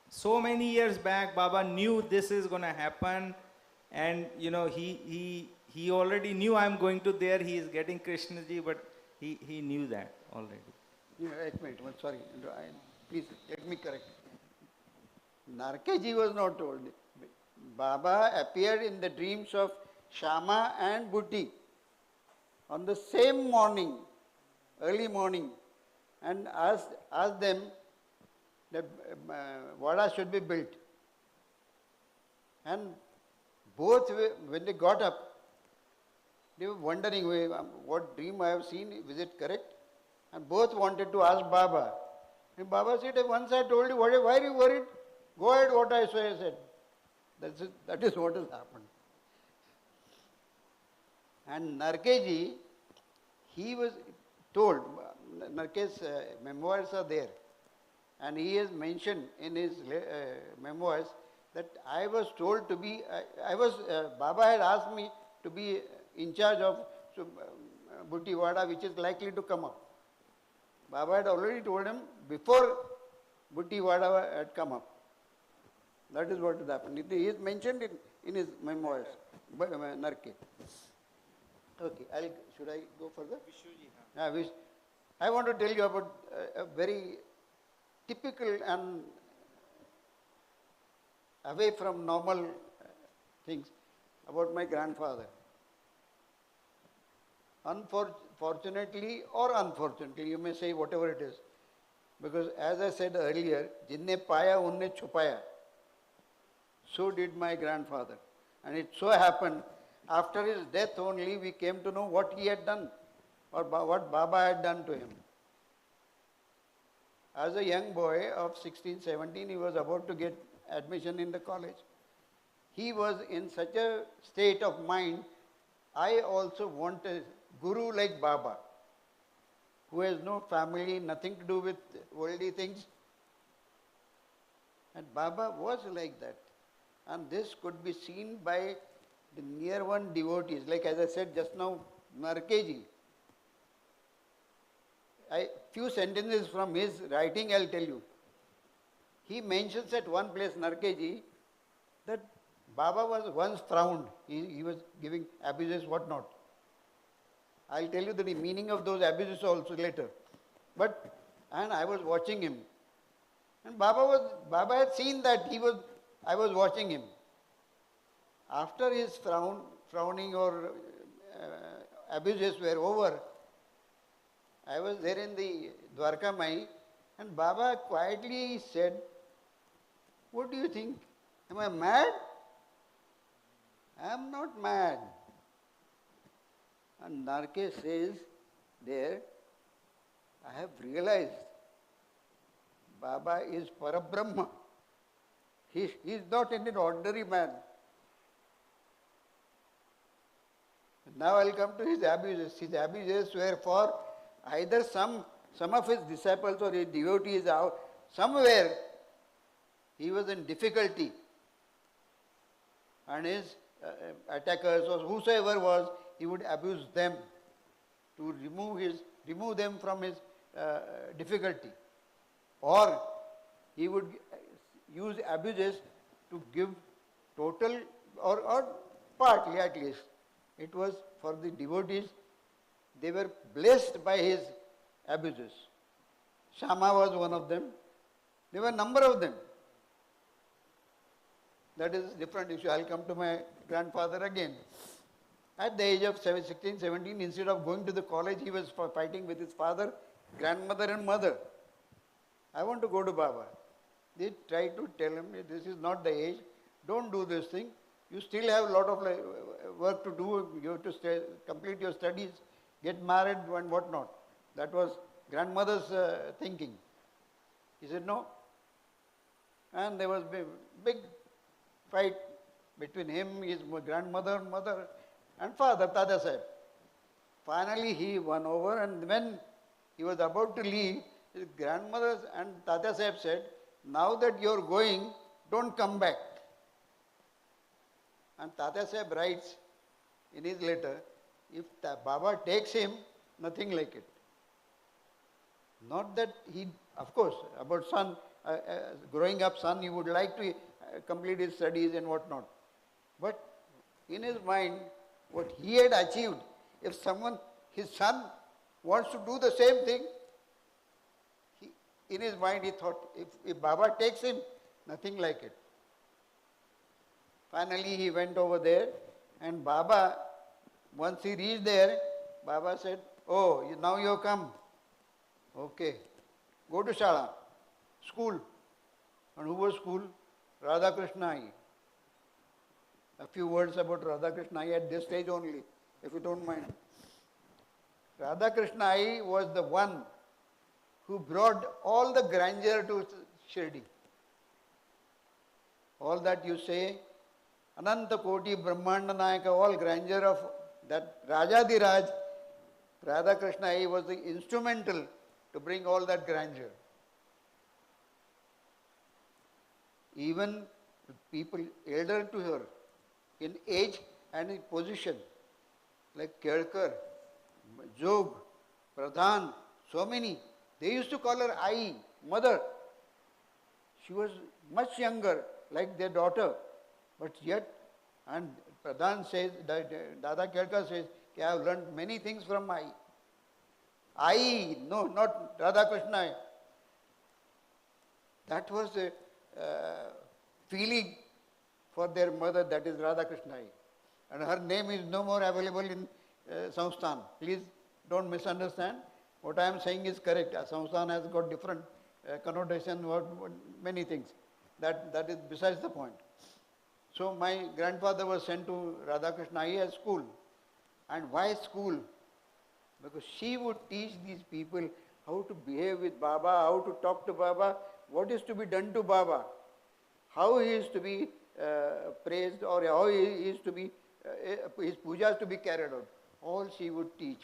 So many years back, Baba knew this is going to happen, and he already knew I'm going to there. He is getting Krishnaji, but he knew that already. Wait a minute, sorry, please let me correct. Narkeji was not told. Baba appeared in the dreams of Shama and Bhutti on the same morning, early morning, and asked them that Vada should be built. And both, when they got up, they were wondering, what dream I have seen, is it correct? And both wanted to ask Baba. And Baba said, once I told you, why are you worried? Go ahead, what I said. That is what has happened. And Narkeji, he was told, Narke's memoirs are there, and he has mentioned in his memoirs that I was told to be, Baba had asked me to be in charge of Bhutti Vada, which is likely to come up. Baba had already told him before Bhutti Vada had come up. That is what has happened. He is mentioned in his memoirs, Narke. Okay, should I go further? I want to tell you about a very typical and away from normal things about my grandfather. Fortunately or unfortunately, you may say whatever it is. Because as I said earlier, jinne paya unne chupaya. So did my grandfather. And it so happened, after his death only, we came to know what he had done, or what Baba had done to him. As a young boy of 16, 17, he was about to get admission in the college. He was in such a state of mind, I also want a guru like Baba, who has no family, nothing to do with worldly things. And Baba was like that. And this could be seen by the near one devotees, like as I said just now, Narkeji. Few sentences from his writing I'll tell you. He mentions at one place, Narkeji, that Baba was once frowned. He was giving abuses, whatnot. I'll tell you the meaning of those abuses also later. And I was watching him. And Baba had seen that I was watching him. After his frowning or abuses were over, I was there in the Dwarka Mai, and Baba quietly said, "What do you think? Am I mad?" "I am not mad." And Narke says there, "I have realized Baba is Parabrahma. He is not an ordinary man." Now I will come to his abuses. His abuses were for either some of his disciples or his devotees out somewhere he was in difficulty, and his attackers or whosoever was, he would abuse them to remove them from his difficulty, or he would use abuses to give total or partly at least. It was for the devotees. They were blessed by his abuses. Shama was one of them. There were a number of them. That is a different issue. I'll come to my grandfather again. At the age of 16, 17, instead of going to the college, he was fighting with his father, grandmother and mother. "I want to go to Baba." They tried to tell him, "This is not the age. Don't do this thing. You still have a lot of work to do. You have to complete your studies, get married and whatnot." That was grandmother's thinking. He said no. And there was a big fight between him, his grandmother, mother and father, Tata Sahib. Finally he won over, and when he was about to leave, his grandmother and Tata Sahib said, "Now that you are going, don't come back." And Tata Sahib writes in his letter, if Baba takes him, nothing like it. Not that he, of course, about son, growing up son, he would like to complete his studies and whatnot. But in his mind, what he had achieved, if someone, his son, wants to do the same thing, in his mind he thought, if Baba takes him, nothing like it. Finally he went over there, and Baba, once he reached there, Baba said, "Oh, now you have come. Okay, go to Shala, school." And who was school? Radha Krishna Ai. A few words about Radha Krishna Ai at this stage only, if you don't mind. Radha Krishna Ai was the one who brought all the grandeur to Shirdi. All that you say, Ananta Koti, Brahmanda Nayaka, all grandeur of that Rajadiraj, Radha Krishna Ai was the instrumental to bring all that grandeur. Even people elder to her in age and in position, like Kelkar, Jog, Pradhan, so many, they used to call her Ai, mother. She was much younger, like their daughter, but yet, and Pradhan says, Dada Kelkar says, I have learned many things from Ai. Ai, no, not Radha Krishna Ai. That was a feeling for their mother, that is Radha Krishna Ai. And her name is no more available Samsthan. Please don't misunderstand. What I am saying is correct. Samsthan has got different connotation, many things. That is besides the point. So my grandfather was sent to Radhakrishna High School. And why school? Because she would teach these people how to behave with Baba, how to talk to Baba, what is to be done to Baba, how he is to be praised, or how he is to be, his pujas to be carried out. All she would teach.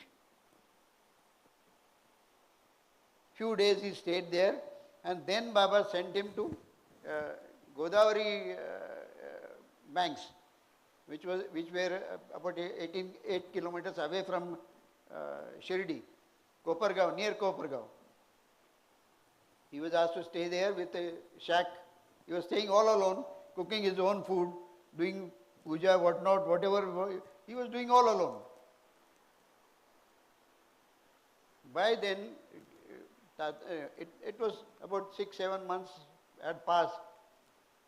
Few days he stayed there, and then Baba sent him to Godavari banks, which were about 8 kilometers away from Shirdi, Kopargaon, near Kopargaon. He was asked to stay there with a shack. He was staying all alone, cooking his own food, doing puja, whatnot, whatever. He was doing all alone. By then, it was about 6-7 months had passed,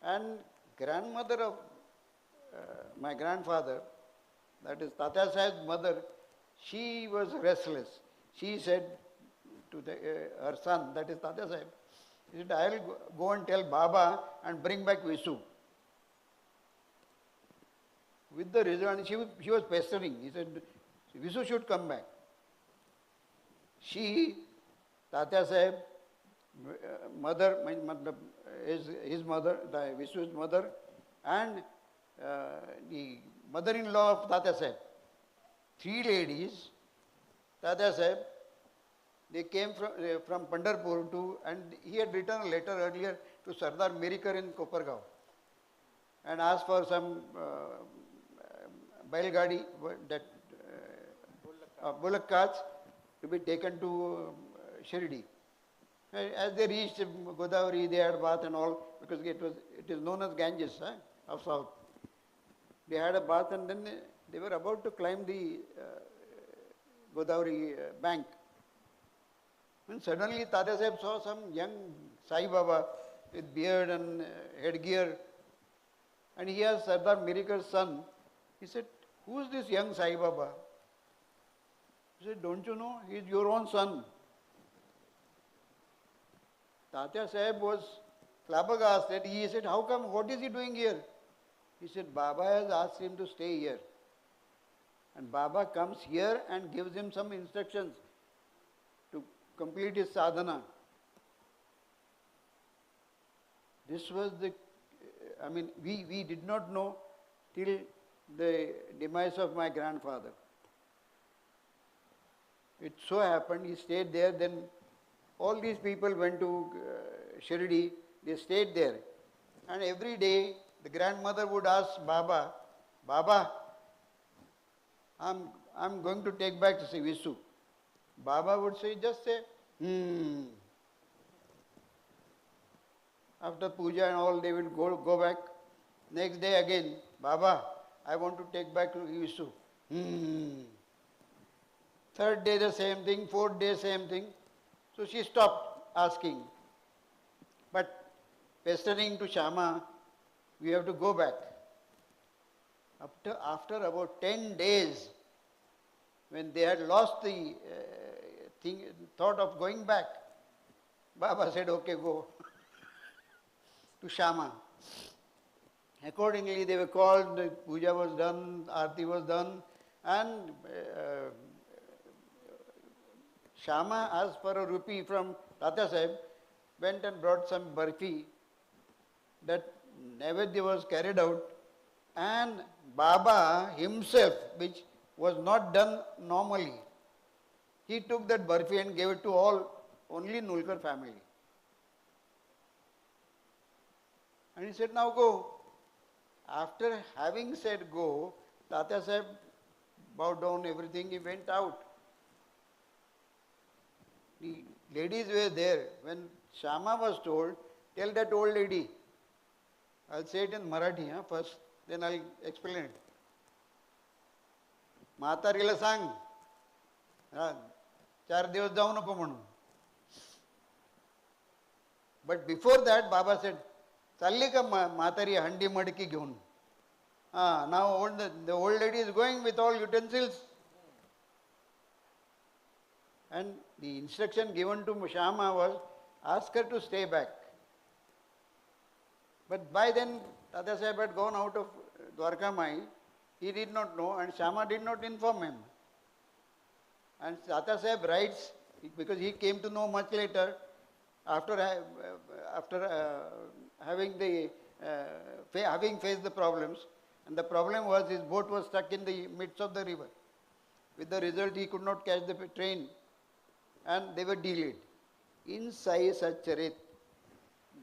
and grandmother of my grandfather, that is Tata Sahib's mother, she was restless. She said to her son, that is Tata Sahib, she said, I will go and tell Baba and bring back Visu. With the result, she was pestering. He said, Visu should come back. She, Tata Sahib, mother, his mother, Visu's mother, and the mother-in-law of Tata Sahib, 3 ladies, Tata Sahib, they came from Pandharpur to, and he had written a letter earlier to Sardar Merikar in Kopargaon and asked for some Bailgadi, that bullock carts to be taken to Shirdi. As they reached Godavari, they had bath and all, because it is known as Ganges of South. They had a bath, and then they were about to climb the Godavari bank. And suddenly Tata Sahib saw some young Sai Baba with beard and headgear, and he asked Sardar Mirikar's son, he said, who is this young Sai Baba? He said, don't you know? He is your own son. Tata Sahib was flabbergasted. He said, how come? What is he doing here? He said, Baba has asked him to stay here. And Baba comes here and gives him some instructions to complete his sadhana. This was we did not know till the demise of my grandfather. It so happened, he stayed there, then all these people went to Shirdi, they stayed there. And every day, the grandmother would ask Baba, Baba, I'm going to take back to see Visu. Baba would say, just say, After puja and all, they will go back. Next day again, Baba, I want to take back to Visu. Third day the same thing, fourth day same thing. So she stopped asking. But pestering to Shama, we have to go back. After about 10 days, when they had lost the thought of going back, Baba said, okay, go to Shama. Accordingly, they were called, the puja was done, arti was done, and Shama asked for a rupee from Tata Sahib, went and brought some barfi. That Naivedya was carried out, and Baba himself, which was not done normally, he took that barfi and gave it to only Nulkar family. And he said, now go. After having said go, Tata Sahib bowed down everything, he went out. The ladies were there. When Shama was told, tell that old lady, I'll say it in Marathi first, then I'll explain it. म्हातारीला सांग 4 दिवस जाऊ नको म्हणून. But before that, Baba said, चालली का म्हातारी हंडी मडकी घेऊन? Now the old lady is going with all utensils. And the instruction given to Shama was, ask her to stay back. But by then, Tata Sahib had gone out of Dwarka Mai. He did not know, and Shama did not inform him. And Tata Sahib writes, because he came to know much later, after having faced the problems, and the problem was his boat was stuck in the midst of the river. With the result, he could not catch the train, and they were delayed. In Sai Satcharit,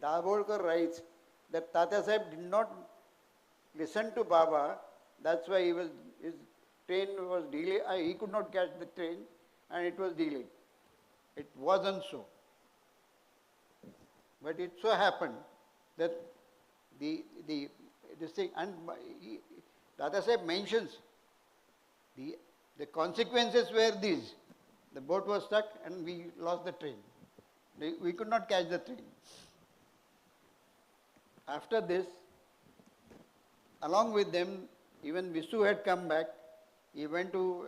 Dabolkar writes that Tata Sahib did not listen to Baba. That's why his train was delayed. He could not catch the train, and it was delayed. It wasn't so. But it so happened that this thing, and Tata Sahib mentions the consequences were these. The boat was stuck and we lost the train. We could not catch the train. After this, along with them, even Visu had come back. He went to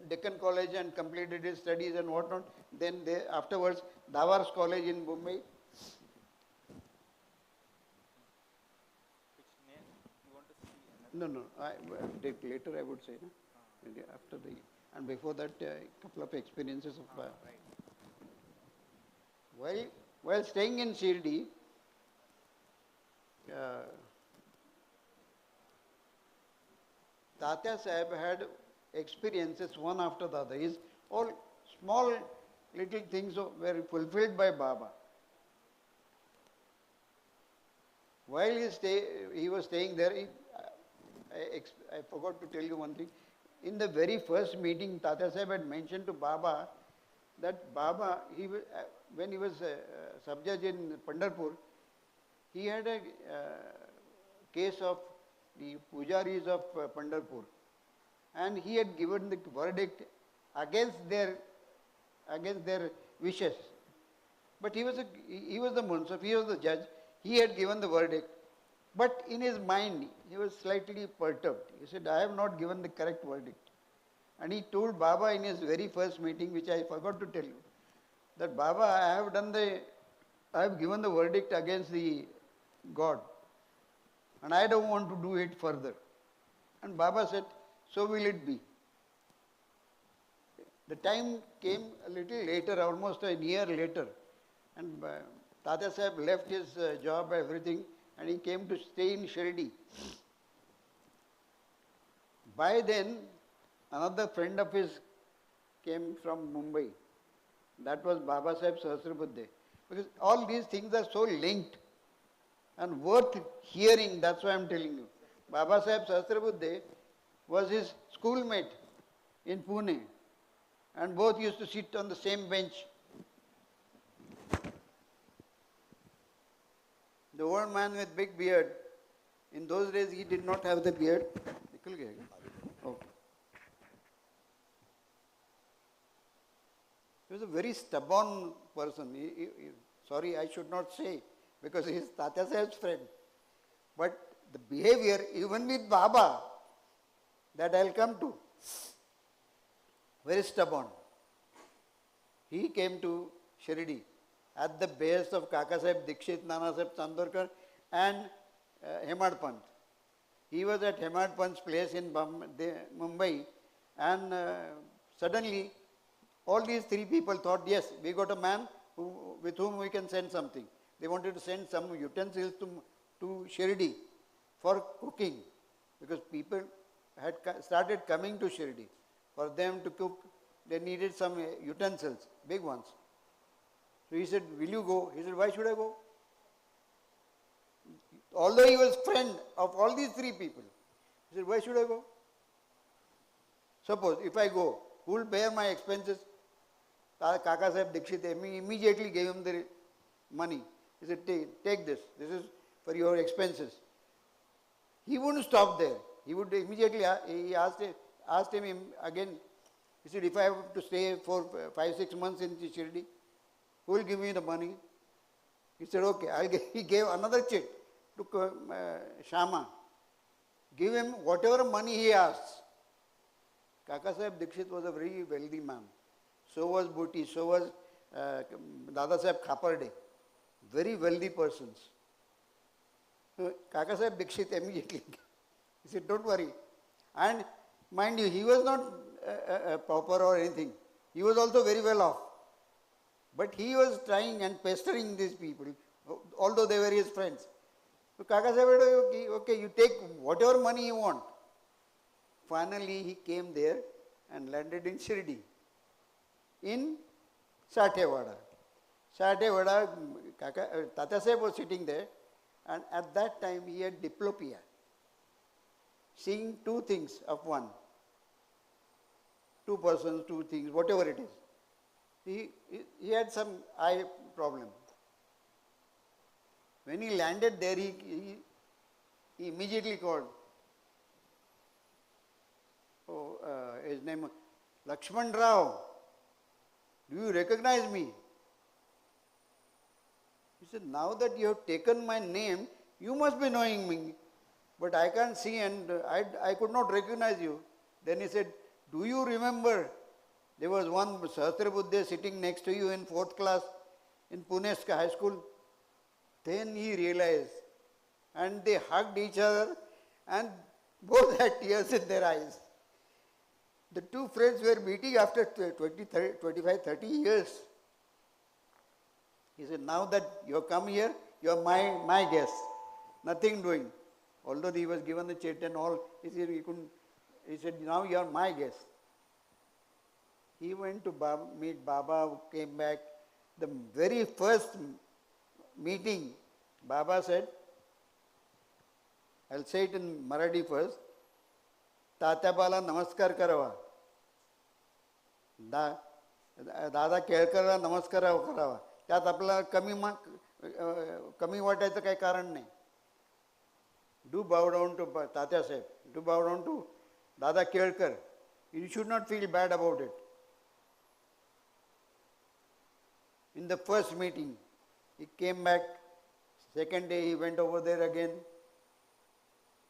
Deccan College and completed his studies and whatnot. Then afterwards, Davars College in Mumbai. No, later I would say. No? After and before that, a couple of experiences of. While staying in Shirdi, Tatya Sahib had experiences one after the other. All small little things were fulfilled by Baba. While he was staying there, I forgot to tell you one thing. In the very first meeting, Tatya Sahib had mentioned to Baba that Baba, when he was sub-judge in Pandharpur, he had a case of the pujaris of Pandharpur, and he had given the verdict against their wishes. But he was the Munsaf, he was the judge. He had given the verdict, but in his mind he was slightly perturbed. He said, "I have not given the correct verdict." And he told Baba in his very first meeting, which I forgot to tell you, that Baba, I have given the verdict against the God, and I don't want to do it further. And Baba said, "So will it be." The time came a little later, almost a year later, and Tata Sahib left his job, everything, and he came to stay in Shirdi. By then, another friend of his came from Mumbai. That was Baba Sahib Sahasrabuddhe. Because all these things are so linked and worth hearing, that's why I am telling you. Baba Sahib Sahasrabuddhe was his schoolmate in Pune, and both used to sit on the same bench. The old man with big beard, in those days he did not have the beard. Okay. He was a very stubborn person. Sorry, I should not say, because he is Tatya Sahib's friend. But the behavior, even with Baba, that I will come to, very stubborn. He came to Shirdi at the behest of Kaka Sahib Dikshit, Nana Sahib Chandorkar, and Hemad Pant. He was at Hemad Pant's place in Mumbai, and suddenly all these three people thought, yes, we got a man with whom we can send something. They wanted to send some utensils to Shirdi for cooking, because people had started coming to Shirdi. For them to cook, they needed some utensils, big ones. So he said, "Will you go?" He said, "Why should I go?" Although he was friend of all these three people, he said, "Why should I go? Suppose if I go, who will bear my expenses?" Kaka Sahib Dikshit immediately gave him the money. He said, take this. This is for your expenses. He wouldn't stop there. He would immediately, he asked him again. He said, "If I have to stay for 5-6 months in Shirdi, who will give me the money?" He said, "Okay." He gave another check to Shama. Give him whatever money he asks. Kaka Sahib Dikshit was a very wealthy man. so was Bhuti, so was Dada Saheb Khaparde, very wealthy persons. So Kaka Saheb Dikshit immediately, he said, don't worry. And mind you, he was not a pauper or anything. He was also very well off. But he was trying and pestering these people, although they were his friends. So Kaka said, okay, you take whatever money you want. Finally, he came there and landed in Shirdi, in Sathewada. Sathewada, Tata Saheb was sitting there, and at that time he had diplopia, seeing two things of one. Two persons, two things, whatever it is. He had some eye problem. When he landed there, he immediately called. His name, Lakshman Rao. Do you recognize me? He said, now that you have taken my name, you must be knowing me. But I can't see and I could not recognize you. Then he said, do you remember there was one Sahasrabuddha sitting next to you in 4th class in Pune High School? Then he realized, and they hugged each other and both had tears in their eyes. The two friends were meeting after 25, 30 years. He said, now that you have come here, you are my guest. Nothing doing. Although he was given the chit and all, he said, now you are my guest. He went to meet Baba, came back. The very first meeting, Baba said, I'll say it in Marathi first, तात्याबाला नमस्कार करावा, दादा केळकरला नमस्कार करावा, त्यात आपल्याला कमी वाटायचं काही कारण नाही. Do bow down to Tatya Sahib, do bow down to Dada Kelkar. You should not feel bad about it. In the first meeting, he came back. Second day, he went over there again.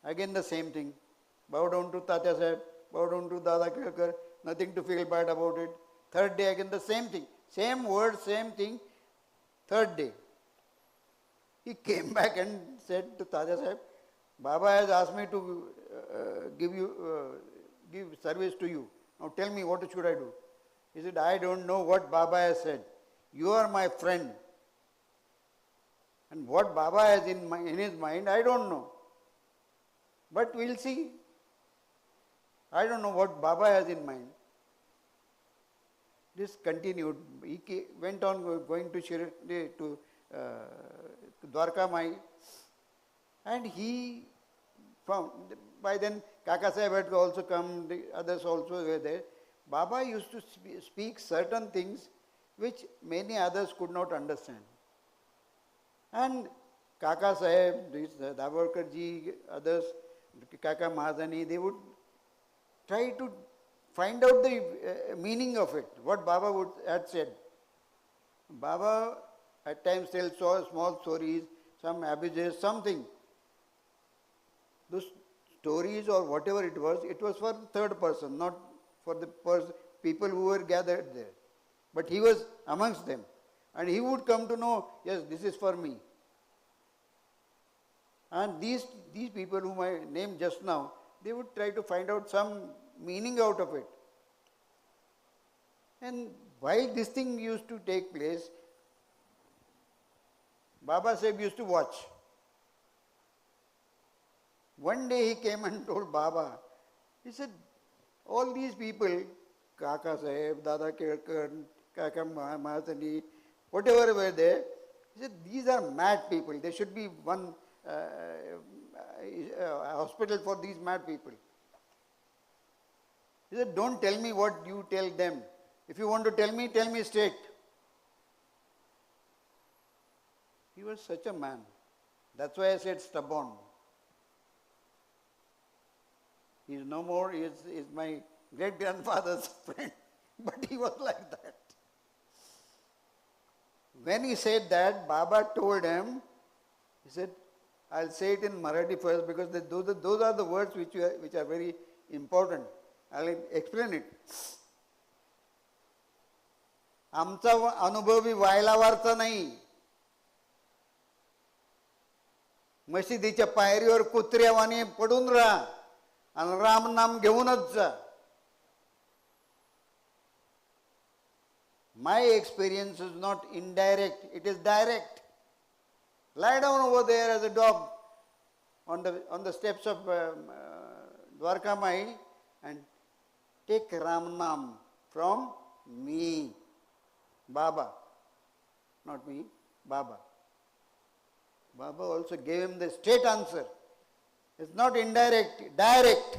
Again the same thing. Bow down to Tatya Sahib, bow down to Dada Kelkar. Nothing to feel bad about it. Third day, again the same thing. Same word, same thing. Third day, he came back and said to Tatya Sahib, Baba has asked me to give service to you. Now tell me, what should I do? He said, I don't know what Baba has said. You are my friend. And what Baba has in his mind, I don't know. But we'll see. I don't know what Baba has in mind. This continued. He went on going to Shirdi, to Dwarka Mai. And he found, by then Kaka Sahib had also come, the others also were there. Baba used to speak certain things which many others could not understand. And Kaka Sahib, Davarkar ji, others, Kaka Mahazani, they would try to find out the meaning of it, what Baba had said. Baba at times tells small stories, some abbages, something. Those stories or whatever it was for the third person, not for the people who were gathered there. But he was amongst them. And he would come to know, yes, this is for me. And these people whom I named just now, they would try to find out some meaning out of it. And while this thing used to take place, Baba Sahib used to watch. One day he came and told Baba, he said, all these people, Kaka Sahib, Dada Kelkar, Kaka Mahasani, whatever were there, he said, these are mad people. There should be one hospital for these mad people. He said, don't tell me what you tell them. If you want to tell me straight. He was such a man. That's why I said stubborn. He is no more, he is my great-grandfather's friend, but he was like that. When he said that, Baba told him, he said, I'll say it in Marathi first because those are the words which are very important. I'll explain it. आमचा अनुभवी वायलावरचा नाही. मशिदीच्या पायरीवर कुत्र्यावाने पडून राहा आणि राम नाम घेऊनच जा. My experience is not indirect, it is direct. Lie down over there as a dog on the steps of Dwarka Mai and take Ram Nam from me, Baba. Not me, Baba. Baba also gave him the straight answer. It's not indirect, direct.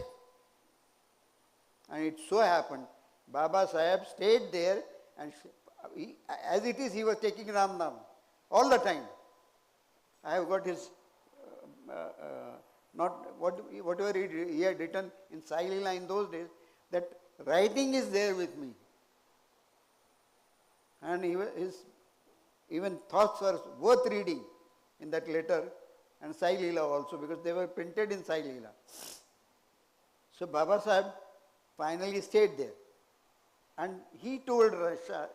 And it so happened, Baba Sahib stayed there and as it is, he was taking Ram Nam all the time. I have got his, whatever he had written in Saileela in those days, that writing is there with me. And his even thoughts were worth reading in that letter and Saileela also, because they were printed in Saileela. So Baba Sahib finally stayed there. And he told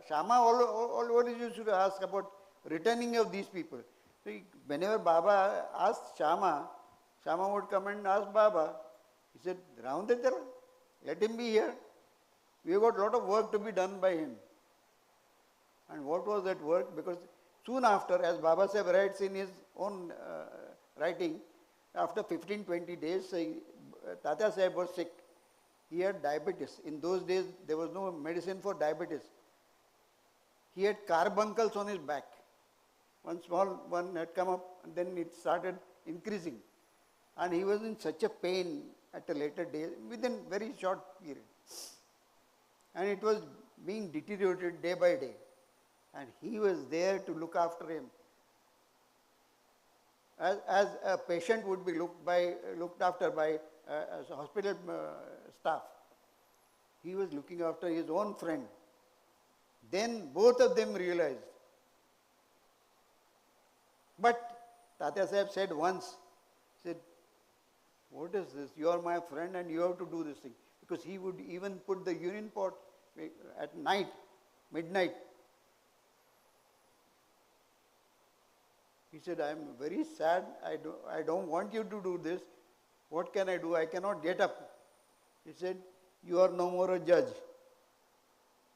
Shama always used to ask about returning of these people. So whenever Baba asked Shama, Shama would come and ask Baba. He said, Raundetara, let him be here. We have got a lot of work to be done by him. And what was that work? Because soon after, as Baba Sahib writes in his own writing, after 15-20 days, Tata Sahib was sick. He had diabetes. In those days, there was no medicine for diabetes. He had carbuncles on his back. One small one had come up and then it started increasing. And he was in such a pain at a later day, within very short period. And it was being deteriorated day by day. And he was there to look after him. As a patient would be looked after by hospital staff. He was looking after his own friend. Then both of them realized. But Tata Sahib said once, said, what is this? You are my friend and you have to do this thing. Because he would even put the urine pot at night, midnight. He said, I am very sad. I don't want you to do this. What can I do? I cannot get up. He said, you are no more a judge.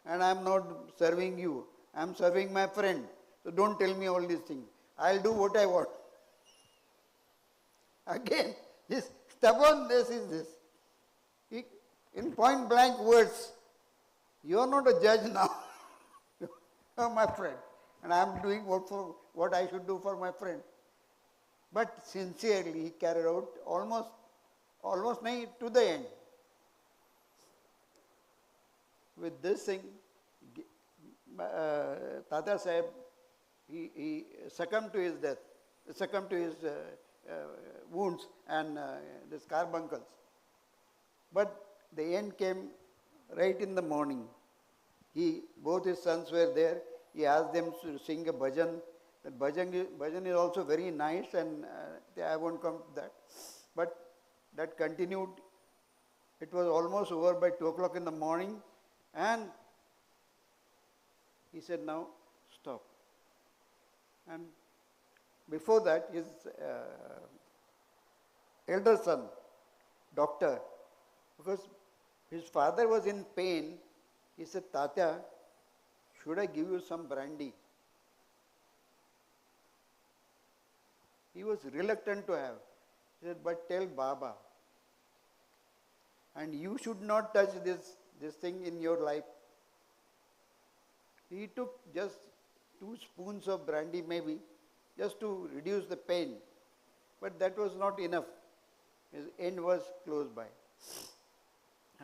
And I am not serving you. I am serving my friend. So don't tell me all these things. I will do what I want. Again, his stubbornness is this. In point blank words, you are not a judge now. You are my friend. And I am doing what I should do for my friend. But sincerely, he carried out almost to the end. With this thing, Tata Sahib, he succumbed to his death, succumbed to his wounds and the carbuncles. But the end came right in the morning. Both his sons were there. He asked them to sing a bhajan. That bhajan is also very nice, and I won't come to that. But that continued. It was almost over by 2 o'clock in the morning, and he said, now stop. And before that, his elder son, doctor, because his father was in pain, he said, Tatya, should I give you some brandy? He was reluctant to have. He said, but tell Baba. And you should not touch this thing in your life. He took just 2 spoons of brandy maybe, just to reduce the pain. But that was not enough. His end was close by.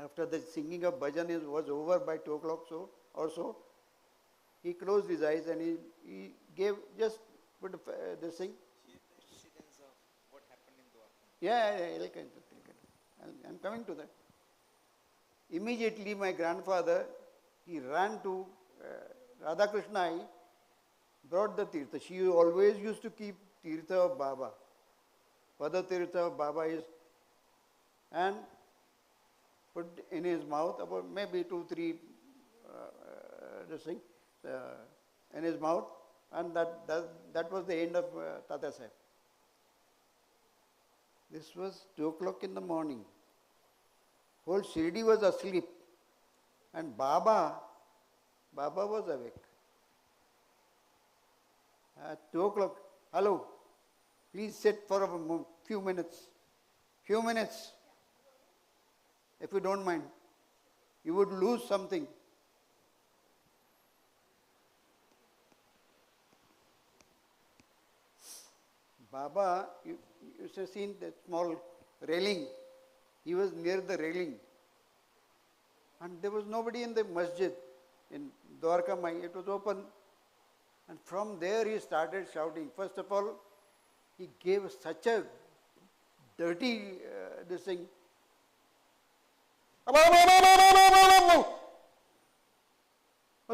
After the singing of bhajan was over by 2 o'clock or so, he closed his eyes and he gave just put this thing. Incidents of what happened in Dwarka. I'm coming to that. Immediately my grandfather, he ran to Radhakrishna, brought the tirtha. She always used to keep tirtha of Baba. Pada tirtha of Baba is, and put in his mouth about maybe 2-3 this thing. in his mouth, and that was the end of Tata Sahib. This was 2 o'clock in the morning. Whole Shirdi was asleep, and Baba was awake. At 2 o'clock, hello, please sit for a few minutes. Few minutes, if you don't mind. You would lose something. Baba, you have seen that small railing. He was near the railing. And there was nobody in the masjid. In Dwarka Mai, it was open. And from there he started shouting. First of all, he gave such a dirty this thing.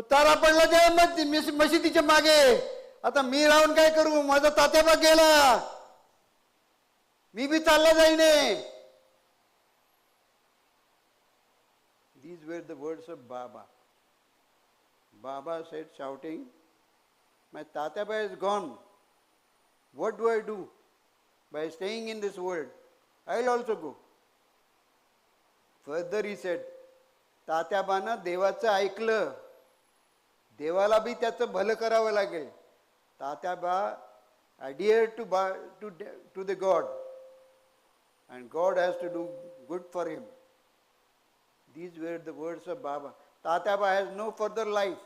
तारा पडला त्या मशिदीच्या मागे आता मी राहून काय करू माझा तात्याबा गेला मी B चालला जाईने. These were the words of Baba. Baba said, shouting, my Tatyaba is gone. What do I do? By staying in this world, I'll also go. Further he said, तात्याबानं देवाचं ऐकलं. देवाला बी त्याचं भलं करावं लागेल. Tatyaba adhered to the God. And God has to do good for him. These were the words of Baba. Tatyaba has no further life.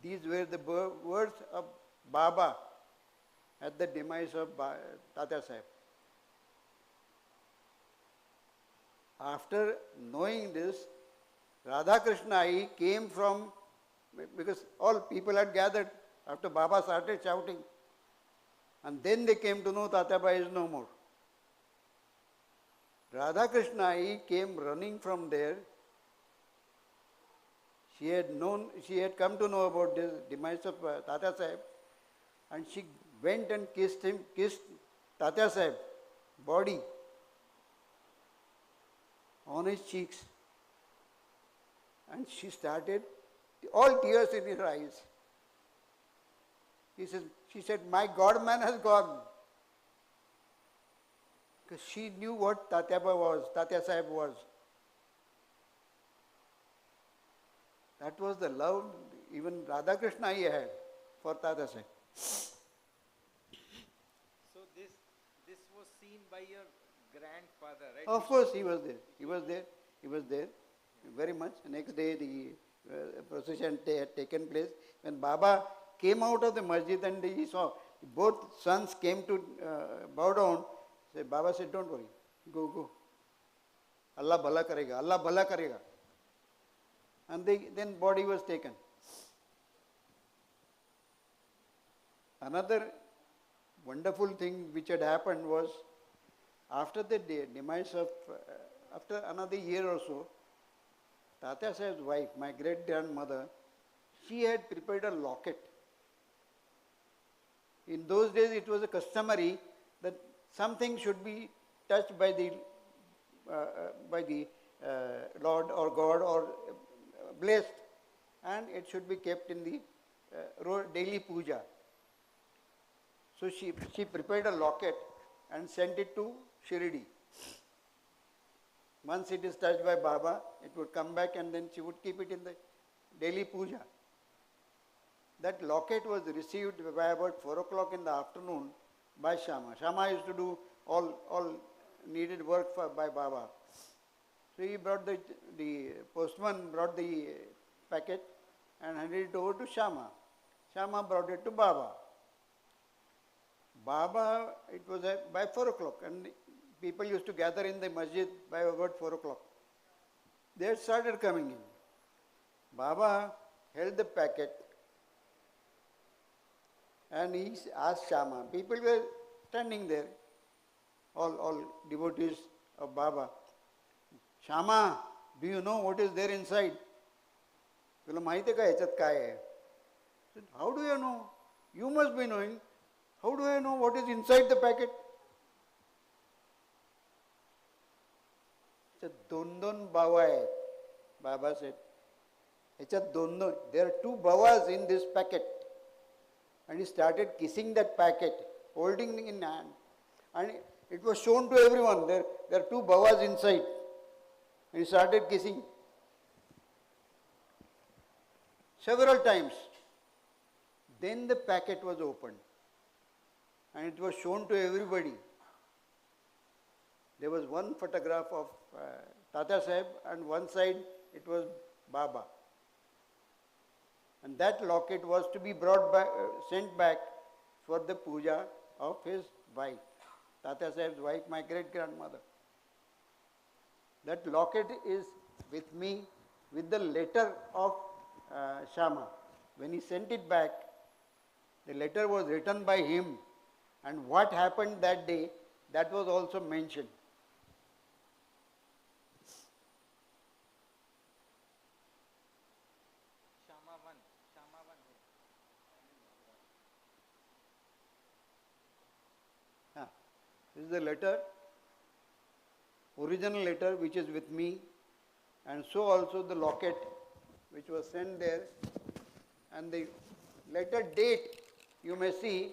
These were the words of Baba at the demise of Tatya Sahib. After knowing this, Radha Krishna he came from, because all people had gathered after Baba started shouting, and then they came to know Tatyaba is no more. Radha Krishna he came running from there. She had come to know about the demise of Tatya Sahib, and she went and kissed Tatya Sahib body on his cheeks, and she started all tears in her eyes. She said, my God man has gone. Because she knew what Tatya Sahib was. That was the love even Radha Krishna he had for Tatya Sahib. So this was seen by your grandfather, right? Of course he was there very much. Next day the procession had taken place. When Baba came out of the masjid and he saw both sons came to bow down, Baba said, don't worry, go. Allah bhala karega. And then body was taken. Another wonderful thing which had happened was, after the demise of, after another year or so, Tatya Sahib's wife, my great-grandmother, she had prepared a locket. In those days it was a customary that something should be touched by the Lord or God or blessed, and it should be kept in the daily puja. So she prepared a locket and sent it to Shirdi. Once it is touched by Baba, it would come back and then she would keep it in the daily puja. That locket was received by about 4 o'clock in the afternoon by Shama. Shama used to do all needed work by Baba. So he brought the postman brought the packet and handed it over to Shama. Shama brought it to Baba. Baba, it was by 4 o'clock, and people used to gather in the masjid by about 4 o'clock. They had started coming in. Baba held the packet and he asked Shama. People were standing there, all devotees of Baba. Shama, do you know what is there inside? Tuला माहिती का ह्याच्यात काय आहे? How do you know? You must be knowing. How do I know what is inside the packet? दोन बावा आहेत. Baba said, There are two Bhavas in this packet. And he started kissing that packet, holding it in hand. And it was shown to everyone. There are two Bhavas inside. And he started kissing. Several times. Then the packet was opened. And it was shown to everybody. There was one photograph of Tata Saheb, and one side it was Baba. And that locket was to be brought back, sent back for the puja of his wife, Tata Saheb's wife, my great-grandmother. That locket is with me with the letter of Shama. When he sent it back, the letter was written by him, and what happened that day, that was also mentioned. This is the letter, original letter which is with me, and so also the locket which was sent there, and the letter date you may see,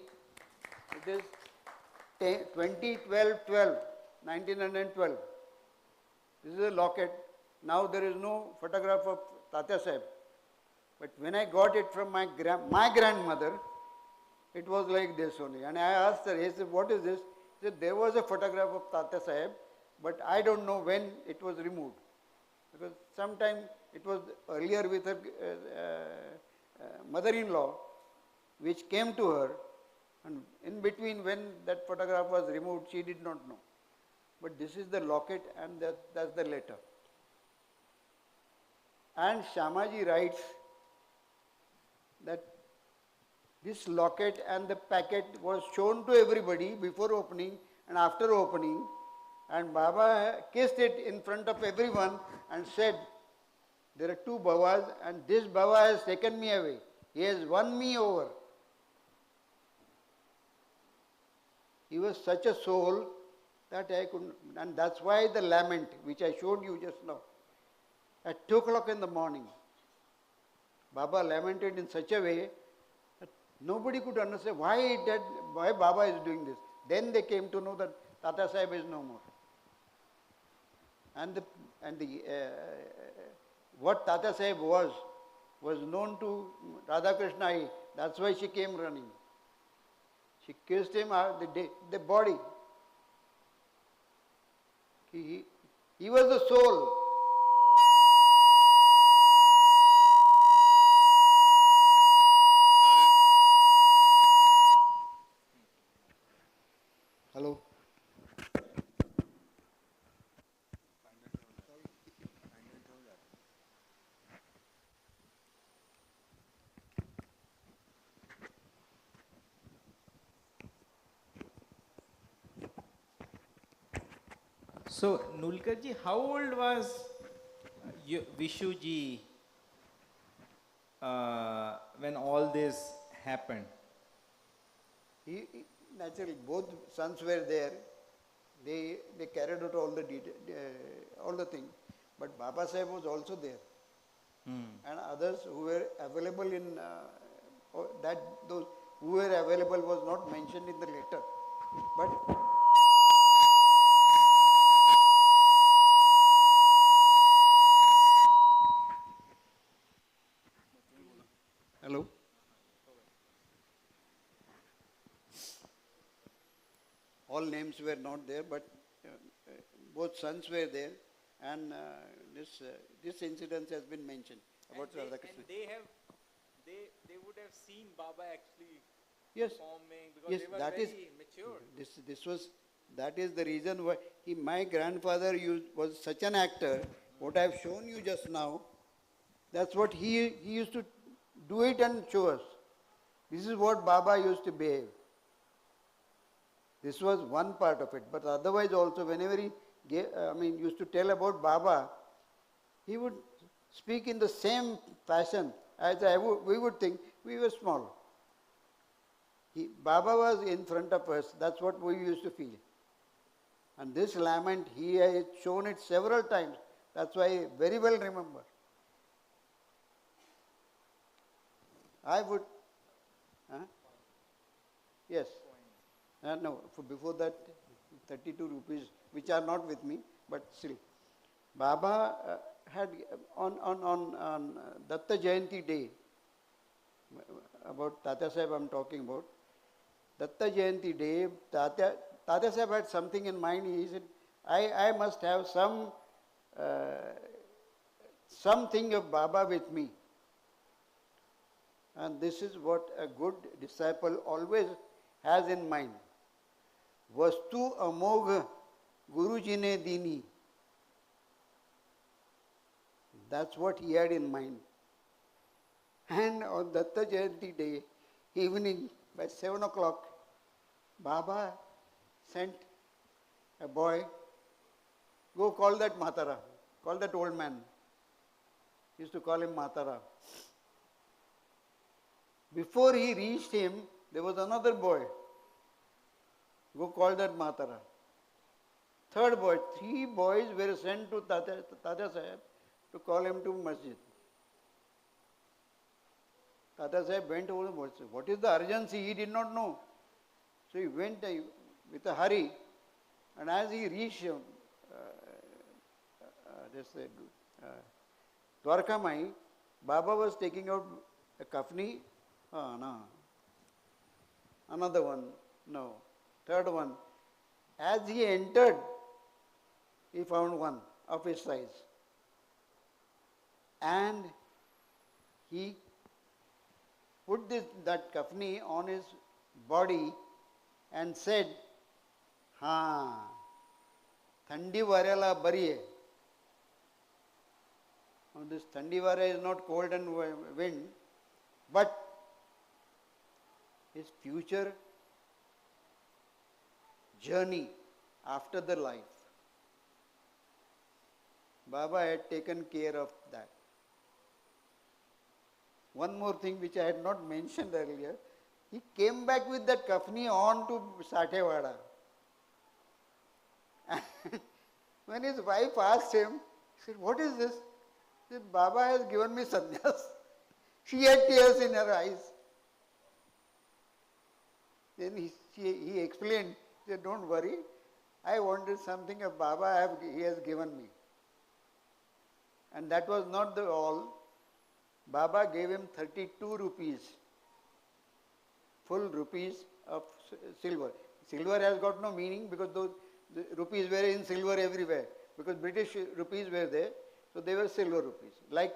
it is 1912. This is a locket. Now there is no photograph of Tata Saheb, but when I got it from my grandmother, it was like this only, and I asked her, he said, what is this? He said, there was a photograph of Tata Saheb, but I don't know when it was removed. Because sometime it was earlier with her mother-in-law, which came to her, and in between when that photograph was removed, she did not know. But this is the locket, and that's the letter. And Shamaji writes that this locket and the packet was shown to everybody before opening and after opening, and Baba kissed it in front of everyone and said, there are two Babas, and this Baba has taken me away. He has won me over. He was such a soul that I couldn't, and that's why the lament which I showed you just now, at 2 o'clock in the morning, Baba lamented in such a way that nobody could understand why Baba is doing this. Then they came to know that Tata Saheb is no more. And what Tata Saheb was known to Radha Krishna. That's why she came running. She kissed him the body. He was the soul. Hello. So, Nulkarji, how old was Vishuji when all this happened? Naturally, both sons were there. They carried out all the things. But Baba Saheb was also there. And others who were available in those who were available was not mentioned in the letter. But hello. All names were not there, but both sons were there, and this incident has been mentioned about Radha Krishna. And they would have seen Baba actually performing because yes, they were that very mature. That is the reason why my grandfather was such an actor. What I have shown you just now, that's what he used to do it and show us. This is what Baba used to behave. This was one part of it, but otherwise also whenever he used to tell about Baba, he would speak in the same fashion as we would think we were small. Baba was in front of us, that's what we used to feel. And this lament, he has shown it several times, that's why I very well remember. I would, yes, no, before that 32 rupees, which are not with me, but still. Baba had on Datta Jayanti day, about Tata Sahib I'm talking about, Datta Jayanti day, Tata Sahib had something in mind. He said, I must have something of Baba with me. And this is what a good disciple always has in mind. Vastu amogh Guruji ne dini. That's what he had in mind. And on Datta Jayanti day, evening by 7 o'clock, Baba sent a boy, go call that Matara, call that old man. He used to call him Matara. Before he reached him, there was another boy. Go call that Matara. Third boy, 3 boys were sent to Tata Sahib to call him to masjid. Tata Sahib went over the masjid. What is the urgency? He did not know. So he went with a hurry, and as he reached Dwarka Mai, Baba was taking out a kafni. No. Another one. No. Third one. As he entered, he found one of his size. And he put that kafni on his body and said, Thandi varela bari hai. This Thandi vara is not cold and wind, but his future journey after the life. Baba had taken care of that. One more thing which I had not mentioned earlier, he came back with that kafni on to Sathewada. When his wife asked him, he said, what is this? He said, Baba has given me sannyas. She had tears in her eyes. Then he explained, he said, don't worry, I wanted something of Baba, he has given me. And that was not all. Baba gave him 32 rupees, full rupees of silver. Silver has got no meaning because the rupees were in silver everywhere. Because British rupees were there, so they were silver rupees. Like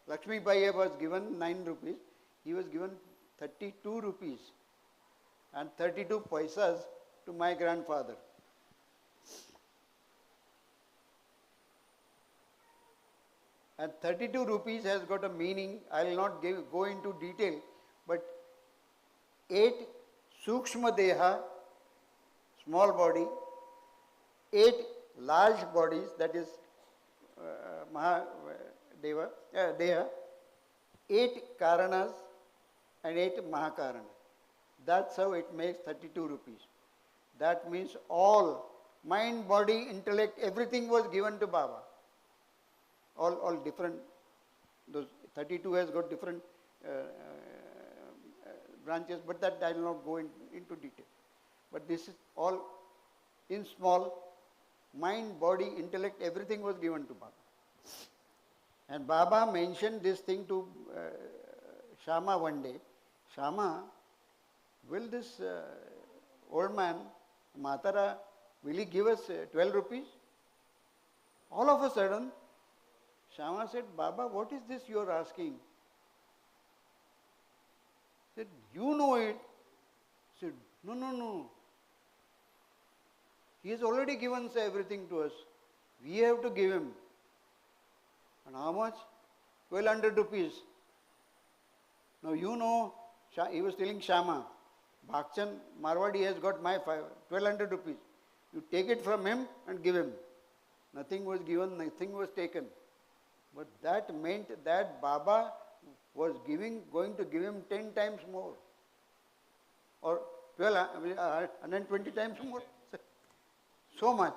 Lakshmi Bai was given 9 rupees, he was given 32 rupees and 32 paisas to my grandfather. And 32 rupees has got a meaning. I will not go into detail, but 8 Sukshma Deha, small body, 8 large bodies, that is Deha, 8 Karanas and 8 Mahakarana. That's how it makes 32 rupees. That means all, mind, body, intellect, everything was given to Baba. All different, those 32 has got different branches, but that I will not go into detail. But this is all in small, mind, body, intellect, everything was given to Baba. And Baba mentioned this thing to Shama one day. Shama, will this old man, Matara, will he give us 12 rupees? All of a sudden, Shama said, Baba, what is this you are asking? He said, you know it. He said, no. He has already given everything to us. We have to give him. And how much? 1200 rupees. Now you know, he was telling Shama, Bhakchan Marwadi has got my 1200 rupees. You take it from him and give him. Nothing was given, nothing was taken. But that meant that Baba was going to give him 10 times more. Or 120 times more. So much.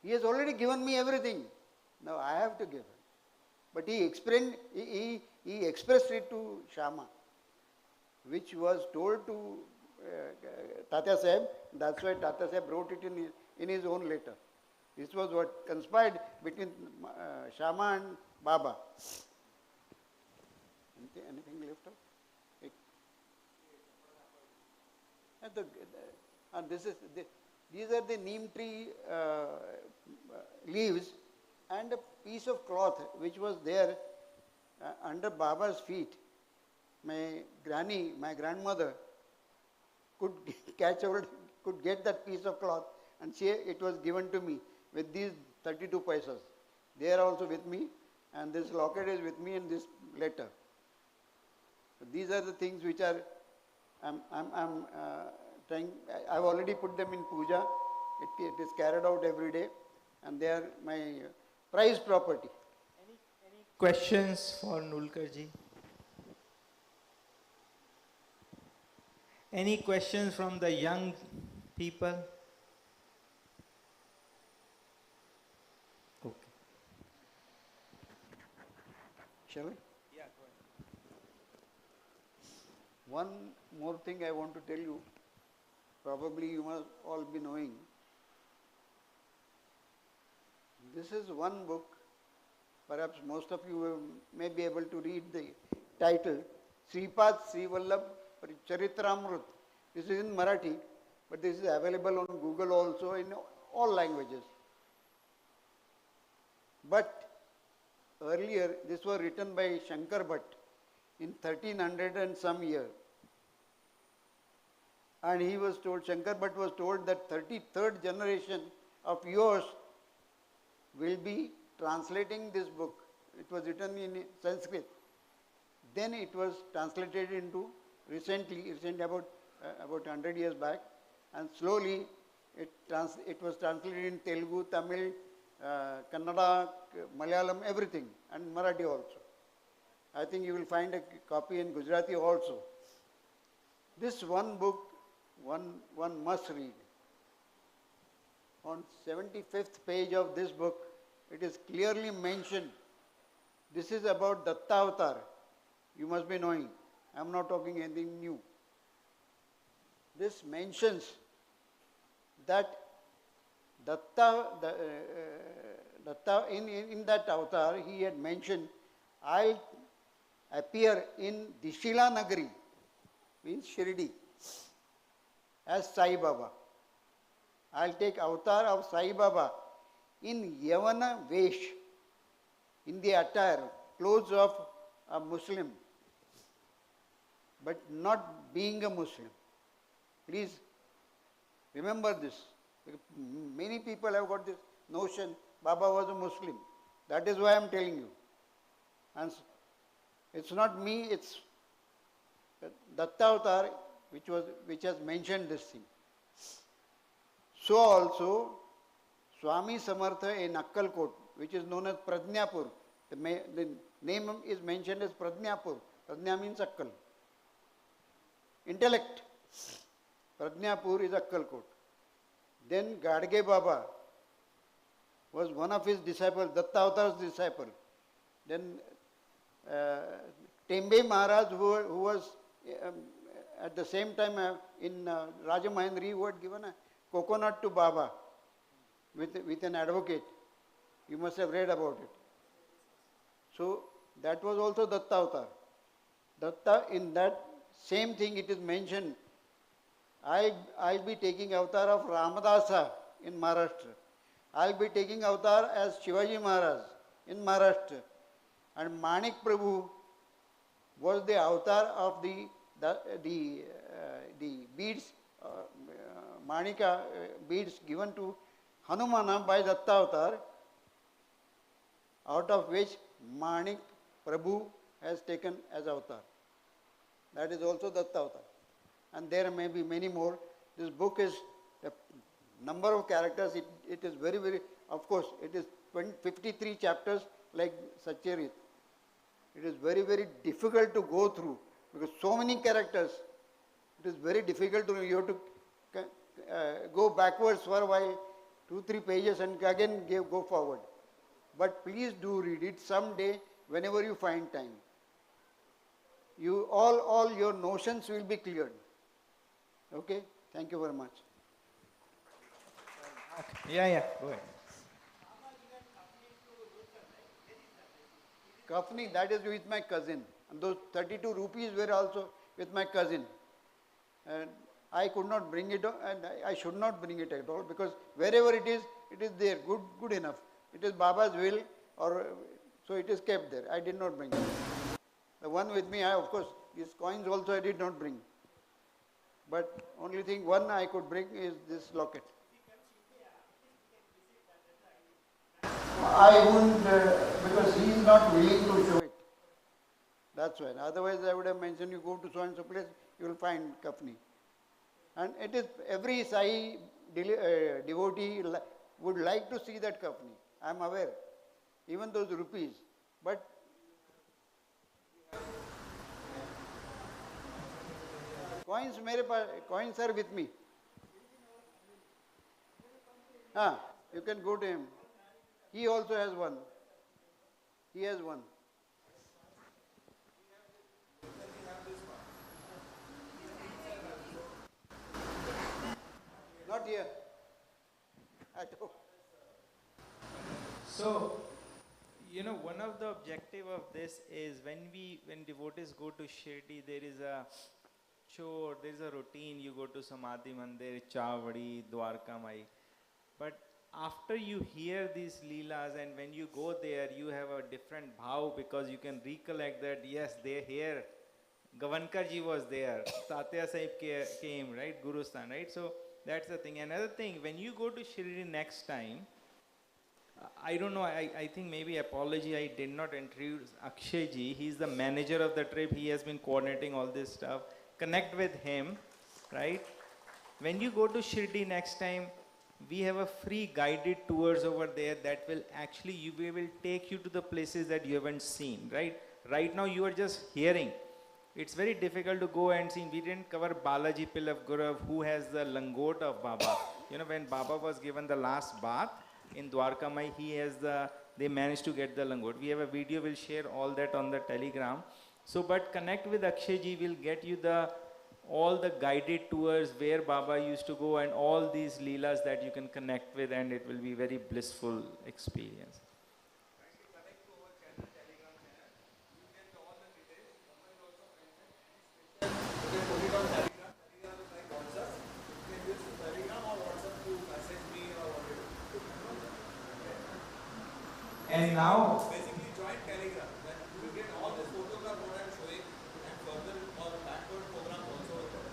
He has already given me everything. Now I have to give him. But he expressed it to Shama, which was told to Tatya Sahib. That's why Tatya Sahib wrote it in his own letter. This was what conspired between Shama and Baba. Anything left out? These are the neem tree leaves and a piece of cloth which was there under Baba's feet. My granny, my grandmother, could get that piece of cloth, and it was given to me with these 32 paisas. They are also with me, and this locket is with me in this letter. So these are the things which are I'm trying. I've already put them in puja. It is carried out every day, and they are my prized property. Any questions for Nulkarji? Any questions from the young people? Okay. Shall we? Yeah, go ahead. One more thing I want to tell you, probably you must all be knowing. This is one book, perhaps most of you may be able to read the title, Sripad Sri Vallabh Charitramrut. This is in Marathi, but this is available on Google also in all languages. But earlier, this was written by Shankar Bhatt in 1300 and some year. And he was told, Shankar Bhatt was told that 33rd generation of yours will be translating this book. It was written in Sanskrit. Then it was translated into recently about 100 years back, and slowly it was translated in Telugu, Tamil, Kannada, Malayalam, everything, and Marathi also. I think you will find a copy in Gujarati also. This one book, one must read. On 75th page of this book, it is clearly mentioned. This is about Datta Avatar. You must be knowing. I am not talking anything new. This mentions that Datta in that avatar, he had mentioned, I'll appear in Dishila Nagari, means Shirdi, as Sai Baba. I'll take avatar of Sai Baba in Yavana Vesh, in the attire, clothes of a Muslim, but not being a Muslim. Please remember this. Many people have got this notion Baba was a Muslim. That is why I am telling you. And it's not me, it's Datta Avatar which has mentioned this thing. So also Swami Samartha in Akkalkot, which is known as Prajnapur. The name is mentioned as Prajnapur. Prajna means Akkal. Intellect. Prajnapur is Akkalkot. Then Gadge Baba was one of his disciples, Datta Avatar's disciple. Then Tembe Maharaj, who was at the same time in Rajamahendri, who had given a coconut to Baba with an advocate. You must have read about it. So that was also Datta Avatar. Datta, in that same thing it is mentioned, I'll be taking avatar of Ramadasa in Maharashtra. I'll be taking avatar as Shivaji Maharaj in Maharashtra. And Manik Prabhu was the avatar of the beads, Manika beads given to Hanumana by Datta Avatar, out of which Manik Prabhu has taken as avatar. That is also Datta Avatar. And there may be many more. This book is a number of characters. It is very, very, of course, it is 53 chapters like Satyarit. It is very, very difficult to go through because so many characters. It is very difficult to, you have to go backwards for a while, 2-3 pages and again go forward. But please do read it. Someday whenever you find time. You all your notions will be cleared. Okay? Thank you very much. Yeah, go ahead. Kafni, that is with my cousin. And those 32 rupees were also with my cousin. And I could not bring it, and I should not bring it at all, because wherever it is there, good enough. It is Baba's will, so it is kept there. I did not bring it. The one with me, of course, these coins also I did not bring. But only thing one I could bring is this locket. I won't, because he is not willing to show it. That's why. Otherwise I would have mentioned, you go to so and so place, you will find Kafni. And it is, every Sai devotee would like to see that Kafni. I am aware. Even those rupees. But coins are with me. You can go to him. He also has one. He has one. Not here. At home. So, one of the objective of this is when devotees go to Shirdi, there is a chore, there is a routine. You go to Samadhi Mandir, Chavadi, Dwarka Mai. But after you hear these leelas and when you go there, you have a different bhav, because you can recollect that, yes, they're here. Gavankar ji was there. Tatya Sahib came, right? Gurusthan, right? So that's the thing. Another thing, when you go to Shirdi next time, I don't know, I think maybe apology, I did not introduce Akshay ji. He's the manager of the trip. He has been coordinating all this stuff. Connect with him, right? When you go to Shirdi next time, we have a free guided tours over there that will actually, we will take you to the places that you haven't seen, right? Right now you are just hearing. It's very difficult to go and see. We didn't cover Balaji Pilaf who has the langot of Baba. When Baba was given the last bath in Dwarka Mai, they managed to get the langot. We have a video, we'll share all that on the Telegram. So, but connect with Akshay ji, will get you all the guided tours where Baba used to go and all these leelas that you can connect with, and it will be very blissful experience. And now, basically join Telegram. Then you will get all this photograph what I am showing, and further or backward program also there.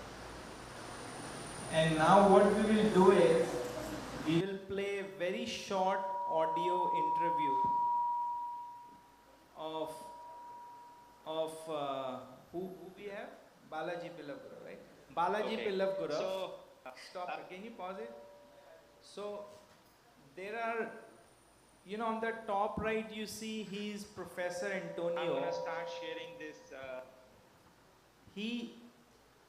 And now what we will do is, we will play a very short audio interview of who we have? Balaji Pillavguru, right? Balaji Pillavguru. So, stop. Can you pause it? So, there are, on the top right you see he's Professor Antonio. I'm going to start sharing this.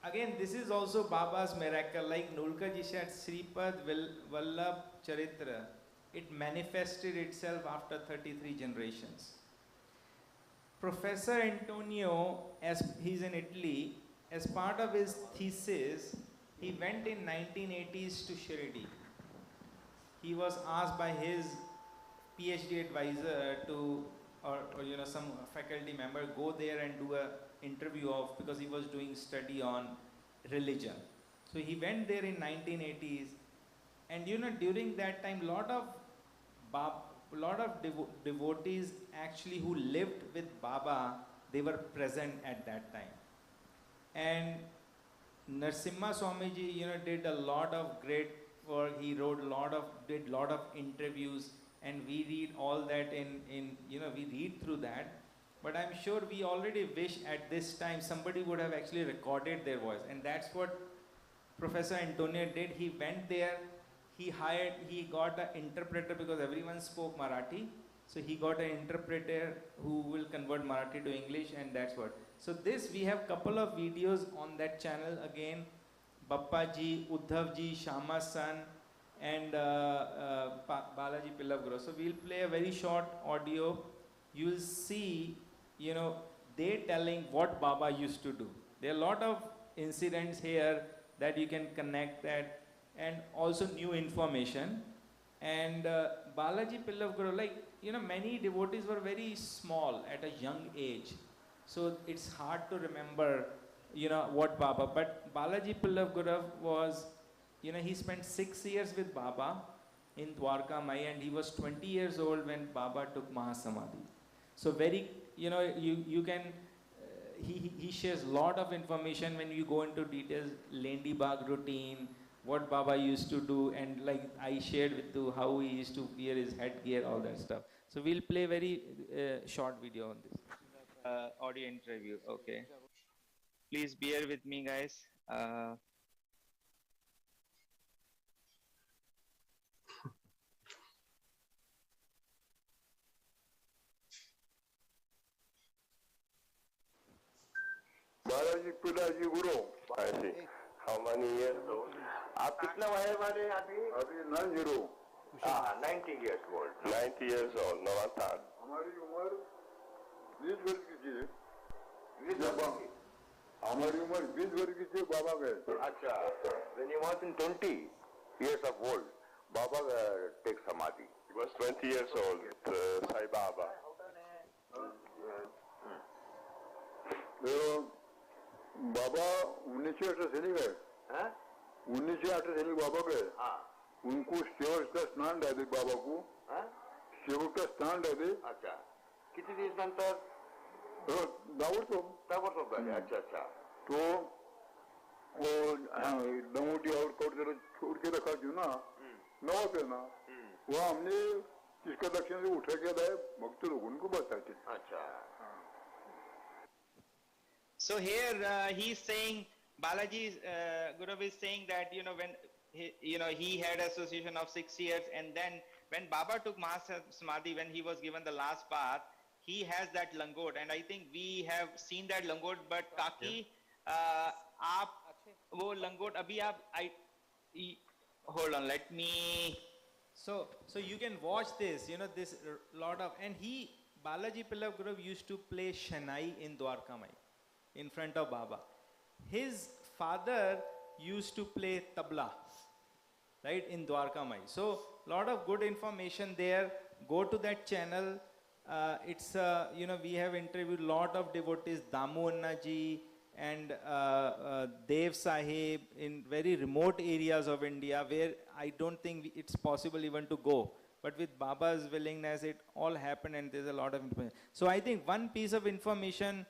Again, this is also Baba's miracle, like Nulkarji said, Sripad Vallabh Charitra. It manifested itself after 33 generations. Professor Antonio, as he's in Italy, as part of his thesis, he went in 1980s to Shirdi. He was asked by his PhD advisor to, or some faculty member, go there and do a interview because he was doing study on religion. So he went there in 1980s, and during that time, lot of devotees actually who lived with Baba, they were present at that time. And Narasimha Swamiji, did a lot of great work. He did lot of interviews, and we read all that we read through that. But I'm sure we already wish at this time somebody would have actually recorded their voice. And that's what Professor Antonio did. He went there, he got an interpreter because everyone spoke Marathi. So he got an interpreter who will convert Marathi to English, and that's what. So we have couple of videos on that channel again. Bappa ji, Uddhav ji, Shama's son, and Balaji Pillavguru. So we'll play a very short audio you will see, you know, they telling what Baba used to do. There are a lot of incidents here that you can connect that, and also new information. And Balaji Pillava Guru, like, you know, many devotees were very small at a young age. So it's hard to remember, you know, what Baba, but Balaji Pillava Guru was, you know, he spent 6 years with Baba in Dwarka Mai, and he was 20 years old when Baba took Mahasamadhi. So very, you know, you can, he shares lot of information when you go into details, Lendi Bagh routine, what Baba used to do, and like I shared with you how he used to wear his headgear, all that stuff. So we'll play very short video on this. Audio interview, okay. Please bear with me, guys. Balaji Pillaji Guru. I see. How many years old? आप कितना वय वाले अभी? अभी 90. 90 years old. 90 years old. नवातार. हमारी उम्र 20 वर्ष की थी. 20 वर्ष की. हमारी उम्र 20 वर्ष की थी बाबा गए. अच्छा. When he was in 20 years of old, Baba takes samadhi. He was 20 years old with Sai Baba. बाबा 1968 नहीं गए, 1968 नहीं बाबा गए, उनको सेवक का स्नान डाल दे बाबा को, सेवक का स्नान डाल दे। अच्छा, कितने दिन नंतर? दावड़ तो अच्छा अच्छा। तो वो दमोटी और कोट जरा छोड़ के रखा क्यों ना, नवा पे ना, वो हमने किसका दक्षिण से उठा के लाए, भक्त लोग उनको बताते। अच्छा। So here he's saying, Balaji Guru is saying that, you know, when he had association of 6 years, and then when Baba took Mahasamadhi, when he was given the last bath, he has that langot, and I think we have seen that langot. But Kaki, aap wo langot abhi hold on, let me. So you can watch this. You know, this lot of, and Balaji Pillava Guru used to play Shanai in Dwarka Mai, in front of Baba. His father used to play tabla, right, in Dwarka Mai. So lot of good information there. Go to that channel. It's you know, we have interviewed lot of devotees, Damu Anna ji and Dev Sahib, in very remote areas of India where I don't think it's possible even to go. But with Baba's willingness, it all happened, and there's a lot of information. So I think one piece of information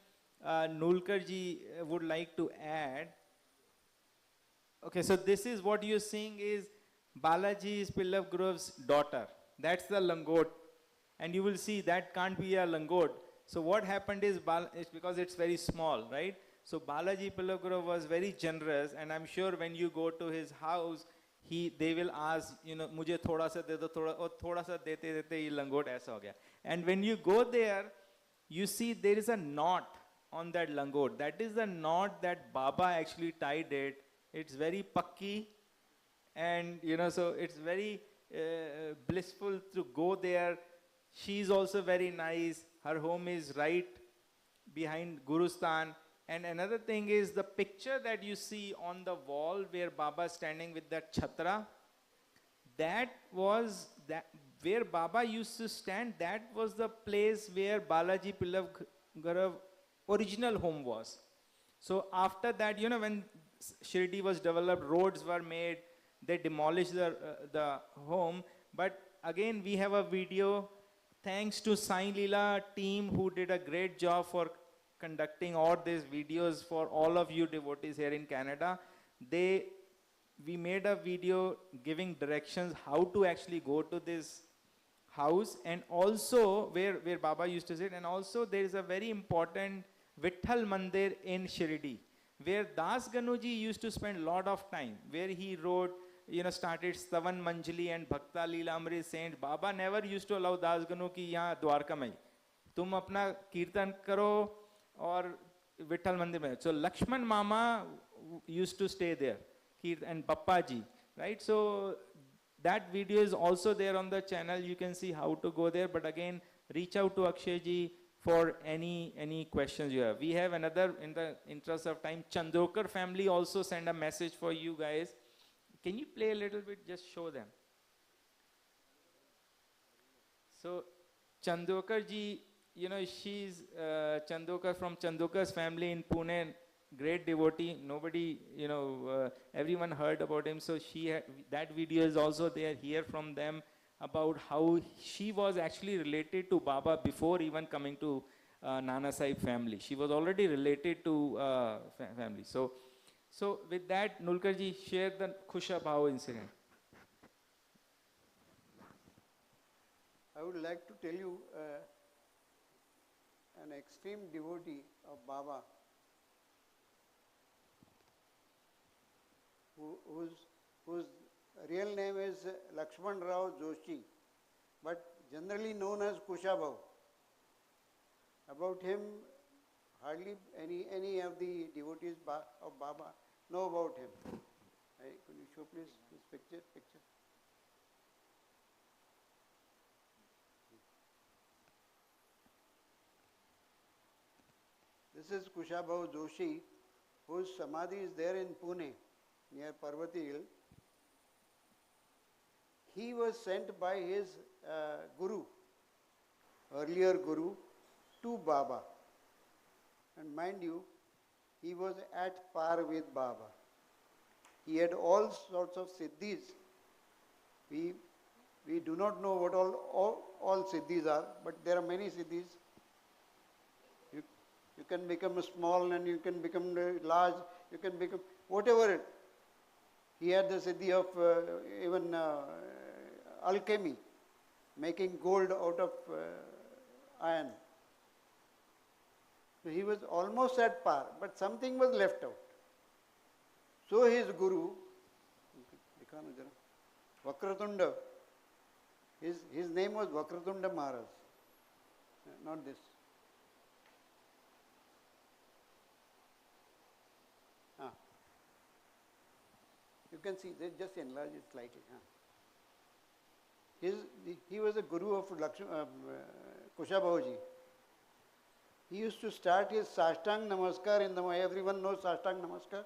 Nulkarji would like to add. Okay, so this is what you're seeing is Balaji Pillava Guru's daughter. That's the langot. And you will see that can't be a langot. So what happened is, it's because it's very small, right? So Balaji Pillava Guru was very generous, and I'm sure when you go to his house, they will ask, you know, mujhe thoda sa de do, thoda sa dete dete ye langot aisa ho gaya. And when you go there, you see there is a knot on that langot. That is the knot that Baba actually tied it. It's very pakki, and you know, so it's very blissful to go there. She's also very nice. Her home is right behind Gurustan. And another thing is the picture that you see on the wall where Baba is standing with that chhatra, that was where Baba used to stand. That was the place where Balaji Pillava Guru original home was. So after that, you know, when Shirdi was developed, roads were made, they demolished the home. But again, we have a video, thanks to Saileela team who did a great job for conducting all these videos for all of you devotees here in Canada. We made a video giving directions how to actually go to this house, and also where Baba used to sit. And also there is a very important Vitthal Mandir in Shirdi, where Das Ganuji used to spend a lot of time, where he wrote, you know, started Stavan Manjali and Bhakta Leelamrit Saint. Baba never used to allow Das Ganu ki yahan Dwarka mein tum apna kirtan karo or Vitthal Mandir mein. So Lakshman Mama used to stay there, and Bappa ji, right? So that video is also there on the channel. You can see how to go there. But again, reach out to Akshay ji for any questions you have. We have another, in the interest of time, Chandokar family also send a message for you guys. Can you play a little bit, just show them? So Chandokar ji, you know, she's Chandokar from Chandokar's family in Pune, great devotee. Nobody, you know, everyone heard about him. So that video is also there. Hear from them about how she was actually related to Baba before even coming to Nana Sahib family. She was already related to family. So with that, Nulkar ji, share the Khusha Bhao incident. I would like to tell you an extreme devotee of Baba whose real name is Lakshman Rao Joshi, but generally known as Khusha Bhao. About him, hardly any of the devotees of Baba know about him. Could you show please this picture? This is Khusha Bhao Joshi, whose samadhi is there in Pune, near Parvati Hill. He was sent by his guru, earlier guru, to Baba. And mind you, he was at par with Baba. He had all sorts of siddhis. We do not know what all siddhis are, but there are many siddhis. You can become small and you can become large, you can become whatever. He had the siddhi of even alchemy, making gold out of iron. So he was almost at par, but something was left out. So his guru, Vakratunda, his name was Vakratunda Maharaj, not this. You can see, they just enlarge it slightly. He was a guru of Khusha Bhao ji. He used to start his Sashtang Namaskar in the morning. Everyone knows Sashtang Namaskar.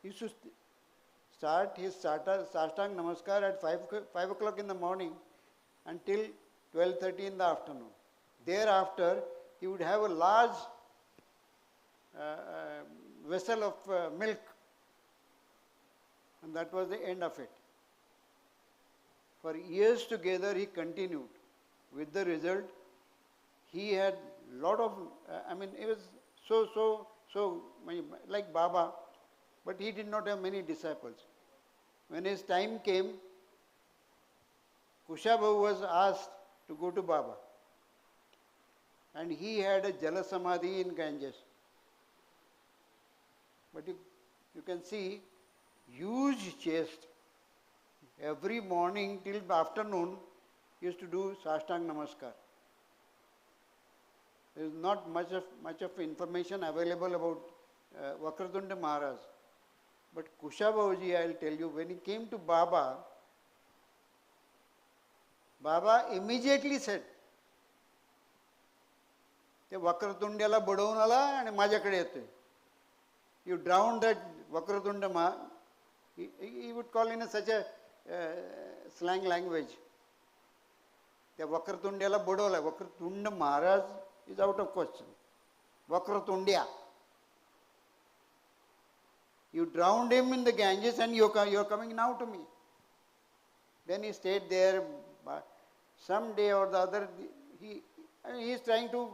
He used to start his Sashtang Namaskar at 5 o'clock in the morning until 12:30 in the afternoon. Thereafter, he would have a large vessel of milk, and that was the end of it. For years together he continued. With the result, he had lot of, it was so like Baba, but he did not have many disciples. When his time came, Khusha Bhao was asked to go to Baba. And he had a Jala Samadhi in Ganges. But you can see, huge chest. Every morning till the afternoon, he used to do Sashtang Namaskar. There is not much of information available about Vakratunda Maharaj. But Khusha Bhao ji, I will tell you, when he came to Baba, Baba immediately said, "ते वक्रतुंड्याला बुडवून आला आणि माझ्याकडे येतोय." You drowned that Vakratunda Maharaj. He would call in such a slang language. त्या वक्रतुंड्याला बुडवला. Vakratunda Maharaj is out of question. Vakratundya. You drowned him in the Ganges and you're coming now to me. Then he stayed there. Some day or the other, he is trying to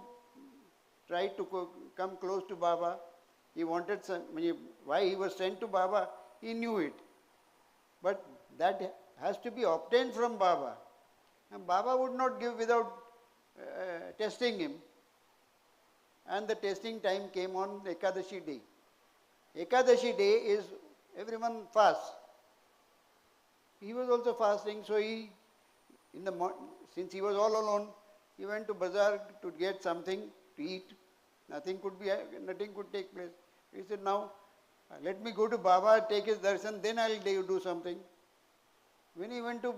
come close to Baba. He wanted why he was sent to Baba, he knew it. But that has to be obtained from Baba. And Baba would not give without testing him. And the testing time came on Ekadashi day. Ekadashi day is everyone fasts. He was also fasting, so since he was all alone, he went to bazaar to get something to eat. Nothing could take place. He said, "Now, let me go to Baba, take his darshan, then I'll do something." When he went to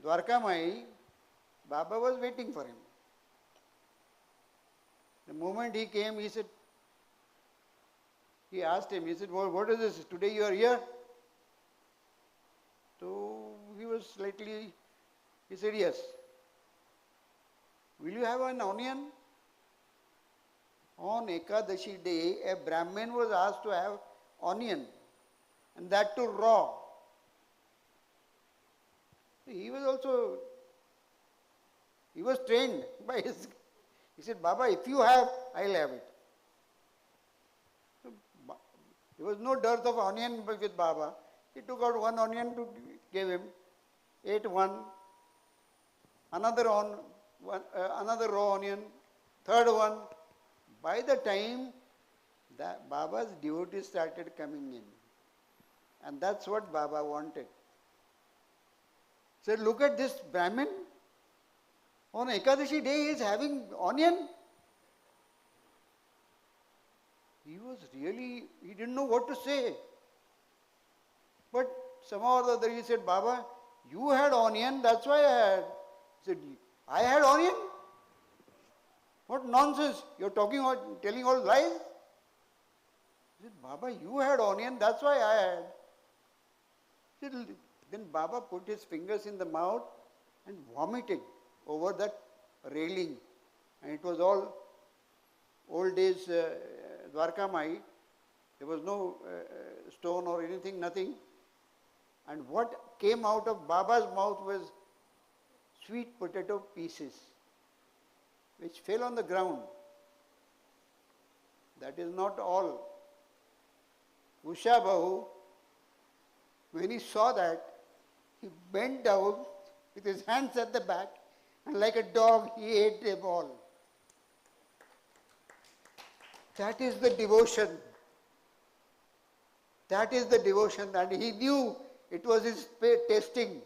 Dwarka Mai, Baba was waiting for him. The moment he came, he said, he asked him, he said, what is this? Today you are here? So he was slightly, he said, yes. Will you have an onion? On Ekadashi day, a Brahmin was asked to have onion, and that too raw. He was also, he was trained by his, he said, Baba, if you have, I'll have it. So, there was no dearth of onion with Baba. He took out one onion to give him, ate one, another raw onion, third one. By the time that Baba's devotees started coming in, and that's what Baba wanted. Said, look at this Brahmin. On Ekadashi day he is having onion. He was really, he didn't know what to say. But somehow or the other he said, Baba, you had onion, that's why I had. He said, I had onion? What nonsense, you're telling all lies? He said, Baba, you had onion, that's why I had. He said, then Baba put his fingers in the mouth and vomited over that railing. And it was all old days Dwarkamai. There was no stone or anything, nothing. And what came out of Baba's mouth was sweet potato pieces, which fell on the ground. That is not all. Kushabahu, when he saw that, he bent down with his hands at the back, and like a dog, he ate them all. That is the devotion. That is the devotion, and he knew it was his testing.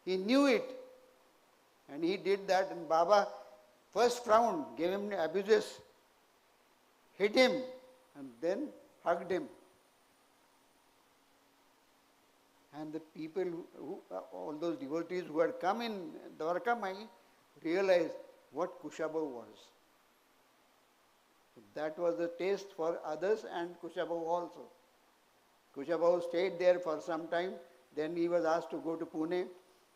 He knew it. And he did that, and Baba first frowned, gave him abuses, hit him, and then hugged him. And the people, all those devotees who had come in Dwarkamai, realized what Kushabahu was. So that was the taste for others and Kushabahu also. Kushabahu stayed there for some time. Then he was asked to go to Pune,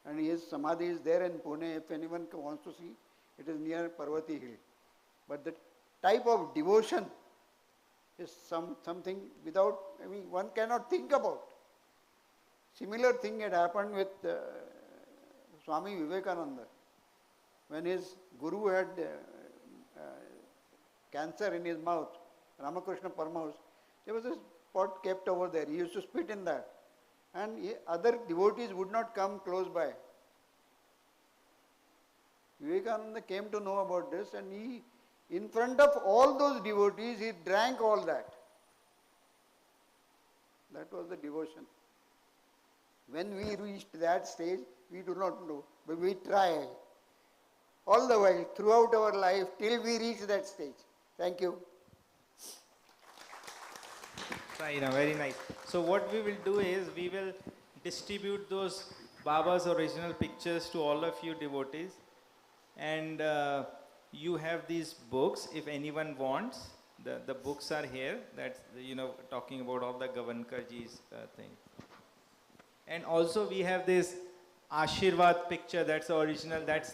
and his samadhi is there in Pune. If anyone wants to see, it is near Parvati Hill. But the type of devotion is something without, one cannot think about. Similar thing had happened with Swami Vivekananda. When his guru had cancer in his mouth, Ramakrishna Paramahansa, there was a pot kept over there. He used to spit in that. And other devotees would not come close by. Vivekananda came to know about this, and he, in front of all those devotees, he drank all that. That was the devotion. When we reached that stage, we do not know, but we try all the while, throughout our life, till we reach that stage. Thank you. Saira, very nice. So what we will do is, we will distribute those Baba's original pictures to all of you devotees. And you have these books, if anyone wants. The books are here. That's, talking about all the Gavankarji's thing. And also we have this Ashirvad picture, that's the original, that's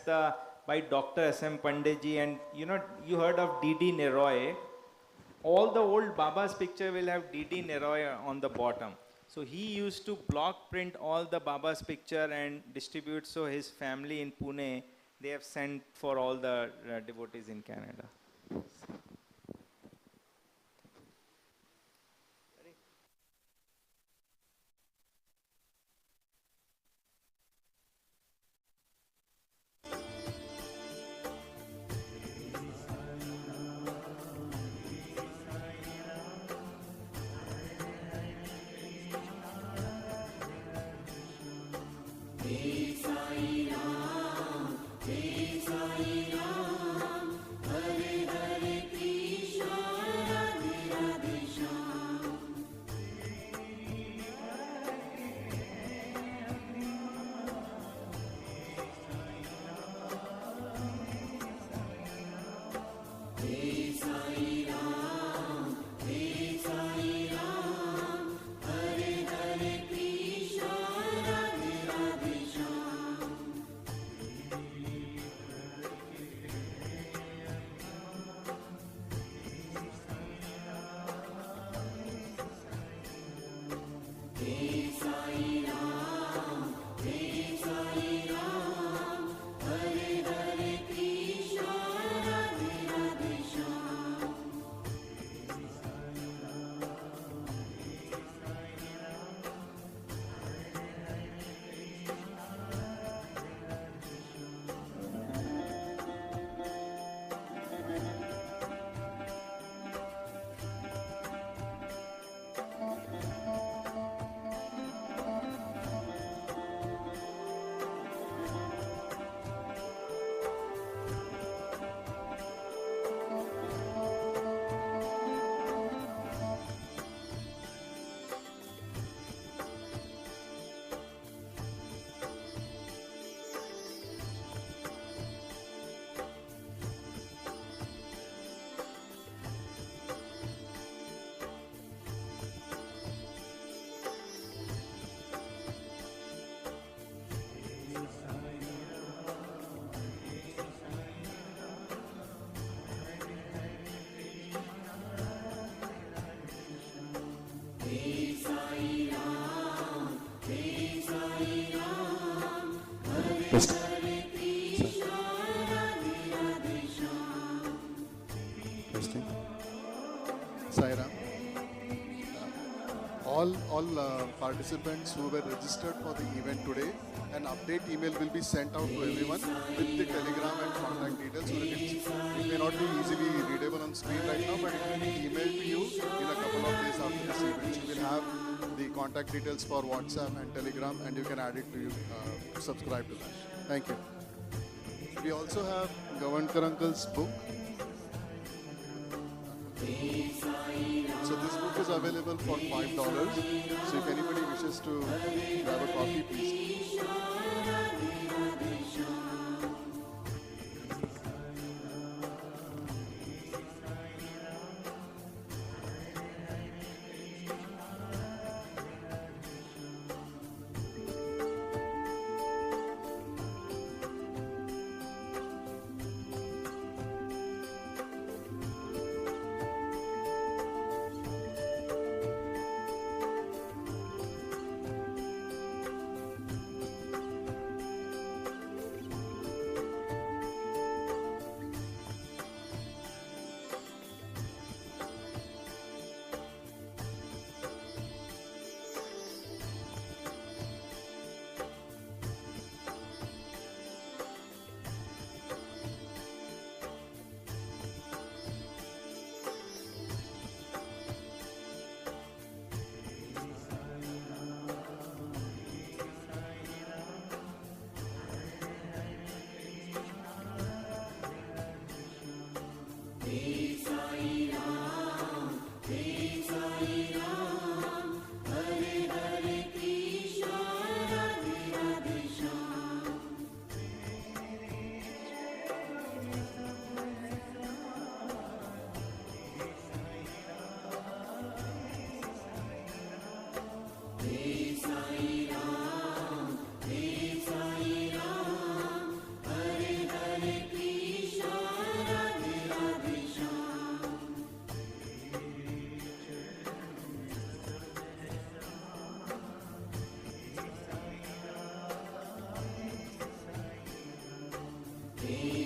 by Dr. S.M. Panditji, and you heard of D.D. Neroy. All the old Baba's picture will have D.D. Neroy on the bottom. So he used to block print all the Baba's picture and distribute, so his family in Pune, they have sent for all the devotees in Canada. Hey. Sai Ram. All participants who were registered for the event today, an update email will be sent out to everyone with the telegram and contact details. So that it may not be easily readable on screen right now, but it will be emailed to you in a couple of days after this event. You will have the contact details for WhatsApp and Telegram, and you can add it to you, subscribe to that. Thank you. We also have Gavankar Uncle's book. So this book is available for $5. So if anybody wishes to grab a copy, please. Hey.